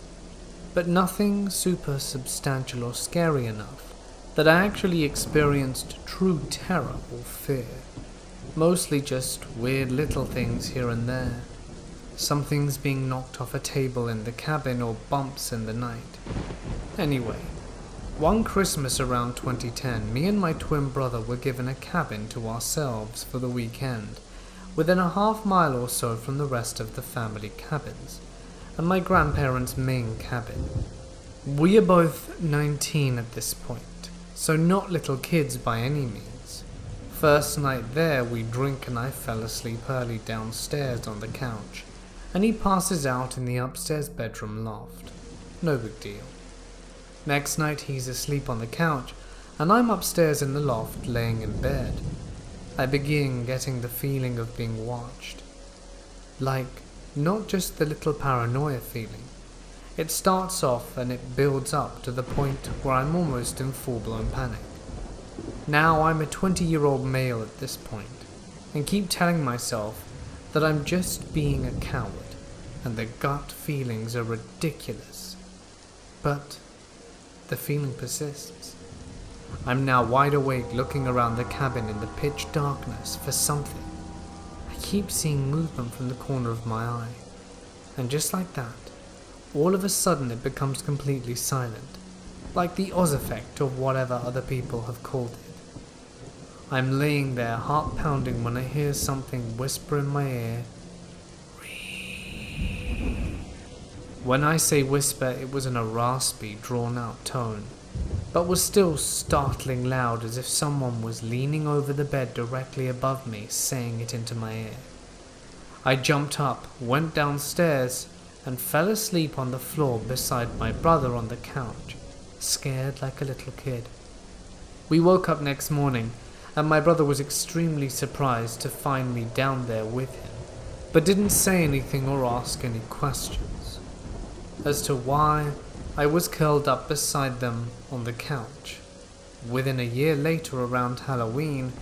S1: but nothing super substantial or scary enough that I actually experienced true terror or fear. Mostly just weird little things here and there. Some things being knocked off a table in the cabin or bumps in the night. Anyway, one Christmas around 2010, me and my twin brother were given a cabin to ourselves for the weekend, within a half-mile or so from the rest of the family cabins, and my grandparents' main cabin. We are both 19 at this point, so not little kids by any means. First night there, we drink and I fell asleep early downstairs on the couch, and he passes out in the upstairs bedroom loft. No big deal. Next night he's asleep on the couch, and I'm upstairs in the loft laying in bed. I begin getting the feeling of being watched. Like, not just the little paranoia feeling. It starts off and it builds up to the point where I'm almost in full-blown panic. Now I'm a 20-year-old male at this point, and keep telling myself that I'm just being a coward, and the gut feelings are ridiculous. But the feeling persists. I'm now wide awake looking around the cabin in the pitch darkness for something. I keep seeing movement from the corner of my eye, and just like that, all of a sudden it becomes completely silent, like the Oz effect of whatever other people have called it. I'm laying there, heart pounding, when I hear something whisper in my ear, "Ree." When I say whisper, it was in a raspy, drawn-out tone, but was still startling loud, as if someone was leaning over the bed directly above me, saying it into my ear. I jumped up, went downstairs, and fell asleep on the floor beside my brother on the couch, scared like a little kid. We woke up next morning, and my brother was extremely surprised to find me down there with him, but didn't say anything or ask any questions. As to why, I was curled up beside them on the couch. Within a year later, around Halloween,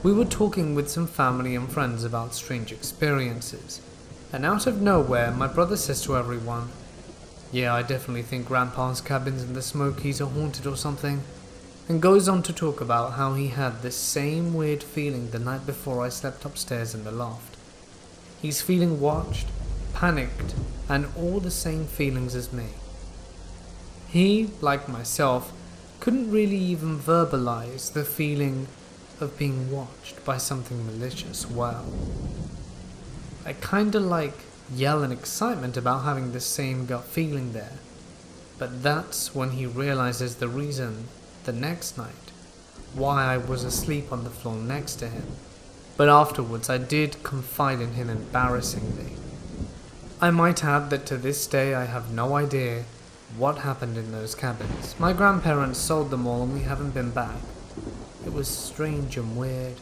S1: we were talking with some family and friends about strange experiences, and out of nowhere, my brother says to everyone, "Yeah, I definitely think Grandpa's cabins in the Smokies are haunted or something," and goes on to talk about how he had this same weird feeling the night before I slept upstairs in the loft. He's feeling watched, panicked, and all the same feelings as me. He, like myself, couldn't really even verbalize the feeling of being watched by something malicious well. I kinda yell in excitement about having the same gut feeling there, but that's when he realizes the reason the next night why I was asleep on the floor next to him. But afterwards I did confide in him embarrassingly. I might add that to this day I have no idea what happened in those cabins. My grandparents sold them all and we haven't been back. It was strange and weird.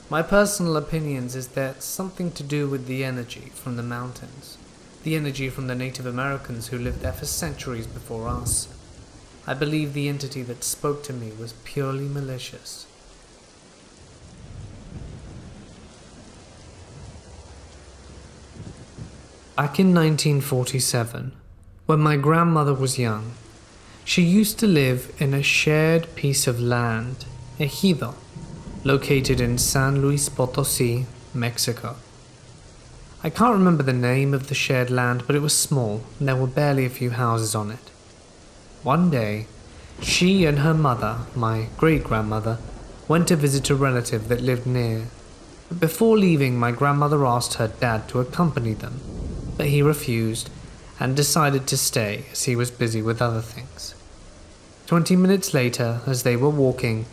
S1: My personal opinions is that something to do with the energy from the mountains, the energy from the Native Americans who lived there for centuries before us. I believe the entity that spoke to me was purely malicious. Back in 1947, when my grandmother was young, She used to live in a shared piece of land, ejido, located in San Luis Potosí, Mexico. I can't remember the name of the shared land, but it was small and there were barely a few houses on it. One day, she and her mother, my great-grandmother, went to visit a relative that lived near. But before leaving, my grandmother asked her dad to accompany them, but he refused and decided to stay as he was busy with other things. 20 minutes later, as they were walking,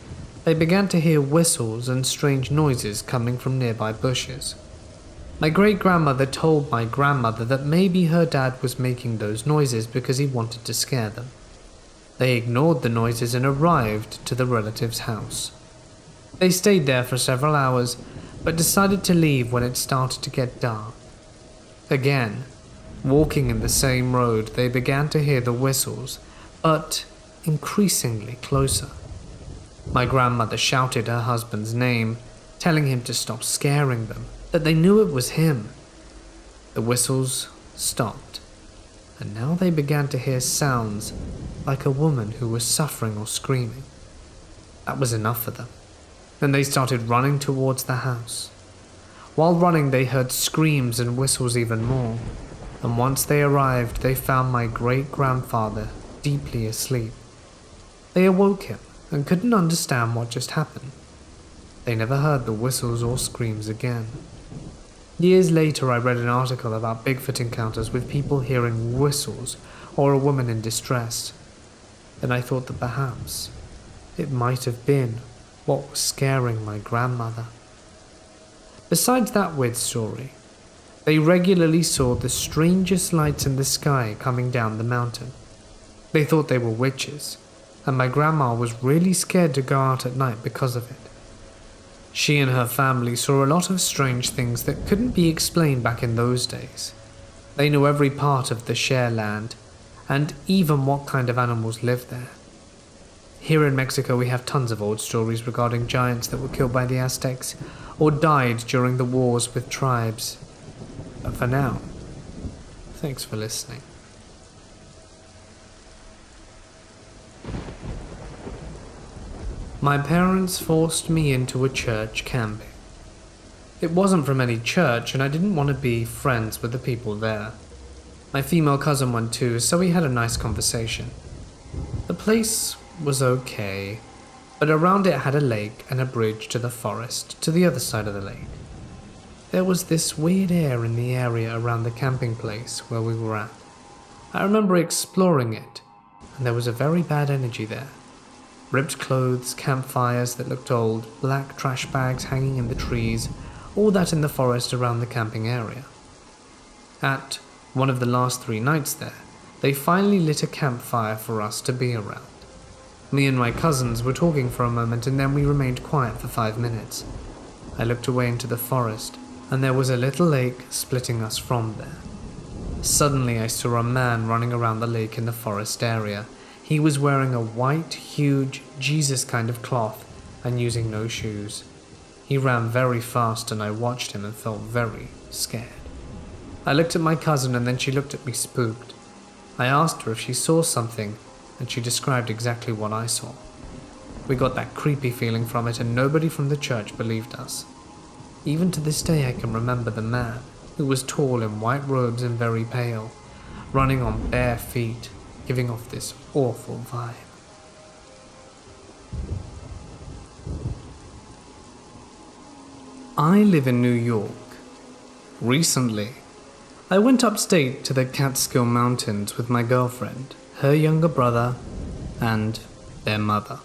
S1: they began to hear whistles and strange noises coming from nearby bushes. My great-grandmother told my grandmother that maybe her dad was making those noises because he wanted to scare them. They ignored the noises and arrived to the relative's house. They stayed there for several hours, but decided to leave when it started to get dark. Again, walking in the same road, they began to hear the whistles, but increasingly closer. My grandmother shouted her husband's name, telling him to stop scaring them, that they knew it was him. The whistles stopped, and now they began to hear sounds like a woman who was suffering or screaming. That was enough for them. Then they started running towards the house. While running, they heard screams and whistles even more, and once they arrived, they found my great-grandfather deeply asleep. They awoke him and couldn't understand what just happened. They never heard the whistles or screams again. Years later, I read an article about Bigfoot encounters with people hearing whistles or a woman in distress. Then I thought that perhaps it might have been what was scaring my grandmother. Besides that weird story, they regularly saw the strangest lights in the sky coming down the mountain. They thought they were witches, and my grandma was really scared to go out at night because of it. She and her family saw a lot of strange things that couldn't be explained back in those days. They knew every part of the share land, and even what kind of animals lived there. Here in Mexico we have tons of old stories regarding giants that were killed by the Aztecs, or died during the wars with tribes. But for now, thanks for listening. My parents forced me into a church camping. It wasn't from any church, and I didn't want to be friends with the people there. My female cousin went too, so we had a nice conversation. The place was okay, but around it had a lake and a bridge to the forest to the other side of the lake. There was this weird air in the area around the camping place where we were at. I remember exploring it, and there was a very bad energy there. Ripped clothes, campfires that looked old, black trash bags hanging in the trees, all that in the forest around the camping area. At one of the last 3 nights there, they finally lit a campfire for us to be around. Me and my cousins were talking for a moment, and then we remained quiet for 5 minutes. I looked away into the forest, and there was a little lake splitting us from there. Suddenly I saw a man running around the lake in the forest area. He was wearing a white, huge Jesus kind of cloth and using no shoes. He ran very fast and I watched him and felt very scared. I looked at my cousin and then she looked at me spooked. I asked her if she saw something and she described exactly what I saw. We got that creepy feeling from it and nobody from the church believed us. Even to this day I can remember the man, who was tall in white robes and very pale, running on bare feet, giving off this awful vibe. I live in New York. Recently, I went upstate to the Catskill Mountains with my girlfriend, her younger brother, and their mother.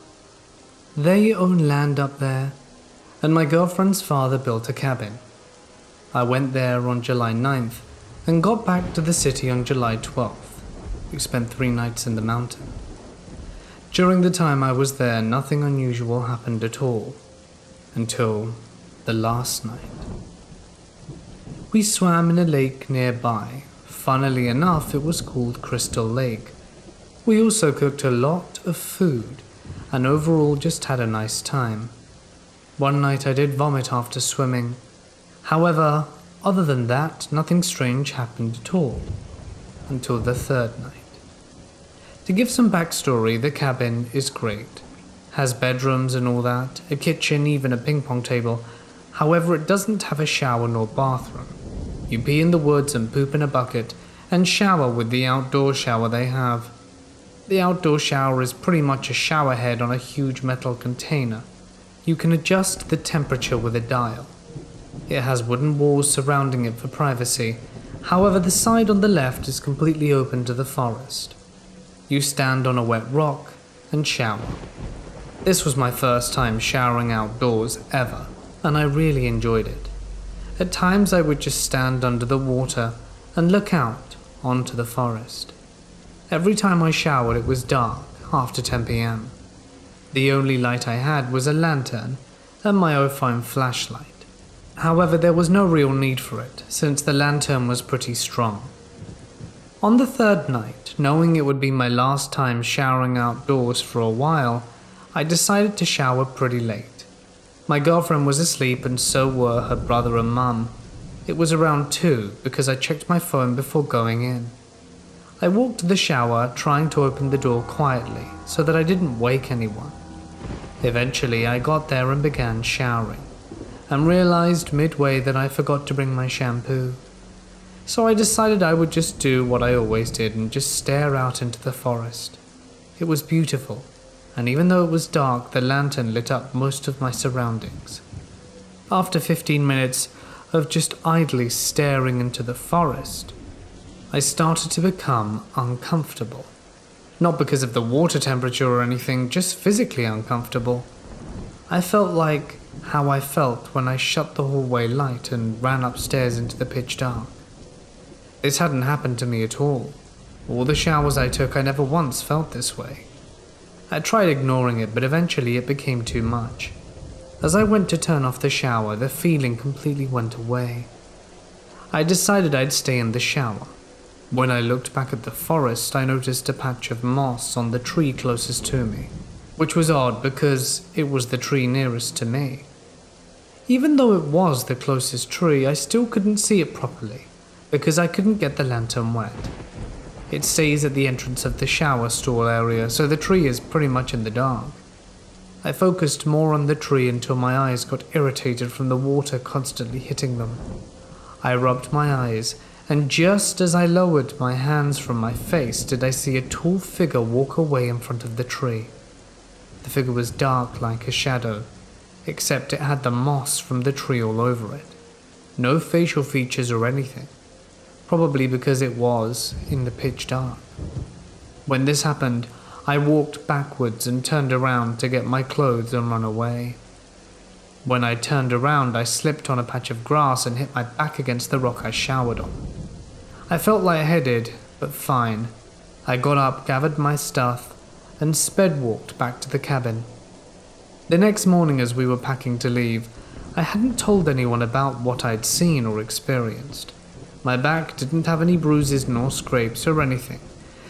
S1: They own land up there, and my girlfriend's father built a cabin. I went there on July 9th and got back to the city on July 12th. We spent 3 nights in the mountain. During the time I was there, nothing unusual happened at all, until the last night. We swam in a lake nearby. Funnily enough, it was called Crystal Lake. We also cooked a lot of food, and overall just had a nice time. One night I did vomit after swimming. However, other than that, nothing strange happened at all, until the 3rd night. To give some backstory, the cabin is great. Has bedrooms and all that, a kitchen, even a ping pong table. However, it doesn't have a shower nor bathroom. You pee in the woods and poop in a bucket, and shower with the outdoor shower they have. The outdoor shower is pretty much a shower head on a huge metal container. You can adjust the temperature with a dial. It has wooden walls surrounding it for privacy. However, the side on the left is completely open to the forest. You stand on a wet rock and shower. This was my first time showering outdoors ever, and I really enjoyed it. At times I would just stand under the water and look out onto the forest. Every time I showered it was dark after 10 p.m. The only light I had was a lantern and my iPhone flashlight. However, there was no real need for it, since the lantern was pretty strong. On the third night, knowing it would be my last time showering outdoors for a while, I decided to shower pretty late. My girlfriend was asleep and so were her brother and mum. It was around 2 because I checked my phone before going in. I walked to the shower, trying to open the door quietly so that I didn't wake anyone. Eventually, I got there and began showering, and realized midway that I forgot to bring my shampoo. So I decided I would just do what I always did and just stare out into the forest. It was beautiful, and even though it was dark, the lantern lit up most of my surroundings. After 15 minutes of just idly staring into the forest, I started to become uncomfortable. Not because of the water temperature or anything, just physically uncomfortable. I felt like how I felt when I shut the hallway light and ran upstairs into the pitch dark. This hadn't happened to me at all. All the showers I took, I never once felt this way. I tried ignoring it, but eventually it became too much. As I went to turn off the shower, the feeling completely went away. I decided I'd stay in the shower. When I looked back at the forest, I noticed a patch of moss on the tree closest to me, which was odd because it was the tree nearest to me. Even though it was the closest tree, I still couldn't see it properly because I couldn't get the lantern wet. It stays at the entrance of the shower stall area, so the tree is pretty much in the dark. I focused more on the tree until my eyes got irritated from the water constantly hitting them. I rubbed my eyes, and just as I lowered my hands from my face did I see a tall figure walk away in front of the tree. The figure was dark like a shadow, except it had the moss from the tree all over it. No facial features or anything, probably because it was in the pitch dark. When this happened, I walked backwards and turned around to get my clothes and run away. When I turned around, I slipped on a patch of grass and hit my back against the rock I showered on. I felt lightheaded, but fine. I got up, gathered my stuff, and sped-walked back to the cabin. The next morning as we were packing to leave, I hadn't told anyone about what I'd seen or experienced. My back didn't have any bruises nor scrapes or anything,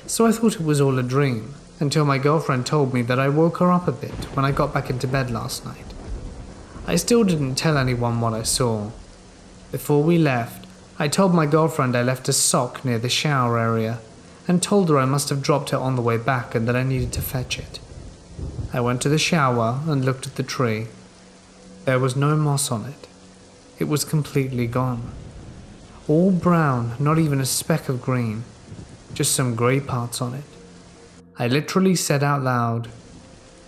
S1: so I thought it was all a dream, until my girlfriend told me that I woke her up a bit when I got back into bed last night. I still didn't tell anyone what I saw. Before we left, I told my girlfriend I left a sock near the shower area, and told her I must have dropped it on the way back and that I needed to fetch it. I went to the shower and looked at the tree. There was no moss on it. It was completely gone. All brown, not even a speck of green, just some grey parts on it. I literally said out loud,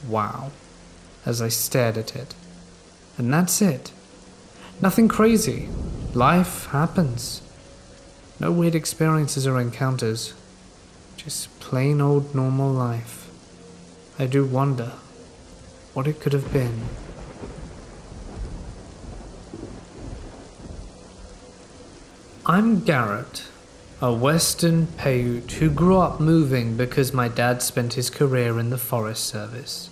S1: "Wow," as I stared at it. And that's it. Nothing crazy. Life happens. No weird experiences or encounters. Just plain old normal life. I do wonder what it could have been. I'm Garrett, a Western Paiute who grew up moving because my dad spent his career in the Forest Service.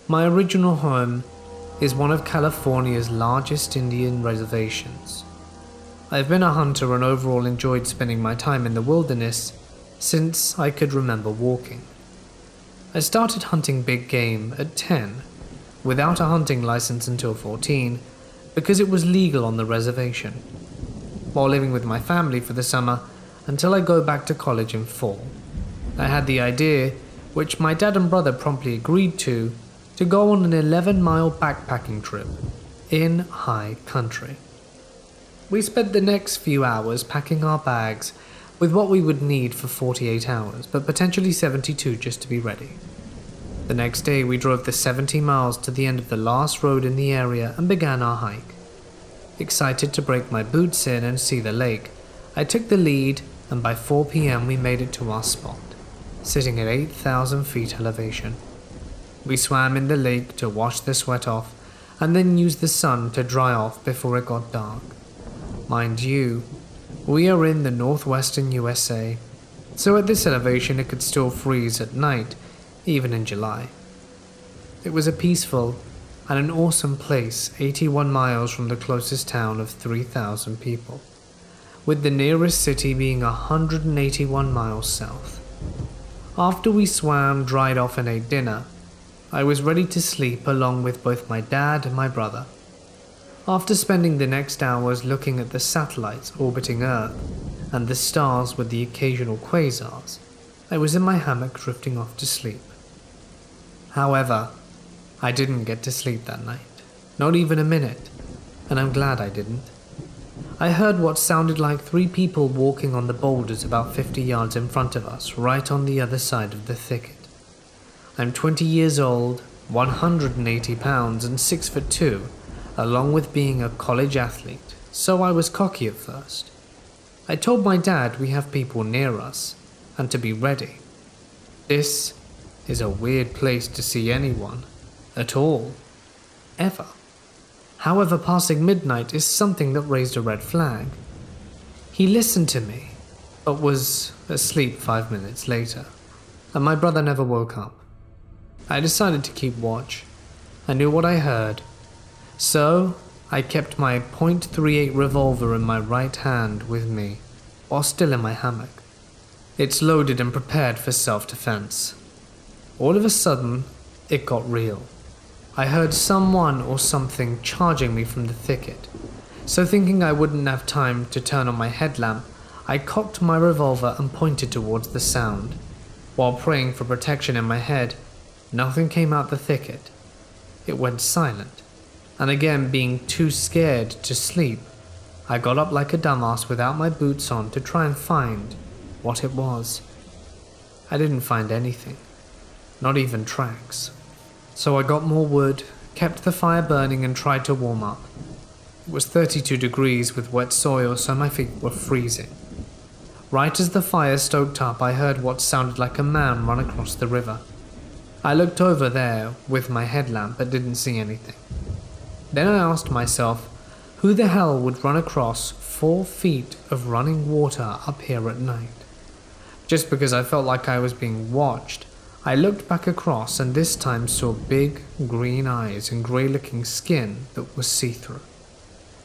S1: My original home is one of California's largest Indian reservations. I've been a hunter and overall enjoyed spending my time in the wilderness since I could remember walking. I started hunting big game at 10, without a hunting license until 14, because it was legal on the reservation, while living with my family for the summer until I go back to college in fall. I had the idea, which my dad and brother promptly agreed to go on an 11-mile backpacking trip in high country. We spent the next few hours packing our bags with what we would need for 48 hours, but potentially 72 just to be ready. The next day we drove the 70 miles to the end of the last road in the area and began our hike. Excited to break my boots in and see the lake, I took the lead, and by 4 p.m. we made it to our spot, sitting at 8,000 feet elevation. We swam in the lake to wash the sweat off, and then used the sun to dry off before it got dark. Mind you, we are in the northwestern USA, so at this elevation it could still freeze at night, even in July. It was a peaceful and an awesome place 81 miles from the closest town of 3,000 people, with the nearest city being 181 miles south. After we swam, dried off and ate dinner, I was ready to sleep along with both my dad and my brother. After spending the next hours looking at the satellites orbiting Earth and the stars with the occasional quasars, I was in my hammock drifting off to sleep. However, I didn't get to sleep that night, not even a minute, and I'm glad I didn't. I heard what sounded like 3 people walking on the boulders about 50 yards in front of us, right on the other side of the thicket. I'm 20 years old, 180 pounds and 6'2", along with being a college athlete, so I was cocky at first. I told my dad we have people near us, and to be ready. This is a weird place to see anyone, at all, ever. However, passing midnight is something that raised a red flag. He listened to me, but was asleep 5 minutes later, and my brother never woke up. I decided to keep watch. I knew what I heard, so I kept my .38 revolver in my right hand with me, while still in my hammock. It's loaded and prepared for self-defense. All of a sudden, it got real. I heard someone or something charging me from the thicket, so thinking I wouldn't have time to turn on my headlamp, I cocked my revolver and pointed towards the sound. While praying for protection in my head, nothing came out the thicket. It went silent, and again being too scared to sleep, I got up like a dumbass without my boots on to try and find what it was. I didn't find anything, not even tracks. So I got more wood, kept the fire burning and tried to warm up. It was 32 degrees with wet soil, so my feet were freezing. Right as the fire stoked up, I heard what sounded like a man run across the river. I looked over there with my headlamp but didn't see anything. Then I asked myself, who the hell would run across 4 feet of running water up here at night? Just because I felt like I was being watched, I looked back across and this time saw big green eyes and grey-looking skin that was see-through.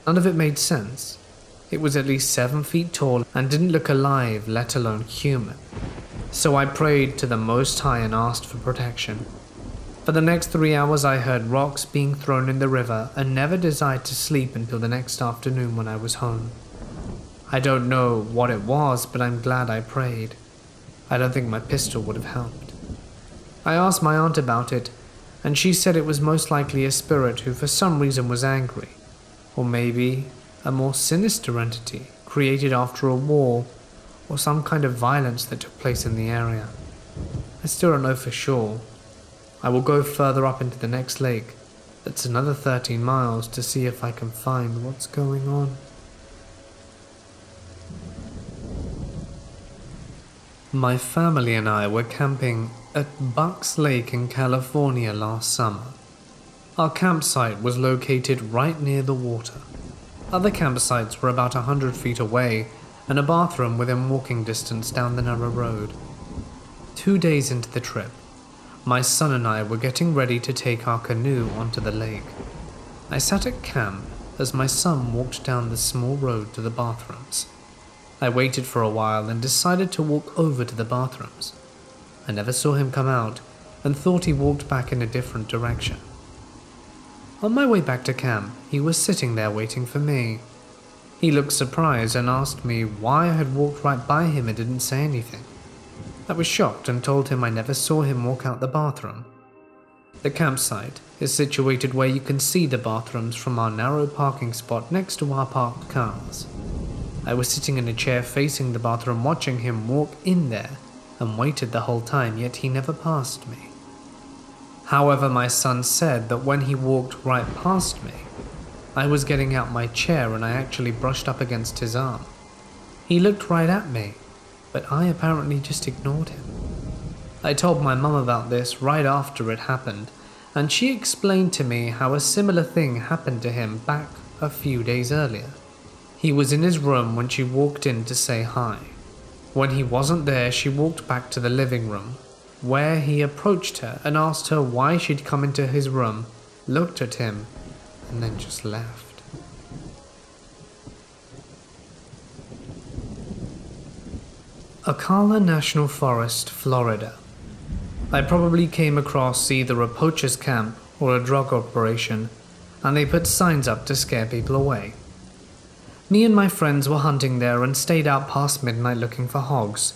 S1: None of it made sense. It was at least 7 feet tall and didn't look alive, let alone human. So I prayed to the Most High and asked for protection. For the next 3 hours I heard rocks being thrown in the river and never desired to sleep until the next afternoon when I was home. I don't know what it was, but I'm glad I prayed. I don't think my pistol would have helped. I asked my aunt about it, and she said it was most likely a spirit who for some reason was angry, or maybe a more sinister entity created after a war or some kind of violence that took place in the area. I still don't know for sure. I will go further up into the next lake, that's another 13 miles, to see if I can find what's going on. My family and I were camping at Bucks Lake in California last summer. Our campsite was located right near the water. Other campsites were about 100 feet away and a bathroom within walking distance down the narrow road. 2 days into the trip, my son and I were getting ready to take our canoe onto the lake. I sat at camp as my son walked down the small road to the bathrooms. I waited for a while and decided to walk over to the bathrooms. I never saw him come out and thought he walked back in a different direction. On my way back to camp, he was sitting there waiting for me. He looked surprised and asked me why I had walked right by him and didn't say anything. I was shocked and told him I never saw him walk out the bathroom. The campsite is situated where you can see the bathrooms from our narrow parking spot next to our parked cars. I was sitting in a chair facing the bathroom watching him walk in there and waited the whole time, yet he never passed me. However, my son said that when he walked right past me, I was getting out my chair and I actually brushed up against his arm. He looked right at me, but I apparently just ignored him. I told my mum about this right after it happened, and she explained to me how a similar thing happened to him back a few days earlier. He was in his room when she walked in to say hi. When he wasn't there, she walked back to the living room, where he approached her and asked her why she'd come into his room, looked at him, and then just left. Ocala National Forest, Florida. I probably came across either a poacher's camp or a drug operation, and they put signs up to scare people away. Me and my friends were hunting there and stayed out past midnight looking for hogs.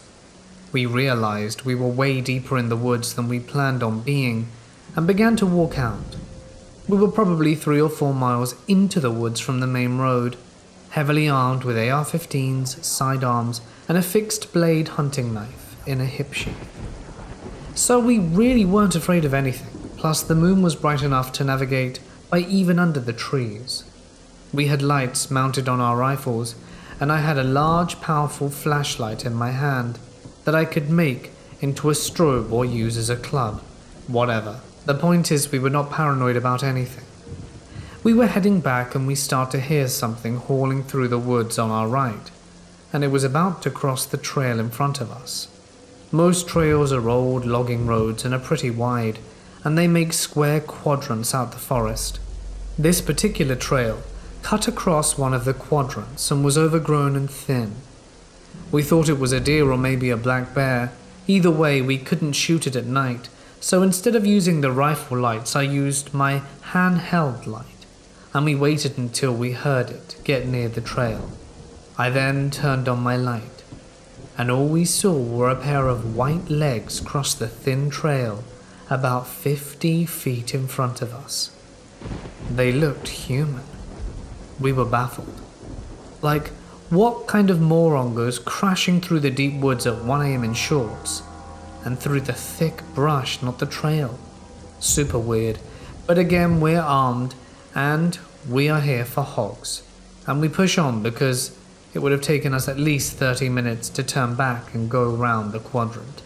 S1: We realized we were way deeper in the woods than we planned on being and began to walk out. We were probably 3 or 4 miles into the woods from the main road, heavily armed with AR-15s, sidearms, and a fixed blade hunting knife in a hip sheath. So we really weren't afraid of anything, plus the moon was bright enough to navigate by even under the trees. We had lights mounted on our rifles, and I had a large, powerful flashlight in my hand that I could make into a strobe or use as a club. Whatever. The point is, we were not paranoid about anything. We were heading back and we start to hear something hauling through the woods on our right, and it was about to cross the trail in front of us. Most trails are old logging roads and are pretty wide, and they make square quadrants out the forest. This particular trail cut across one of the quadrants and was overgrown and thin. We thought it was a deer or maybe a black bear. Either way, we couldn't shoot it at night, so instead of using the rifle lights, I used my handheld light, and we waited until we heard it get near the trail. I then turned on my light, and all we saw were a pair of white legs cross the thin trail about 50 feet in front of us. They looked human. We were baffled. Like, what kind of moron goes crashing through the deep woods at 1 a.m. in shorts? And through the thick brush, not the trail. Super weird. But again, we're armed, and we are here for hogs. And we push on because it would have taken us at least 30 minutes to turn back and go around the quadrant.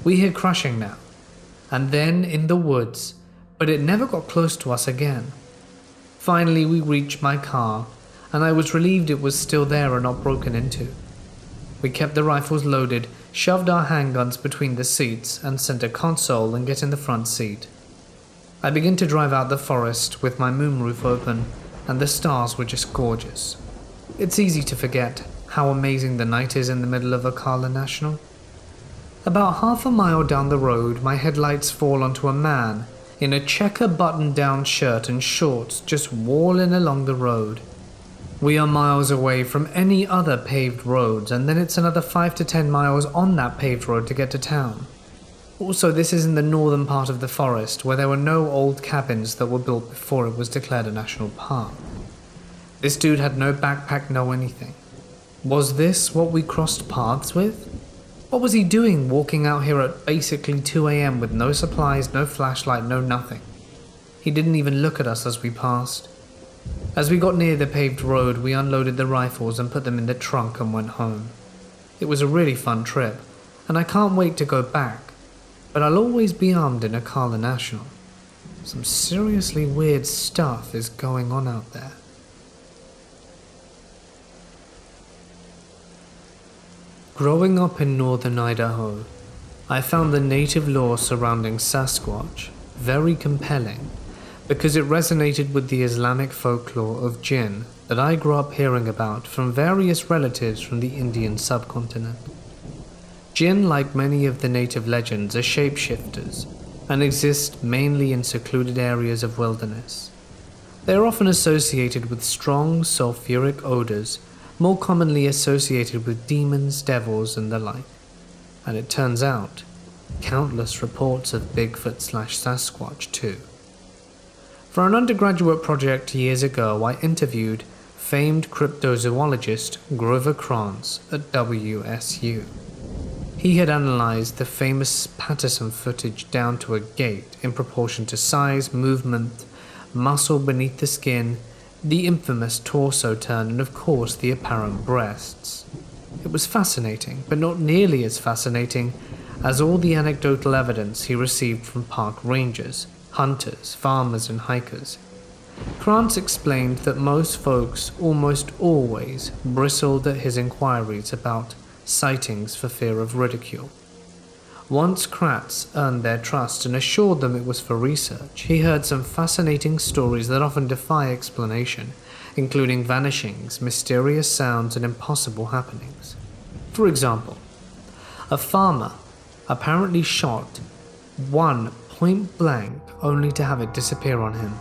S1: We hear crushing now, and then in the woods, but it never got close to us again. Finally, we reached my car, and I was relieved it was still there and not broken into. We kept the rifles loaded, shoved our handguns between the seats, and sent a console and get in the front seat. I began to drive out the forest with my moonroof open, and the stars were just gorgeous. It's easy to forget how amazing the night is in the middle of Ocala National. About half a mile down the road, my headlights fall onto a man in a checker button-down shirt and shorts just walling along the road. We are miles away from any other paved roads, and then it's another 5 to 10 miles on that paved road to get to town. Also, this is in the northern part of the forest, where there were no old cabins that were built before it was declared a national park. This dude had no backpack, no anything. Was this what we crossed paths with? What was he doing walking out here at basically 2 a.m. with no supplies, no flashlight, no nothing? He didn't even look at us as we passed. As we got near the paved road, we unloaded the rifles and put them in the trunk and went home. It was a really fun trip, and I can't wait to go back, but I'll always be armed in Ocala National. Some seriously weird stuff is going on out there. Growing up in northern Idaho, I found the native lore surrounding Sasquatch very compelling because it resonated with the Islamic folklore of jinn that I grew up hearing about from various relatives from the Indian subcontinent. Jinn, like many of the native legends, are shapeshifters and exist mainly in secluded areas of wilderness. They are often associated with strong sulfuric odors, more commonly associated with demons, devils, and the like. And it turns out, countless reports of Bigfoot/Sasquatch too. For an undergraduate project years ago, I interviewed famed cryptozoologist Grover Krantz at WSU. He had analyzed the famous Patterson footage down to a gait in proportion to size, movement, muscle beneath the skin, the infamous torso turn, and of course the apparent breasts. It was fascinating, but not nearly as fascinating as all the anecdotal evidence he received from park rangers, hunters, farmers, and hikers. Krantz explained that most folks almost always bristled at his inquiries about sightings for fear of ridicule. Once Kratz earned their trust and assured them it was for research, he heard some fascinating stories that often defy explanation, including vanishings, mysterious sounds, and impossible happenings. For example, a farmer apparently shot one point blank only to have it disappear on him.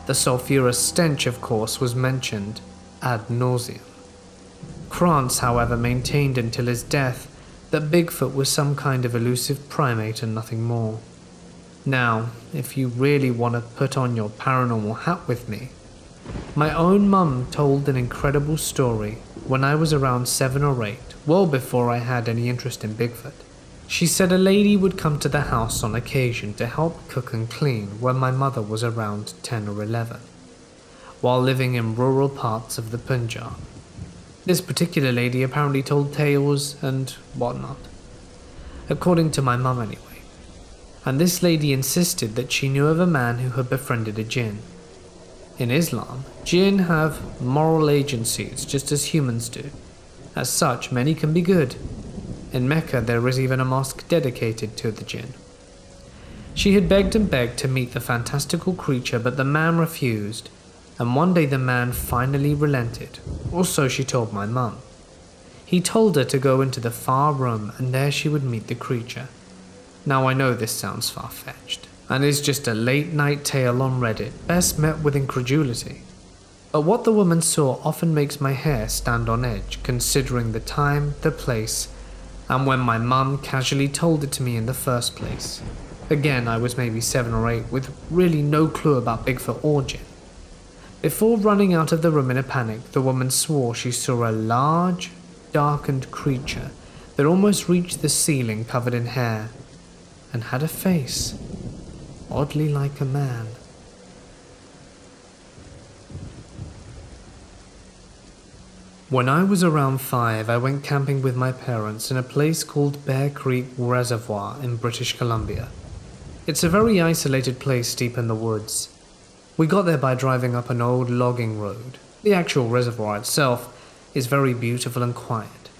S1: The sulfurous stench, of course, was mentioned ad nauseum. Krantz, however, maintained until his death that Bigfoot was some kind of elusive primate and nothing more. Now, if you really want to put on your paranormal hat with me, my own mum told an incredible story when I was around 7 or 8, well before I had any interest in Bigfoot. She said a lady would come to the house on occasion to help cook and clean when my mother was around 10 or 11, while living in rural parts of the Punjab. This particular lady apparently told tales and whatnot, according to my mum anyway. And this lady insisted that she knew of a man who had befriended a jinn. In Islam, jinn have moral agencies just as humans do. As such, many can be good. In Mecca, there is even a mosque dedicated to the jinn. She had begged and begged to meet the fantastical creature, but the man refused, and one day the man finally relented, or so she told my mum. He told her to go into the far room, and there she would meet the creature. Now I know this sounds far-fetched, and is just a late-night tale on Reddit, best met with incredulity. But what the woman saw often makes my hair stand on edge, considering the time, the place, and when my mum casually told it to me in the first place. Again, I was maybe 7 or 8, with really no clue about Bigfoot or jinn. Before running out of the room in a panic, the woman swore she saw a large, darkened creature that almost reached the ceiling covered in hair, and had a face, oddly like a man. When I was around 5, I went camping with my parents in a place called Bear Creek Reservoir in British Columbia. It's a very isolated place deep in the woods. We got there by driving up an old logging road. The actual reservoir itself is very beautiful and quiet.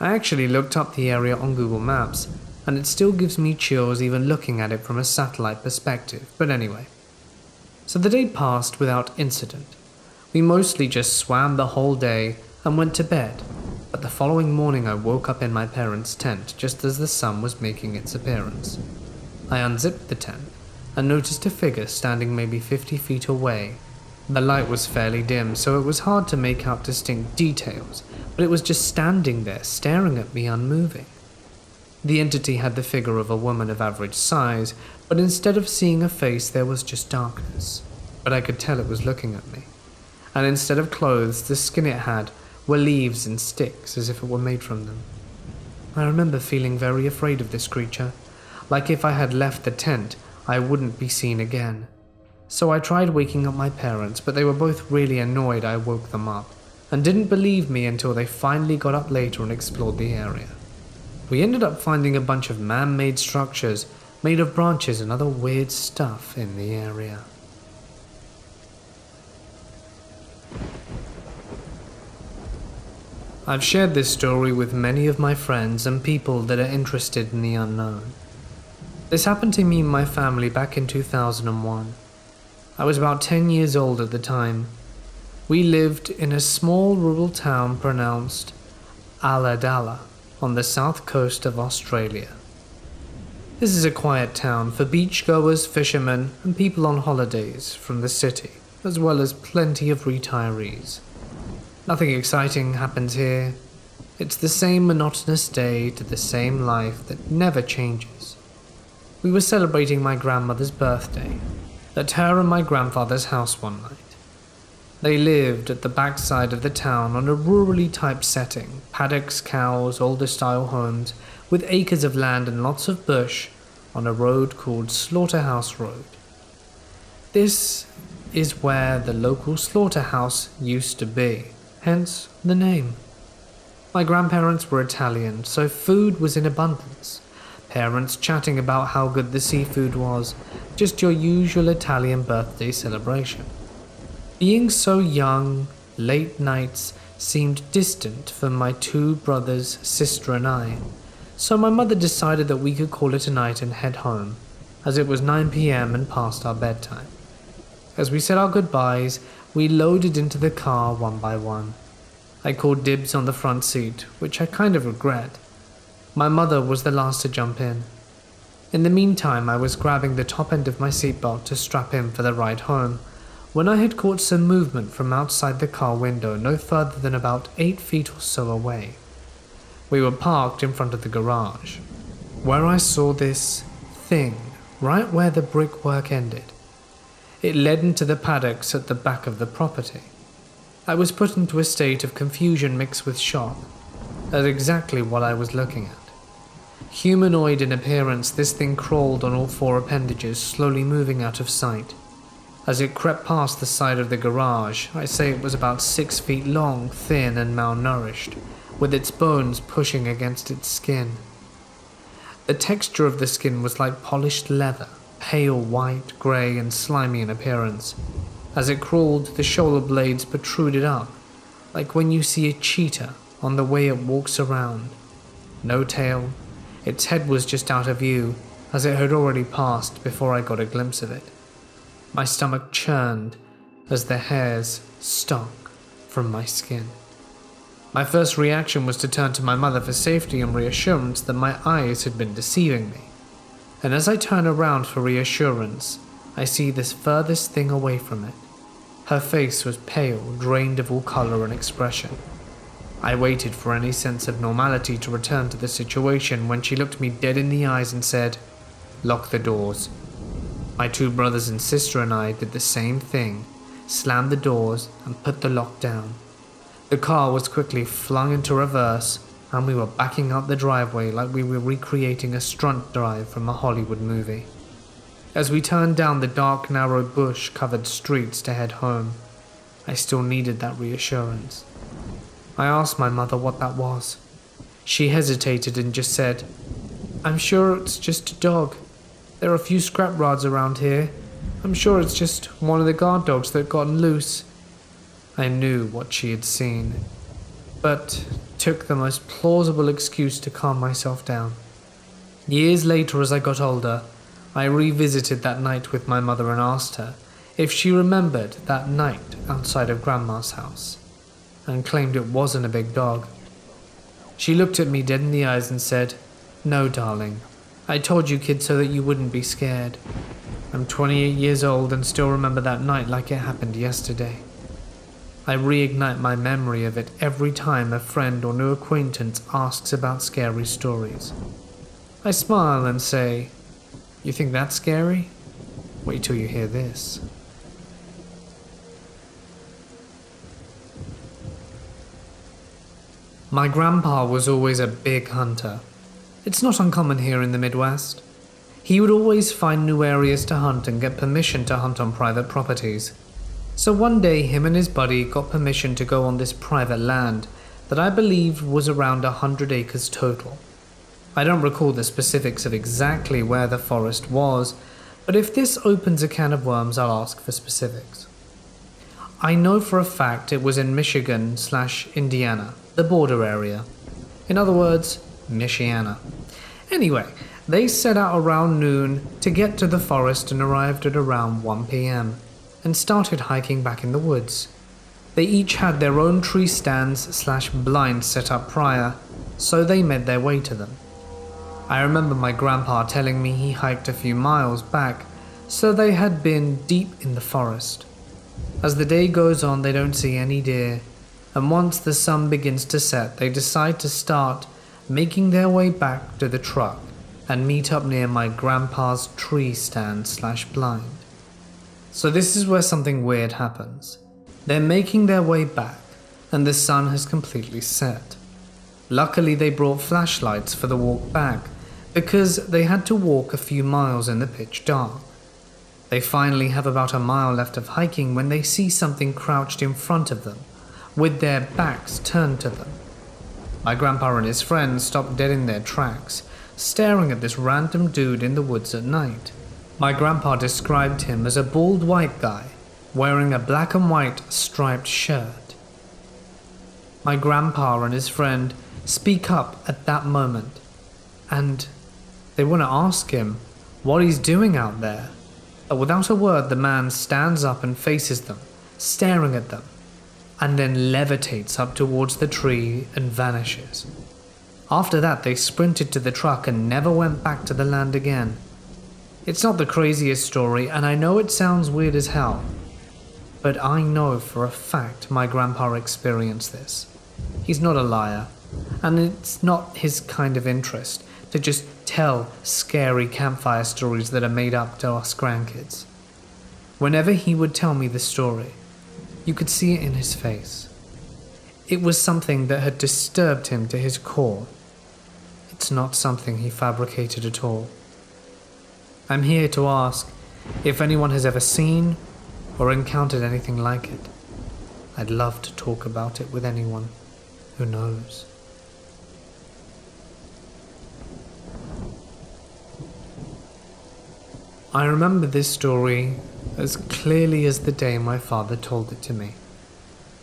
S1: I actually looked up the area on Google Maps, and it still gives me chills even looking at it from a satellite perspective, but anyway. So the day passed without incident. We mostly just swam the whole day and went to bed, but the following morning I woke up in my parents' tent just as the sun was making its appearance. I unzipped the tent and noticed a figure standing maybe 50 feet away. The light was fairly dim, so it was hard to make out distinct details, but it was just standing there, staring at me unmoving. The entity had the figure of a woman of average size, but instead of seeing a face, there was just darkness. But I could tell it was looking at me. And instead of clothes, the skin it had were leaves and sticks, as if it were made from them. I remember feeling very afraid of this creature, like if I had left the tent, I wouldn't be seen again. So I tried waking up my parents, but they were both really annoyed I woke them up, and didn't believe me until they finally got up later and explored the area. We ended up finding a bunch of man-made structures made of branches and other weird stuff in the area. I've shared this story with many of my friends and people that are interested in the unknown. This happened to me and my family back in 2001. I was about 10 years old at the time. We lived in a small rural town pronounced Ulladulla on the south coast of Australia. This is a quiet town for beachgoers, fishermen, and people on holidays from the city, as well as plenty of retirees. Nothing exciting happens here. It's the same monotonous day to the same life that never changes. We were celebrating my grandmother's birthday at her and my grandfather's house one night. They lived at the backside of the town on a rurally type setting, paddocks, cows, older style homes, with acres of land and lots of bush on a road called Slaughterhouse Road. This is where the local slaughterhouse used to be, hence the name. My grandparents were Italian, so food was in abundance. Parents chatting about how good the seafood was, just your usual Italian birthday celebration. Being so young, late nights seemed distant for my two brothers, sister and I, so my mother decided that we could call it a night and head home, as it was 9 p.m. and past our bedtime. As we said our goodbyes, we loaded into the car one by one. I called dibs on the front seat, which I kind of regret. My mother was the last to jump in. In the meantime, I was grabbing the top end of my seatbelt to strap in for the ride home, when I had caught some movement from outside the car window no further than about 8 feet or so away. We were parked in front of the garage, where I saw this thing right where the brickwork ended. It led into the paddocks at the back of the property. I was put into a state of confusion mixed with shock. That's exactly what I was looking at. Humanoid in appearance, this thing crawled on all four appendages, slowly moving out of sight. As it crept past the side of the garage, I say it was about 6 feet long, thin and malnourished, with its bones pushing against its skin. The texture of the skin was like polished leather, pale white, grey and slimy in appearance. As it crawled, the shoulder blades protruded up, like when you see a cheetah on the way it walks around. No tail, its head was just out of view, as it had already passed before I got a glimpse of it. My stomach churned as the hairs stunk from my skin. My first reaction was to turn to my mother for safety and reassurance that my eyes had been deceiving me. And as I turn around for reassurance, I see this furthest thing away from it. Her face was pale, drained of all color and expression. I waited for any sense of normality to return to the situation when she looked me dead in the eyes and said, "Lock the doors." My two brothers and sister and I did the same thing, slammed the doors and put the lock down. The car was quickly flung into reverse and we were backing up the driveway like we were recreating a stunt drive from a Hollywood movie. As we turned down the dark, narrow, bush-covered streets to head home, I still needed that reassurance. I asked my mother what that was. She hesitated and just said, "I'm sure it's just a dog. There are a few scrap rods around here. I'm sure it's just one of the guard dogs that gotten loose." I knew what she had seen, but took the most plausible excuse to calm myself down. Years later, as I got older, I revisited that night with my mother and asked her if she remembered that night outside of Grandma's house, and claimed it wasn't a big dog. She looked at me dead in the eyes and said, "No, darling, I told you kids so that you wouldn't be scared. I'm 28 years old and still remember that night like it happened yesterday." I reignite my memory of it every time a friend or new acquaintance asks about scary stories. I smile and say, "You think that's scary? Wait till you hear this." My grandpa was always a big hunter. It's not uncommon here in the Midwest. He would always find new areas to hunt and get permission to hunt on private properties. So one day him and his buddy got permission to go on this private land that I believe was around 100 acres total. I don't recall the specifics of exactly where the forest was, but if this opens a can of worms, I'll ask for specifics. I know for a fact it was in Michigan/Indiana, the border area. In other words, Michiana. Anyway, they set out around noon to get to the forest and arrived at around 1 p.m. and started hiking back in the woods. They each had their own tree stands/blinds set up prior, so they made their way to them. I remember my grandpa telling me he hiked a few miles back, so they had been deep in the forest. As the day goes on, they don't see any deer, and once the sun begins to set, they decide to start making their way back to the truck and meet up near my grandpa's tree stand/blind. So this is where something weird happens. They're making their way back, and the sun has completely set. Luckily, they brought flashlights for the walk back, because they had to walk a few miles in the pitch dark. They finally have about a mile left of hiking when they see something crouched in front of them, with their backs turned to them. My grandpa and his friends stopped dead in their tracks, staring at this random dude in the woods at night. My grandpa described him as a bald white guy, wearing a black and white striped shirt. My grandpa and his friend speak up at that moment, and they want to ask him what he's doing out there. But without a word, the man stands up and faces them, staring at them, and then levitates up towards the tree and vanishes. After that, they sprinted to the truck and never went back to the land again. It's not the craziest story, and I know it sounds weird as hell, but I know for a fact my grandpa experienced this. He's not a liar, and it's not his kind of interest to just tell scary campfire stories that are made up to us grandkids. Whenever he would tell me the story, you could see it in his face. It was something that had disturbed him to his core. It's not something he fabricated at all. I'm here to ask if anyone has ever seen or encountered anything like it. I'd love to talk about it with anyone who knows. I remember this story as clearly as the day my father told it to me.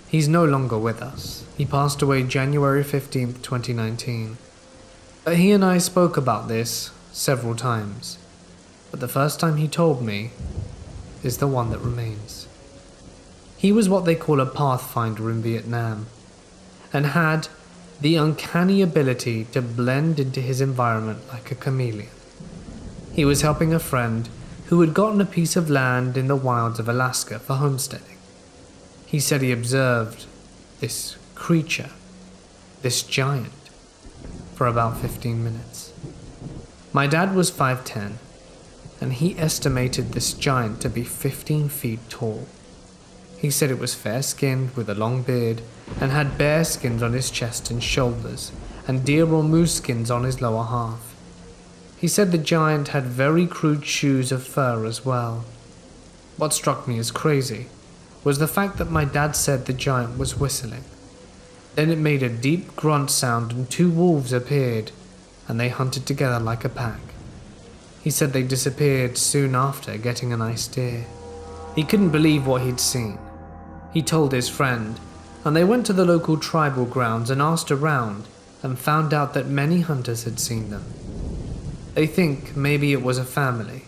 S1: He's no longer with us. He passed away January 15th, 2019. But he and I spoke about this several times. But the first time he told me is the one that remains. He was what they call a pathfinder in Vietnam, and had the uncanny ability to blend into his environment like a chameleon. He was helping a friend who had gotten a piece of land in the wilds of Alaska for homesteading. He said he observed this creature, this giant, for about 15 minutes. My dad was 5'10", and he estimated this giant to be 15 feet tall. He said it was fair-skinned with a long beard and had bear skins on his chest and shoulders and deer or moose skins on his lower half. He said the giant had very crude shoes of fur as well. What struck me as crazy was the fact that my dad said the giant was whistling. Then it made a deep grunt sound and 2 wolves appeared, and they hunted together like a pack. He said they disappeared soon after getting a nice deer. He couldn't believe what he'd seen. He told his friend, and they went to the local tribal grounds and asked around and found out that many hunters had seen them. They think maybe it was a family,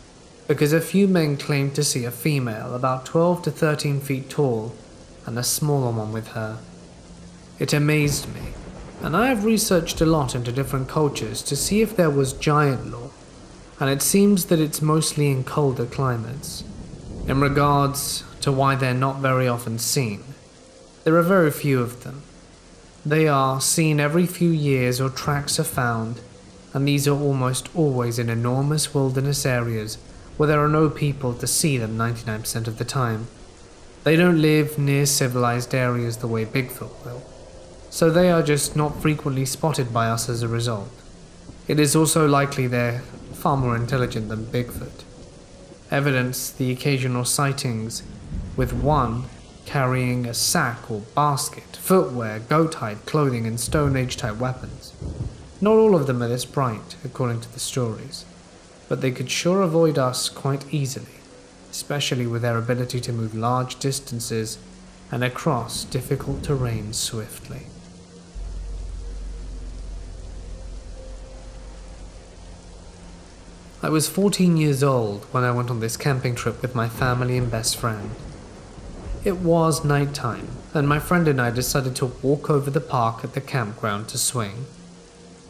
S1: because a few men claimed to see a female about 12 to 13 feet tall and a smaller one with her. It amazed me, and I have researched a lot into different cultures to see if there was giant lore, and it seems that it's mostly in colder climates. In regards to why they're not very often seen, there are very few of them. They are seen every few years or tracks are found, and these are almost always in enormous wilderness areas where there are no people to see them 99% of the time. They don't live near civilized areas the way Bigfoot will, so they are just not frequently spotted by us as a result. It is also likely they're far more intelligent than Bigfoot. Evidence the occasional sightings, with one carrying a sack or basket, footwear, goat-hide clothing, and Stone Age-type weapons. Not all of them are this bright, according to the stories, but they could sure avoid us quite easily, especially with their ability to move large distances and across difficult terrain swiftly. I was 14 years old when I went on this camping trip with my family and best friend. It was nighttime, and my friend and I decided to walk over the park at the campground to swing.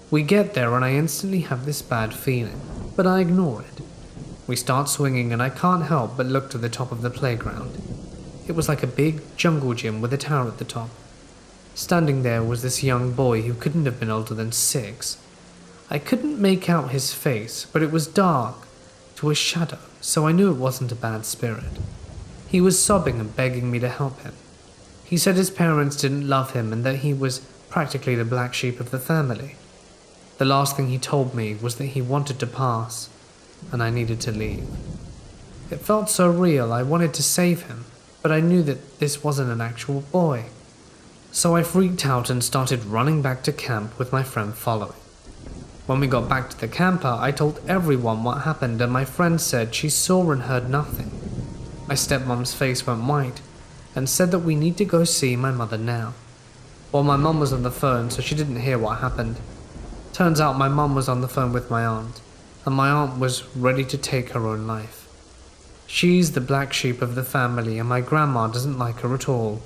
S1: We get there and I instantly have this bad feeling, but I ignore it. We start swinging and I can't help but look to the top of the playground. It was like a big jungle gym with a tower at the top. Standing there was this young boy who couldn't have been older than 6. I couldn't make out his face, but it was dark to a shadow, so I knew it wasn't a bad spirit. He was sobbing and begging me to help him. He said his parents didn't love him and that he was practically the black sheep of the family. The last thing he told me was that he wanted to pass, and I needed to leave. It felt so real, I wanted to save him, but I knew that this wasn't an actual boy. So I freaked out and started running back to camp with my friend following. When we got back to the camper, I told everyone what happened and my friend said she saw and heard nothing. My stepmom's face went white and said that we need to go see my mother now. Well, my mum was on the phone, so she didn't hear what happened. Turns out my mum was on the phone with my aunt, and my aunt was ready to take her own life. She's the black sheep of the family and my grandma doesn't like her at all.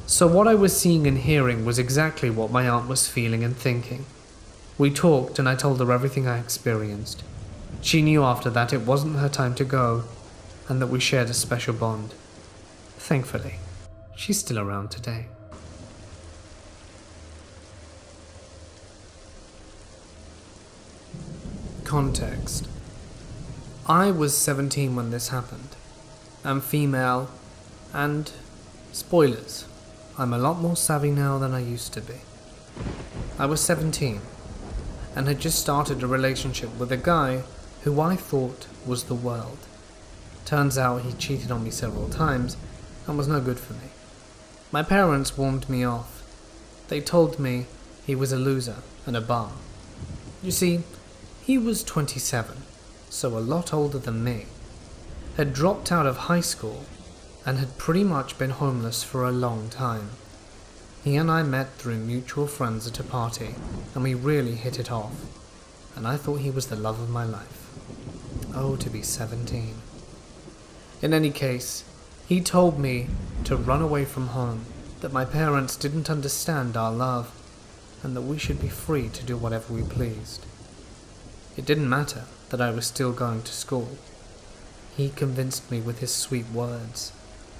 S1: So what I was seeing and hearing was exactly what my aunt was feeling and thinking. We talked and I told her everything I experienced. She knew after that it wasn't her time to go, and that we shared a special bond. Thankfully, she's still around today. Context. I was 17 when this happened. I'm female, and spoilers, I'm a lot more savvy now than I used to be. I was 17, and had just started a relationship with a guy who I thought was the world. Turns out he cheated on me several times and was no good for me. My parents warned me off. They told me he was a loser and a bum. You see, he was 27, so a lot older than me, had dropped out of high school, and had pretty much been homeless for a long time. He and I met through mutual friends at a party, and we really hit it off, and I thought he was the love of my life. Oh, to be 17. In any case, he told me to run away from home, that my parents didn't understand our love, and that we should be free to do whatever we pleased. It didn't matter that I was still going to school. He convinced me with his sweet words,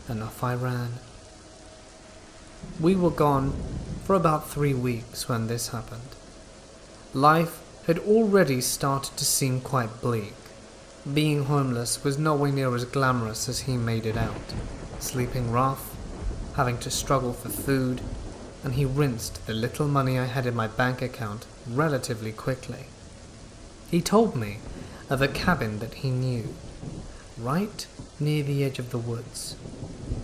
S1: and off I ran. We were gone for about 3 weeks when this happened. Life had already started to seem quite bleak. Being homeless was nowhere near as glamorous as he made it out. Sleeping rough, having to struggle for food, and he rinsed the little money I had in my bank account relatively quickly. He told me of a cabin that he knew, right near the edge of the woods.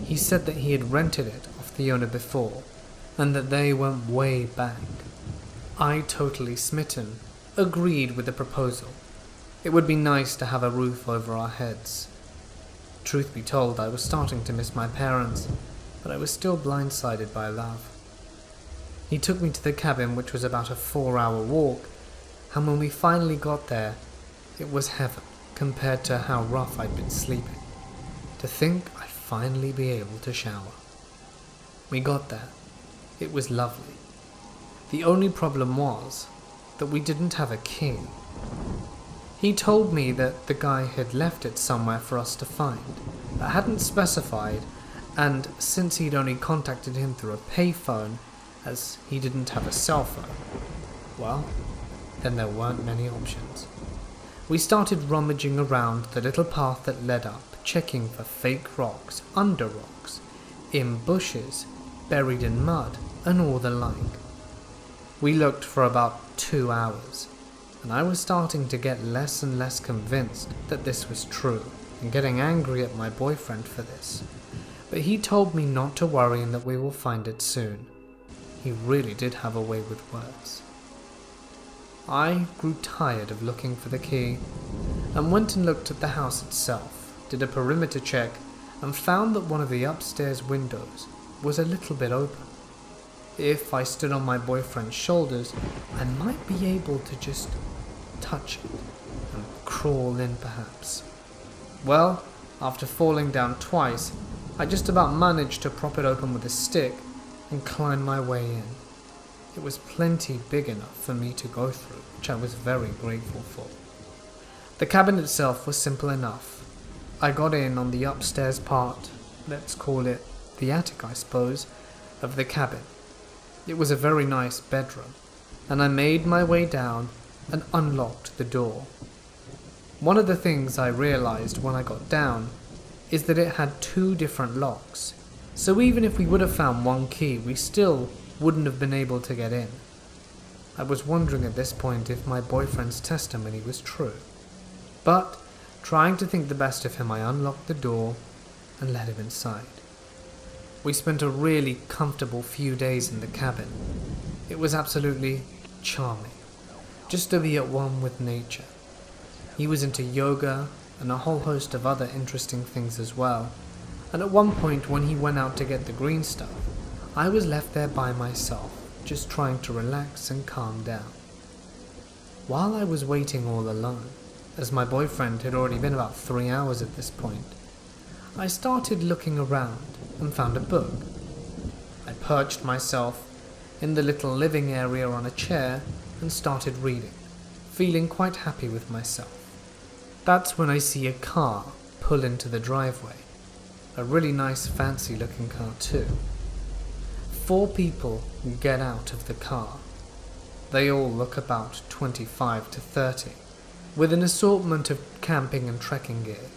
S1: He said that he had rented it off the owner before, and that they went way back. I, totally smitten, agreed with the proposal. It would be nice to have a roof over our heads. Truth be told, I was starting to miss my parents, but I was still blindsided by love. He took me to the cabin, which was about a 4-hour walk, and when we finally got there, it was heaven compared to how rough I'd been sleeping. To think I'd finally be able to shower. We got there. It was lovely. The only problem was that we didn't have a key. He told me that the guy had left it somewhere for us to find, but hadn't specified, and since he'd only contacted him through a payphone, as he didn't have a cell phone, well, then there weren't many options. We started rummaging around the little path that led up, checking for fake rocks, under rocks, in bushes, buried in mud, and all the like. We looked for about 2 hours, and I was starting to get less and less convinced that this was true, and getting angry at my boyfriend for this. But he told me not to worry and that we will find it soon. He really did have a way with words. I grew tired of looking for the key, and went and looked at the house itself, did a perimeter check, and found that one of the upstairs windows was a little bit open. If I stood on my boyfriend's shoulders, I might be able to just touch it and crawl in perhaps. Well, after falling down twice, I just about managed to prop it open with a stick and climb my way in. It was plenty big enough for me to go through, which I was very grateful for. The cabin itself was simple enough. I got in on the upstairs part, let's call it the attic I suppose, of the cabin. It was a very nice bedroom, and I made my way down and unlocked the door. One of the things I realized when I got down is that it had 2 different locks, so even if we would have found one key, we still wouldn't have been able to get in. I was wondering at this point if my boyfriend's testimony was true, but trying to think the best of him, I unlocked the door and let him inside. We spent a really comfortable few days in the cabin. It was absolutely charming, just to be at one with nature. He was into yoga and a whole host of other interesting things as well, and at one point when he went out to get the green stuff, I was left there by myself, just trying to relax and calm down. While I was waiting all alone, as my boyfriend had already been about 3 hours at this point, I started looking around and found a book. I perched myself in the little living area on a chair and started reading, feeling quite happy with myself. That's when I see a car pull into the driveway. A really nice fancy looking car too. 4 people get out of the car. They all look about 25 to 30, with an assortment of camping and trekking gear.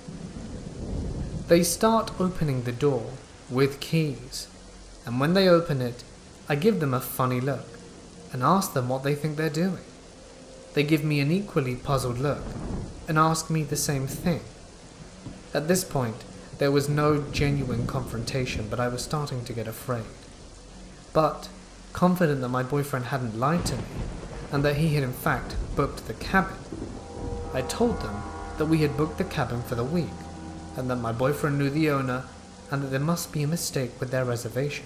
S1: They start opening the door with keys, and when they open it, I give them a funny look and ask them what they think they're doing. They give me an equally puzzled look and ask me the same thing. At this point, there was no genuine confrontation, but I was starting to get afraid. But, confident that my boyfriend hadn't lied to me, and that he had in fact booked the cabin, I told them that we had booked the cabin for the week, and that my boyfriend knew the owner, and that there must be a mistake with their reservation.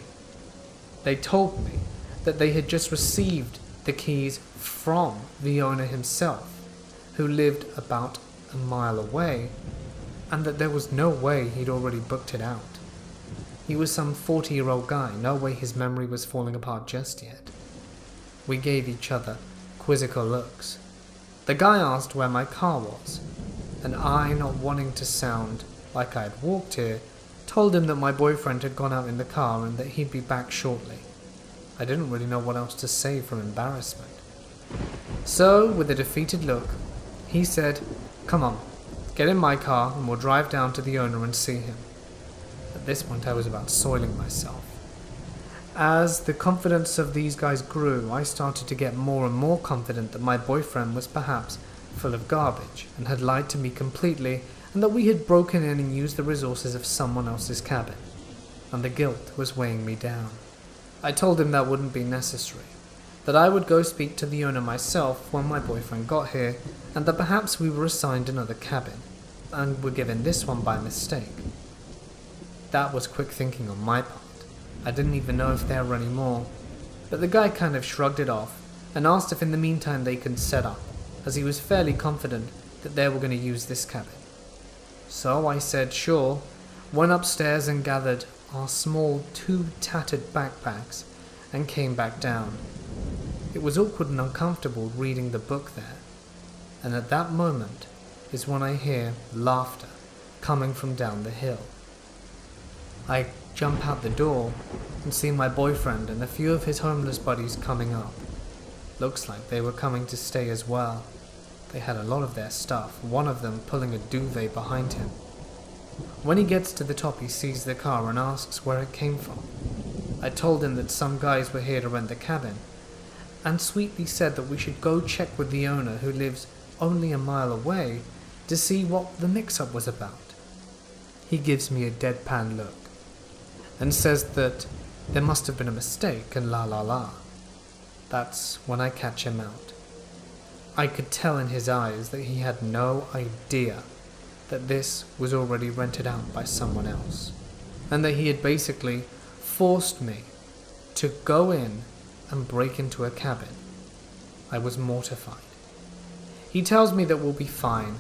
S1: They told me that they had just received the keys from the owner himself, who lived about a mile away, and that there was no way he'd already booked it out. He was some 40-year-old guy, no way his memory was falling apart just yet. We gave each other quizzical looks. The guy asked where my car was, and I, not wanting to sound like I had walked here, told him that my boyfriend had gone out in the car and that he'd be back shortly. I didn't really know what else to say from embarrassment. So, with a defeated look, he said, "Come on, get in my car and we'll drive down to the owner and see him." At this point I was about soiling myself. As the confidence of these guys grew, I started to get more and more confident that my boyfriend was perhaps full of garbage and had lied to me completely, and that we had broken in and used the resources of someone else's cabin, and the guilt was weighing me down. I told him that wouldn't be necessary, that I would go speak to the owner myself when my boyfriend got here, and that perhaps we were assigned another cabin, and were given this one by mistake. That was quick thinking on my part. I didn't even know if there were any more, but the guy kind of shrugged it off and asked if in the meantime they could set up, as he was fairly confident that they were going to use this cabin. So I said sure, went upstairs and gathered our small 2 tattered backpacks and came back down. It was awkward and uncomfortable reading the book there, and at that moment is when I hear laughter coming from down the hill. I jump out the door and see my boyfriend and a few of his homeless buddies coming up. Looks like they were coming to stay as well. They had a lot of their stuff, one of them pulling a duvet behind him. When he gets to the top, he sees the car and asks where it came from. I told him that some guys were here to rent the cabin, and sweetly said that we should go check with the owner, who lives only a mile away, to see what the mix-up was about. He gives me a deadpan look and says that there must have been a mistake and la la la. That's when I catch him out. I could tell in his eyes that he had no idea that this was already rented out by someone else, and that he had basically forced me to go in and break into a cabin. I was mortified. He tells me that we'll be fine,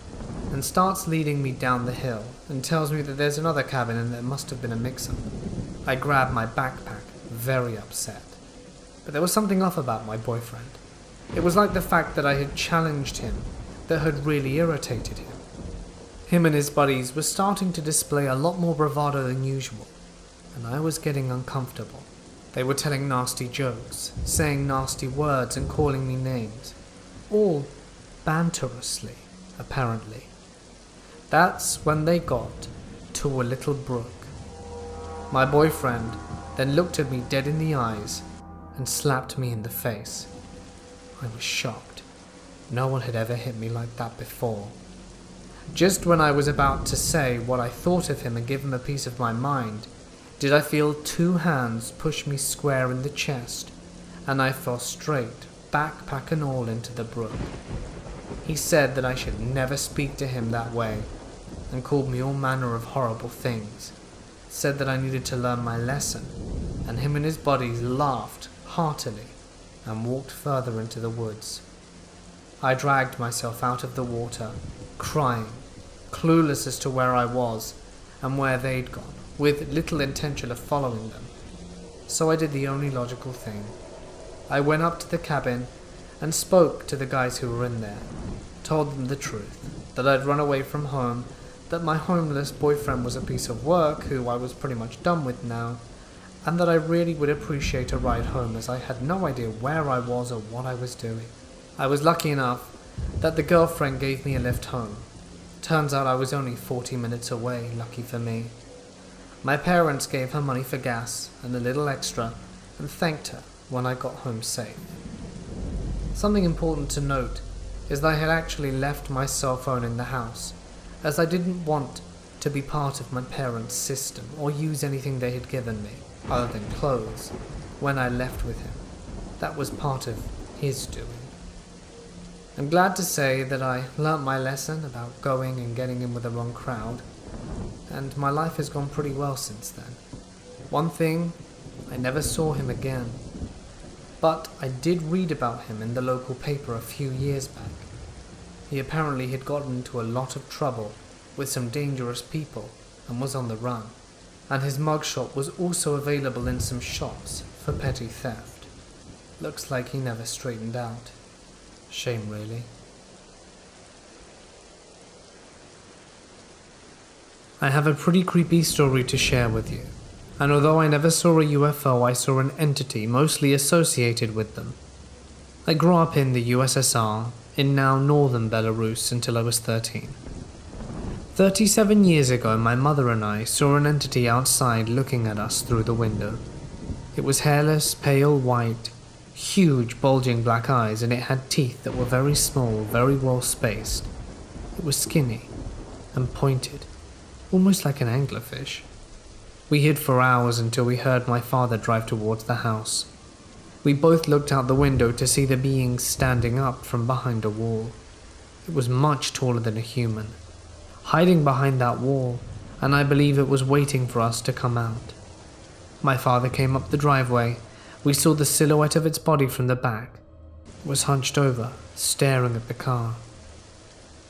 S1: and starts leading me down the hill, and tells me that there's another cabin and there must have been a mix-up. I grab my backpack, very upset. But there was something off about my boyfriend. It was like the fact that I had challenged him that had really irritated him. Him and his buddies were starting to display a lot more bravado than usual, and I was getting uncomfortable. They were telling nasty jokes, saying nasty words and calling me names. All banterously, apparently. That's when they got to a little brook. My boyfriend then looked at me dead in the eyes and slapped me in the face. I was shocked. No one had ever hit me like that before. Just when I was about to say what I thought of him and give him a piece of my mind, did I feel 2 hands push me square in the chest, and I fell straight, backpack and all, into the brook. He said that I should never speak to him that way, and called me all manner of horrible things. Said that I needed to learn my lesson, and him and his buddies laughed heartily and walked further into the woods. I dragged myself out of the water, crying, clueless as to where I was and where they'd gone, with little intention of following them. So I did the only logical thing. I went up to the cabin and spoke to the guys who were in there, told them the truth, that I'd run away from home, that my homeless boyfriend was a piece of work who I was pretty much done with now, and that I really would appreciate a ride home as I had no idea where I was or what I was doing. I was lucky enough that the girlfriend gave me a lift home. Turns out I was only 40 minutes away, lucky for me. My parents gave her money for gas and a little extra and thanked her when I got home safe. Something important to note is that I had actually left my cell phone in the house, as I didn't want to be part of my parents' system or use anything they had given me, other than clothes, when I left with him. That was part of his doing. I'm glad to say that I learnt my lesson about going and getting in with the wrong crowd, and my life has gone pretty well since then. One thing, I never saw him again, but I did read about him in the local paper a few years back. He apparently had gotten into a lot of trouble with some dangerous people and was on the run, and his mugshot was also available in some shops for petty theft. Looks like he never straightened out. Shame, really. I have a pretty creepy story to share with you, and although I never saw a UFO, I saw an entity mostly associated with them. I grew up in the USSR, in now northern Belarus, until I was 13. 37 years ago, my mother and I saw an entity outside looking at us through the window. It was hairless, pale white, huge bulging black eyes, and it had teeth that were very small, very well spaced. It was skinny and pointed, almost like an anglerfish. We hid for hours until we heard my father drive towards the house. We both looked out the window to see the being standing up from behind a wall. It was much taller than a human, hiding behind that wall, and I believe it was waiting for us to come out. My father came up the driveway. We saw the silhouette of its body from the back. It was hunched over, staring at the car.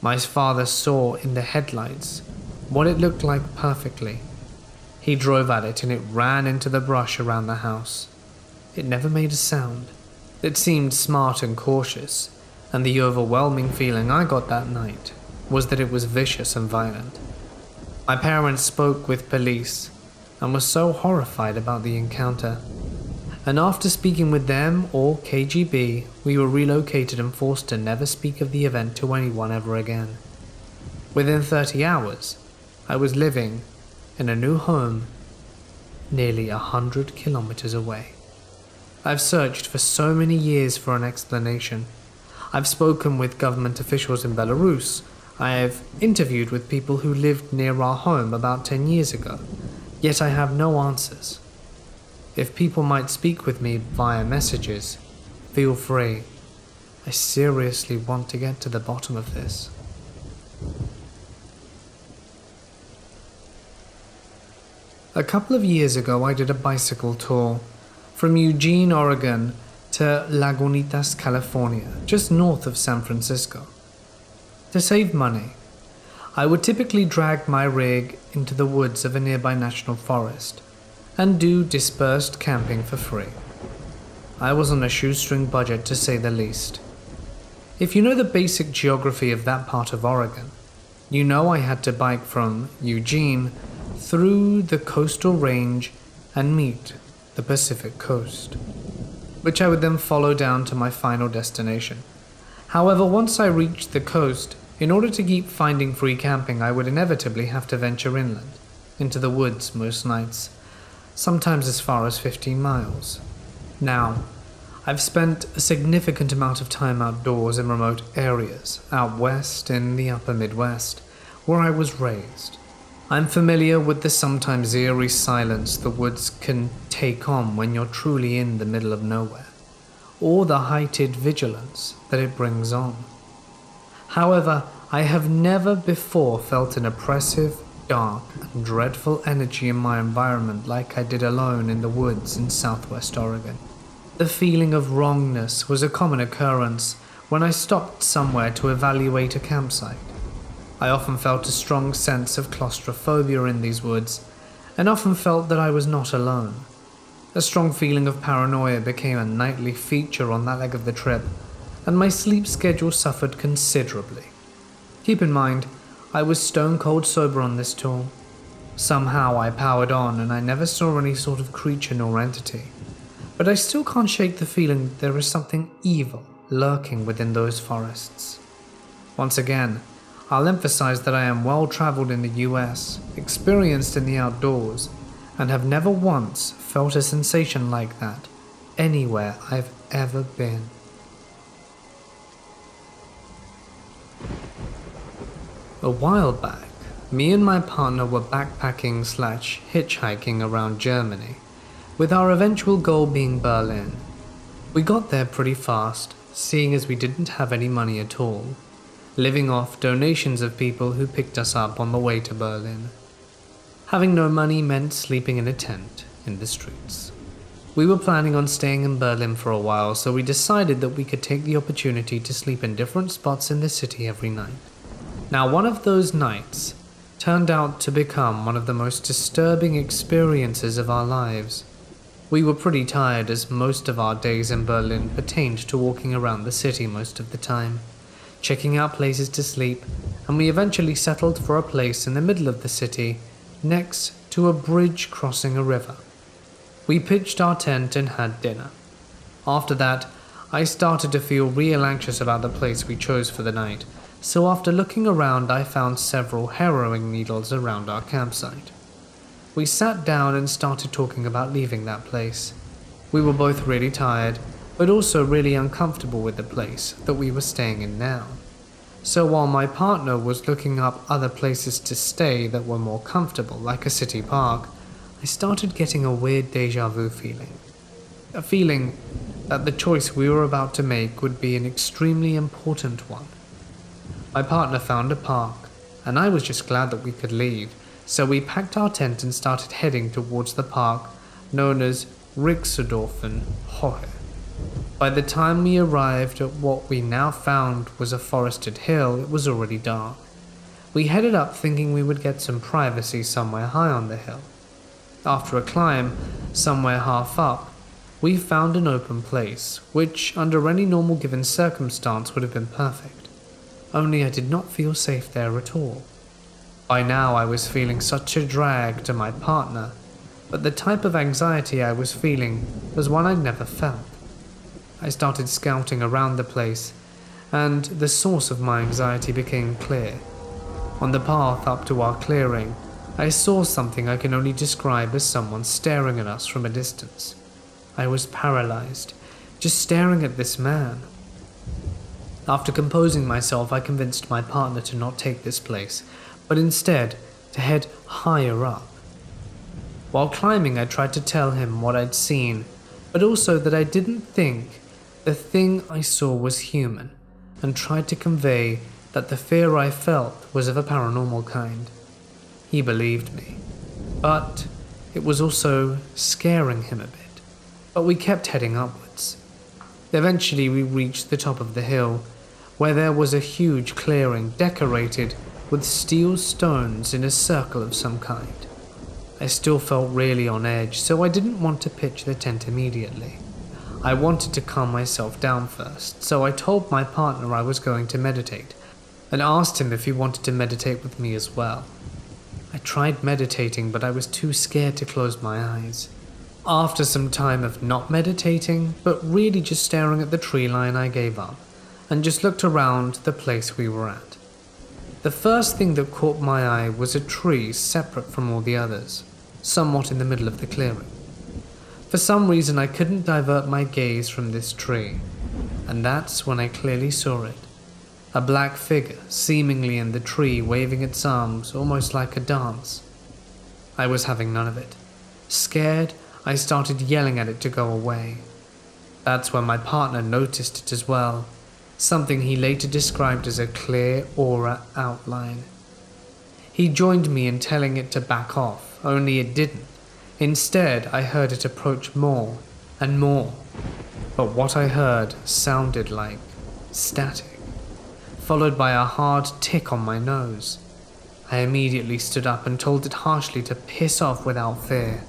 S1: My father saw in the headlights what it looked like perfectly. He drove at it and it ran into the brush around the house. It never made a sound. It seemed smart and cautious, and the overwhelming feeling I got that night was that it was vicious and violent. My parents spoke with police and were so horrified about the encounter. And after speaking with them or KGB, we were relocated and forced to never speak of the event to anyone ever again. Within 30 hours, I was living in a new home nearly 100 kilometers away. I've searched for so many years for an explanation. I've spoken with government officials in Belarus. I have interviewed with people who lived near our home about 10 years ago, yet I have no answers. If people might speak with me via messages, feel free. I seriously want to get to the bottom of this. A couple of years ago, I did a bicycle tour from Eugene, Oregon to Lagunitas, California, just north of San Francisco. To save money, I would typically drag my rig into the woods of a nearby national forest and do dispersed camping for free. I was on a shoestring budget, to say the least. If you know the basic geography of that part of Oregon, you know I had to bike from Eugene through the coastal range and meet the Pacific coast, which I would then follow down to my final destination. However, once I reached the coast, in order to keep finding free camping, I would inevitably have to venture inland, into the woods most nights, sometimes as far as 15 miles. Now, I've spent a significant amount of time outdoors in remote areas, out west in the upper Midwest, where I was raised. I'm familiar with the sometimes eerie silence the woods can take on when you're truly in the middle of nowhere, or the heightened vigilance that it brings on. However, I have never before felt an oppressive, dark, and dreadful energy in my environment like I did alone in the woods in southwest Oregon. The feeling of wrongness was a common occurrence when I stopped somewhere to evaluate a campsite. I often felt a strong sense of claustrophobia in these woods, and often felt that I was not alone. A strong feeling of paranoia became a nightly feature on that leg of the trip, and my sleep schedule suffered considerably. Keep in mind, I was stone cold sober on this tour. Somehow I powered on and I never saw any sort of creature nor entity. But I still can't shake the feeling that there is something evil lurking within those forests. Once again, I'll emphasize that I am well traveled in the US, experienced in the outdoors, and have never once felt a sensation like that anywhere I've ever been. A while back, me and my partner were backpacking/hitchhiking around Germany, with our eventual goal being Berlin. We got there pretty fast, seeing as we didn't have any money at all, living off donations of people who picked us up on the way to Berlin. Having no money meant sleeping in a tent in the streets. We were planning on staying in Berlin for a while, so we decided that we could take the opportunity to sleep in different spots in the city every night. Now, one of those nights turned out to become one of the most disturbing experiences of our lives. We were pretty tired, as most of our days in Berlin pertained to walking around the city most of the time, checking out places to sleep, and we eventually settled for a place in the middle of the city, next to a bridge crossing a river. We pitched our tent and had dinner. After that, I started to feel real anxious about the place we chose for the night, so after looking around I found several harrowing needles around our campsite. We sat down and started talking about leaving that place. We were both really tired, but also really uncomfortable with the place that we were staying in now. So while my partner was looking up other places to stay that were more comfortable, like a city park, I started getting a weird déjà vu feeling. A feeling that the choice we were about to make would be an extremely important one. My partner found a park, and I was just glad that we could leave, so we packed our tent and started heading towards the park known as Rixerdorfen Hohe. By the time we arrived at what we now found was a forested hill, it was already dark. We headed up thinking we would get some privacy somewhere high on the hill. After a climb, somewhere half up, we found an open place, which under any normal given circumstance would have been perfect. Only I did not feel safe there at all. By now I was feeling such a drag to my partner, but the type of anxiety I was feeling was one I'd never felt. I started scouting around the place, and the source of my anxiety became clear. On the path up to our clearing, I saw something I can only describe as someone staring at us from a distance. I was paralyzed, just staring at this man. After composing myself, I convinced my partner to not take this place, but instead to head higher up. While climbing, I tried to tell him what I'd seen, but also that I didn't think the thing I saw was human, and tried to convey that the fear I felt was of a paranormal kind. He believed me, but it was also scaring him a bit. But we kept heading upwards. Eventually we reached the top of the hill, where there was a huge clearing decorated with steel stones in a circle of some kind. I still felt really on edge, so I didn't want to pitch the tent immediately. I wanted to calm myself down first, so I told my partner I was going to meditate, and asked him if he wanted to meditate with me as well. I tried meditating, but I was too scared to close my eyes. After some time of not meditating, but really just staring at the tree line, I gave up and just looked around the place we were at. The first thing that caught my eye was a tree separate from all the others, somewhat in the middle of the clearing. For some reason I couldn't divert my gaze from this tree, and that's when I clearly saw it. A black figure seemingly in the tree waving its arms almost like a dance. I was having none of it. Scared, I started yelling at it to go away. That's when my partner noticed it as well, something he later described as a clear aura outline. He joined me in telling it to back off, only it didn't. Instead, I heard it approach more and more, but what I heard sounded like static, followed by a hard tick on my nose. I immediately stood up and told it harshly to piss off without fear,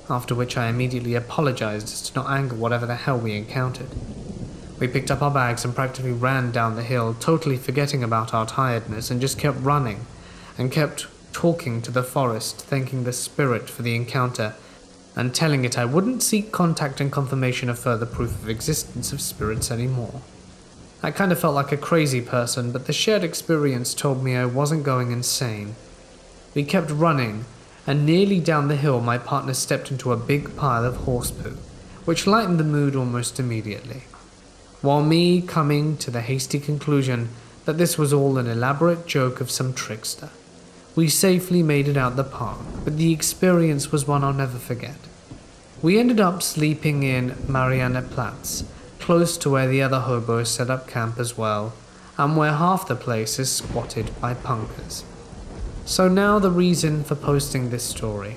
S1: after which I immediately apologized as to not anger whatever the hell we encountered. We picked up our bags and practically ran down the hill, totally forgetting about our tiredness, and just kept running and kept talking to the forest, thanking the spirit for the encounter and telling it I wouldn't seek contact and confirmation of further proof of existence of spirits anymore. I kind of felt like a crazy person, but the shared experience told me I wasn't going insane. We kept running, and nearly down the hill my partner stepped into a big pile of horse poo, which lightened the mood almost immediately. While me coming to the hasty conclusion that this was all an elaborate joke of some trickster. We safely made it out the park, but the experience was one I'll never forget. We ended up sleeping in Marianneplatz, close to where the other hobos set up camp as well, and where half the place is squatted by punkers. So now the reason for posting this story.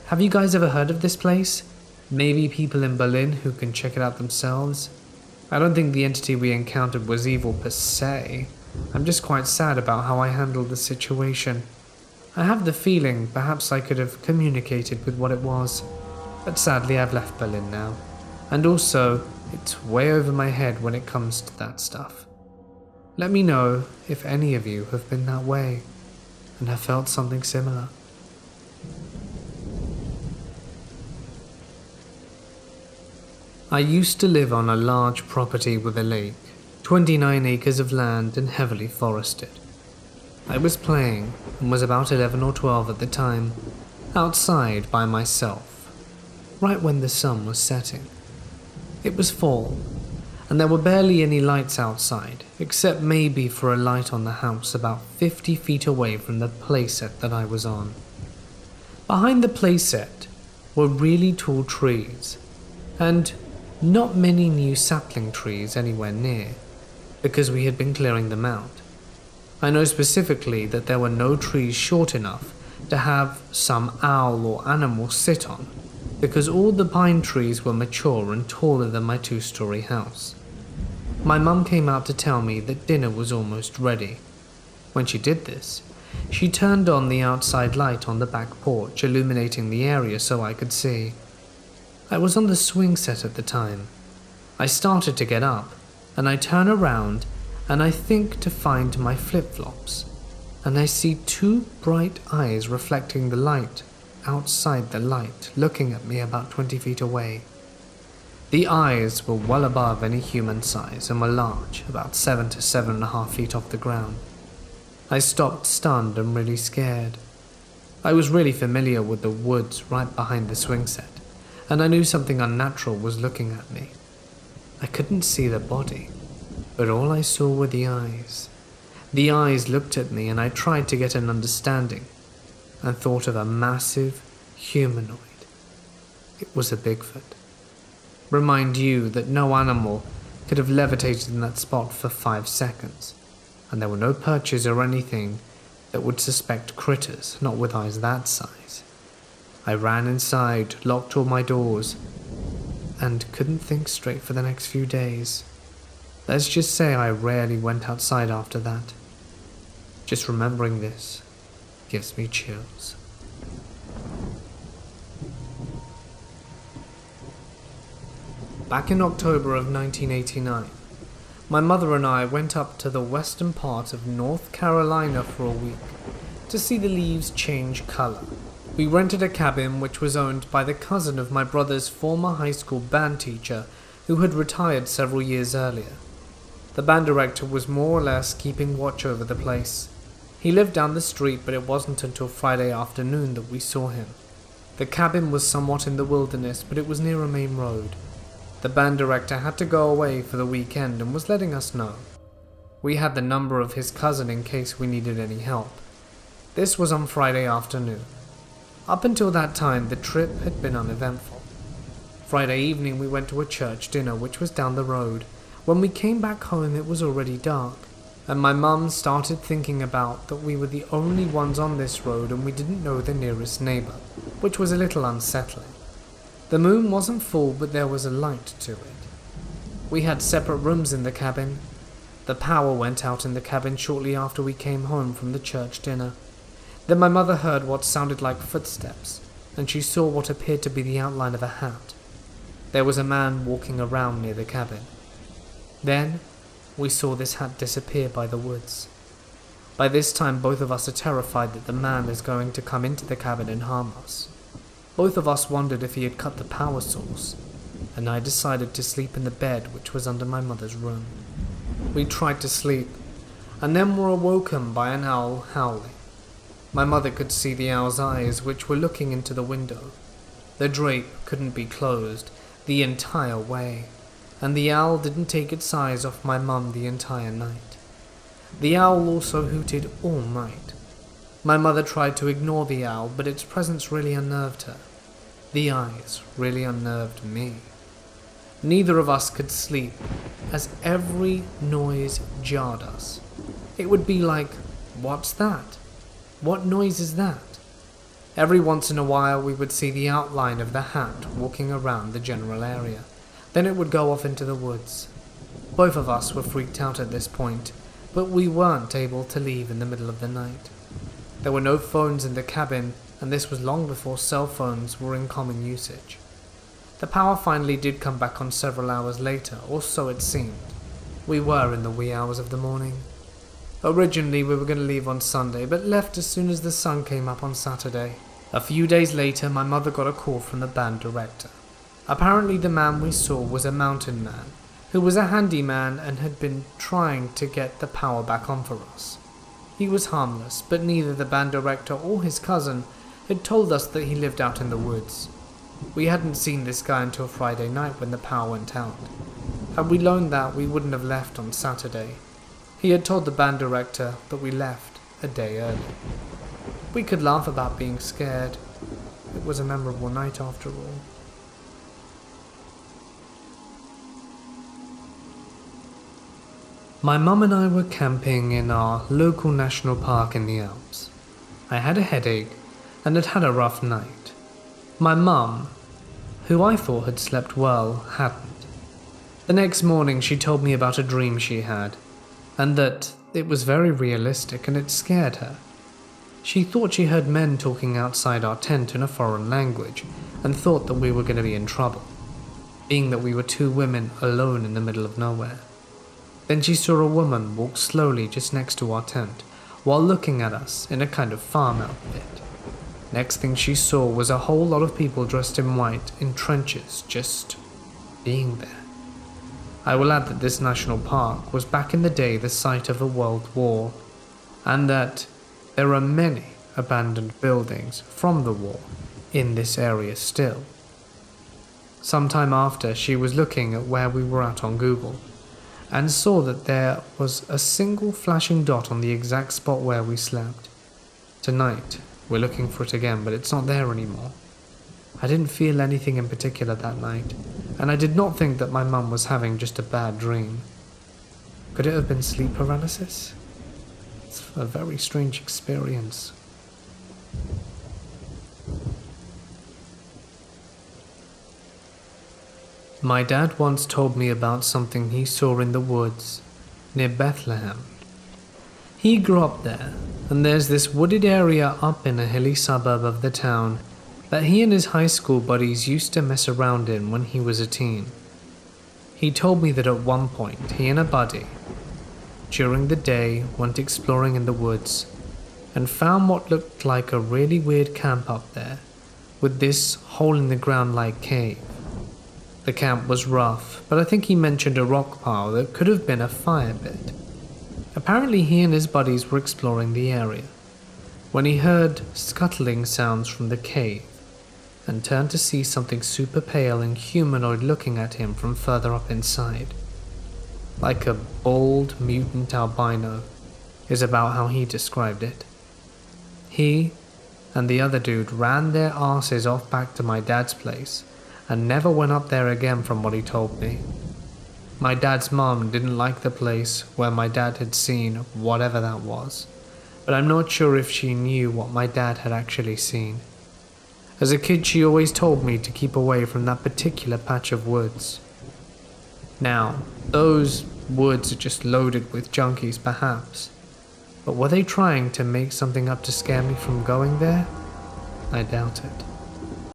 S1: Have you guys ever heard of this place? Maybe people in Berlin who can check it out themselves? I don't think the entity we encountered was evil per se. I'm just quite sad about how I handled the situation. I have the feeling perhaps I could have communicated with what it was, but sadly I've left Berlin now, and also it's way over my head when it comes to that stuff. Let me know if any of you have been that way and have felt something similar. I used to live on a large property with a lake, 29 acres of land and heavily forested. I was playing, and was about 11 or 12 at the time, outside by myself, right when the sun was setting. It was fall, and there were barely any lights outside, except maybe for a light on the house about 50 feet away from the playset that I was on. Behind the playset were really tall trees, and not many new sapling trees anywhere near, because we had been clearing them out. I know specifically that there were no trees short enough to have some owl or animal sit on, because all the pine trees were mature and taller than my 2-story house. My mum came out to tell me that dinner was almost ready. When she did this, she turned on the outside light on the back porch, illuminating the area so I could see. I was on the swing set at the time. I started to get up, and I turn around and I think to find my flip-flops, and I see 2 bright eyes reflecting the light outside the light, looking at me about 20 feet away. The eyes were well above any human size and were large, about 7 to 7.5 feet off the ground. I stopped stunned and really scared. I was really familiar with the woods right behind the swing set, and I knew something unnatural was looking at me. I couldn't see the body, but all I saw were the eyes. The eyes looked at me, and I tried to get an understanding and thought of a massive humanoid. It was a Bigfoot. Remind you that no animal could have levitated in that spot for 5 seconds, and there were no perches or anything that would suspect critters, not with eyes that size. I ran inside, locked all my doors, and couldn't think straight for the next few days. Let's just say I rarely went outside after that. Just remembering this gives me chills. Back in October of 1989, my mother and I went up to the western part of North Carolina for a week to see the leaves change color, We rented a cabin which was owned by the cousin of my brother's former high school band teacher who had retired several years earlier. The band director was more or less keeping watch over the place. He lived down the street, but it wasn't until Friday afternoon that we saw him. The cabin was somewhat in the wilderness, but it was near a main road. The band director had to go away for the weekend and was letting us know. We had the number of his cousin in case we needed any help. This was on Friday afternoon. Up until that time, the trip had been uneventful. Friday evening we went to a church dinner which was down the road. When we came back home it was already dark, and my mum started thinking about that we were the only ones on this road and we didn't know the nearest neighbour, which was a little unsettling. The moon wasn't full, but there was a light to it. We had separate rooms in the cabin. The power went out in the cabin shortly after we came home from the church dinner. Then my mother heard what sounded like footsteps, and she saw what appeared to be the outline of a hat. There was a man walking around near the cabin. Then, we saw this hat disappear by the woods. By this time, both of us are terrified that the man is going to come into the cabin and harm us. Both of us wondered if he had cut the power source, and I decided to sleep in the bed which was under my mother's room. We tried to sleep, and then were awoken by an owl howling. My mother could see the owl's eyes, which were looking into the window. The drape couldn't be closed the entire way, and the owl didn't take its eyes off my mum the entire night. The owl also hooted all night. My mother tried to ignore the owl, but its presence really unnerved her. The eyes really unnerved me. Neither of us could sleep, as every noise jarred us. It would be like, "What's that? What noise is that?" Every once in a while we would see the outline of the hat walking around the general area. Then it would go off into the woods. Both of us were freaked out at this point, but we weren't able to leave in the middle of the night. There were no phones in the cabin, and this was long before cell phones were in common usage. The power finally did come back on several hours later, or so it seemed. We were in the wee hours of the morning. Originally we were going to leave on Sunday, but left as soon as the sun came up on Saturday. A few days later my mother got a call from the band director. Apparently the man we saw was a mountain man, who was a handyman and had been trying to get the power back on for us. He was harmless, but neither the band director or his cousin had told us that he lived out in the woods. We hadn't seen this guy until Friday night when the power went out. Had we learned that, we wouldn't have left on Saturday. He had told the band director that we left a day early. We could laugh about being scared. It was a memorable night after all. My mum and I were camping in our local national park in the Alps. I had a headache and had had a rough night. My mum, who I thought had slept well, hadn't. The next morning she told me about a dream she had, and that it was very realistic and it scared her. She thought she heard men talking outside our tent in a foreign language and thought that we were going to be in trouble, being that we were two women alone in the middle of nowhere. Then she saw a woman walk slowly just next to our tent while looking at us in a kind of farm outfit. Next thing she saw was a whole lot of people dressed in white in trenches just being there. I will add that this national park was back in the day the site of a world war, and that there are many abandoned buildings from the war in this area still. Sometime after, she was looking at where we were at on Google and saw that there was a single flashing dot on the exact spot where we slept. Tonight, we're looking for it again, but it's not there anymore. I didn't feel anything in particular that night, and I did not think that my mum was having just a bad dream. Could it have been sleep paralysis? It's a very strange experience. My dad once told me about something he saw in the woods near Bethlehem. He grew up there, and there's this wooded area up in a hilly suburb of the town that he and his high school buddies used to mess around in when he was a teen. He told me that at one point he and a buddy, during the day, went exploring in the woods, and found what looked like a really weird camp up there, with this hole-in-the-ground-like cave. The camp was rough, but I think he mentioned a rock pile that could have been a fire pit. Apparently he and his buddies were exploring the area, when he heard scuttling sounds from the cave, and turned to see something super pale and humanoid looking at him from further up inside. Like a bald mutant albino, is about how he described it. He and the other dude ran their asses off back to my dad's place and never went up there again from what he told me. My dad's mom didn't like the place where my dad had seen whatever that was, but I'm not sure if she knew what my dad had actually seen. As a kid, she always told me to keep away from that particular patch of woods. Now, those woods are just loaded with junkies perhaps, but were they trying to make something up to scare me from going there? I doubt it.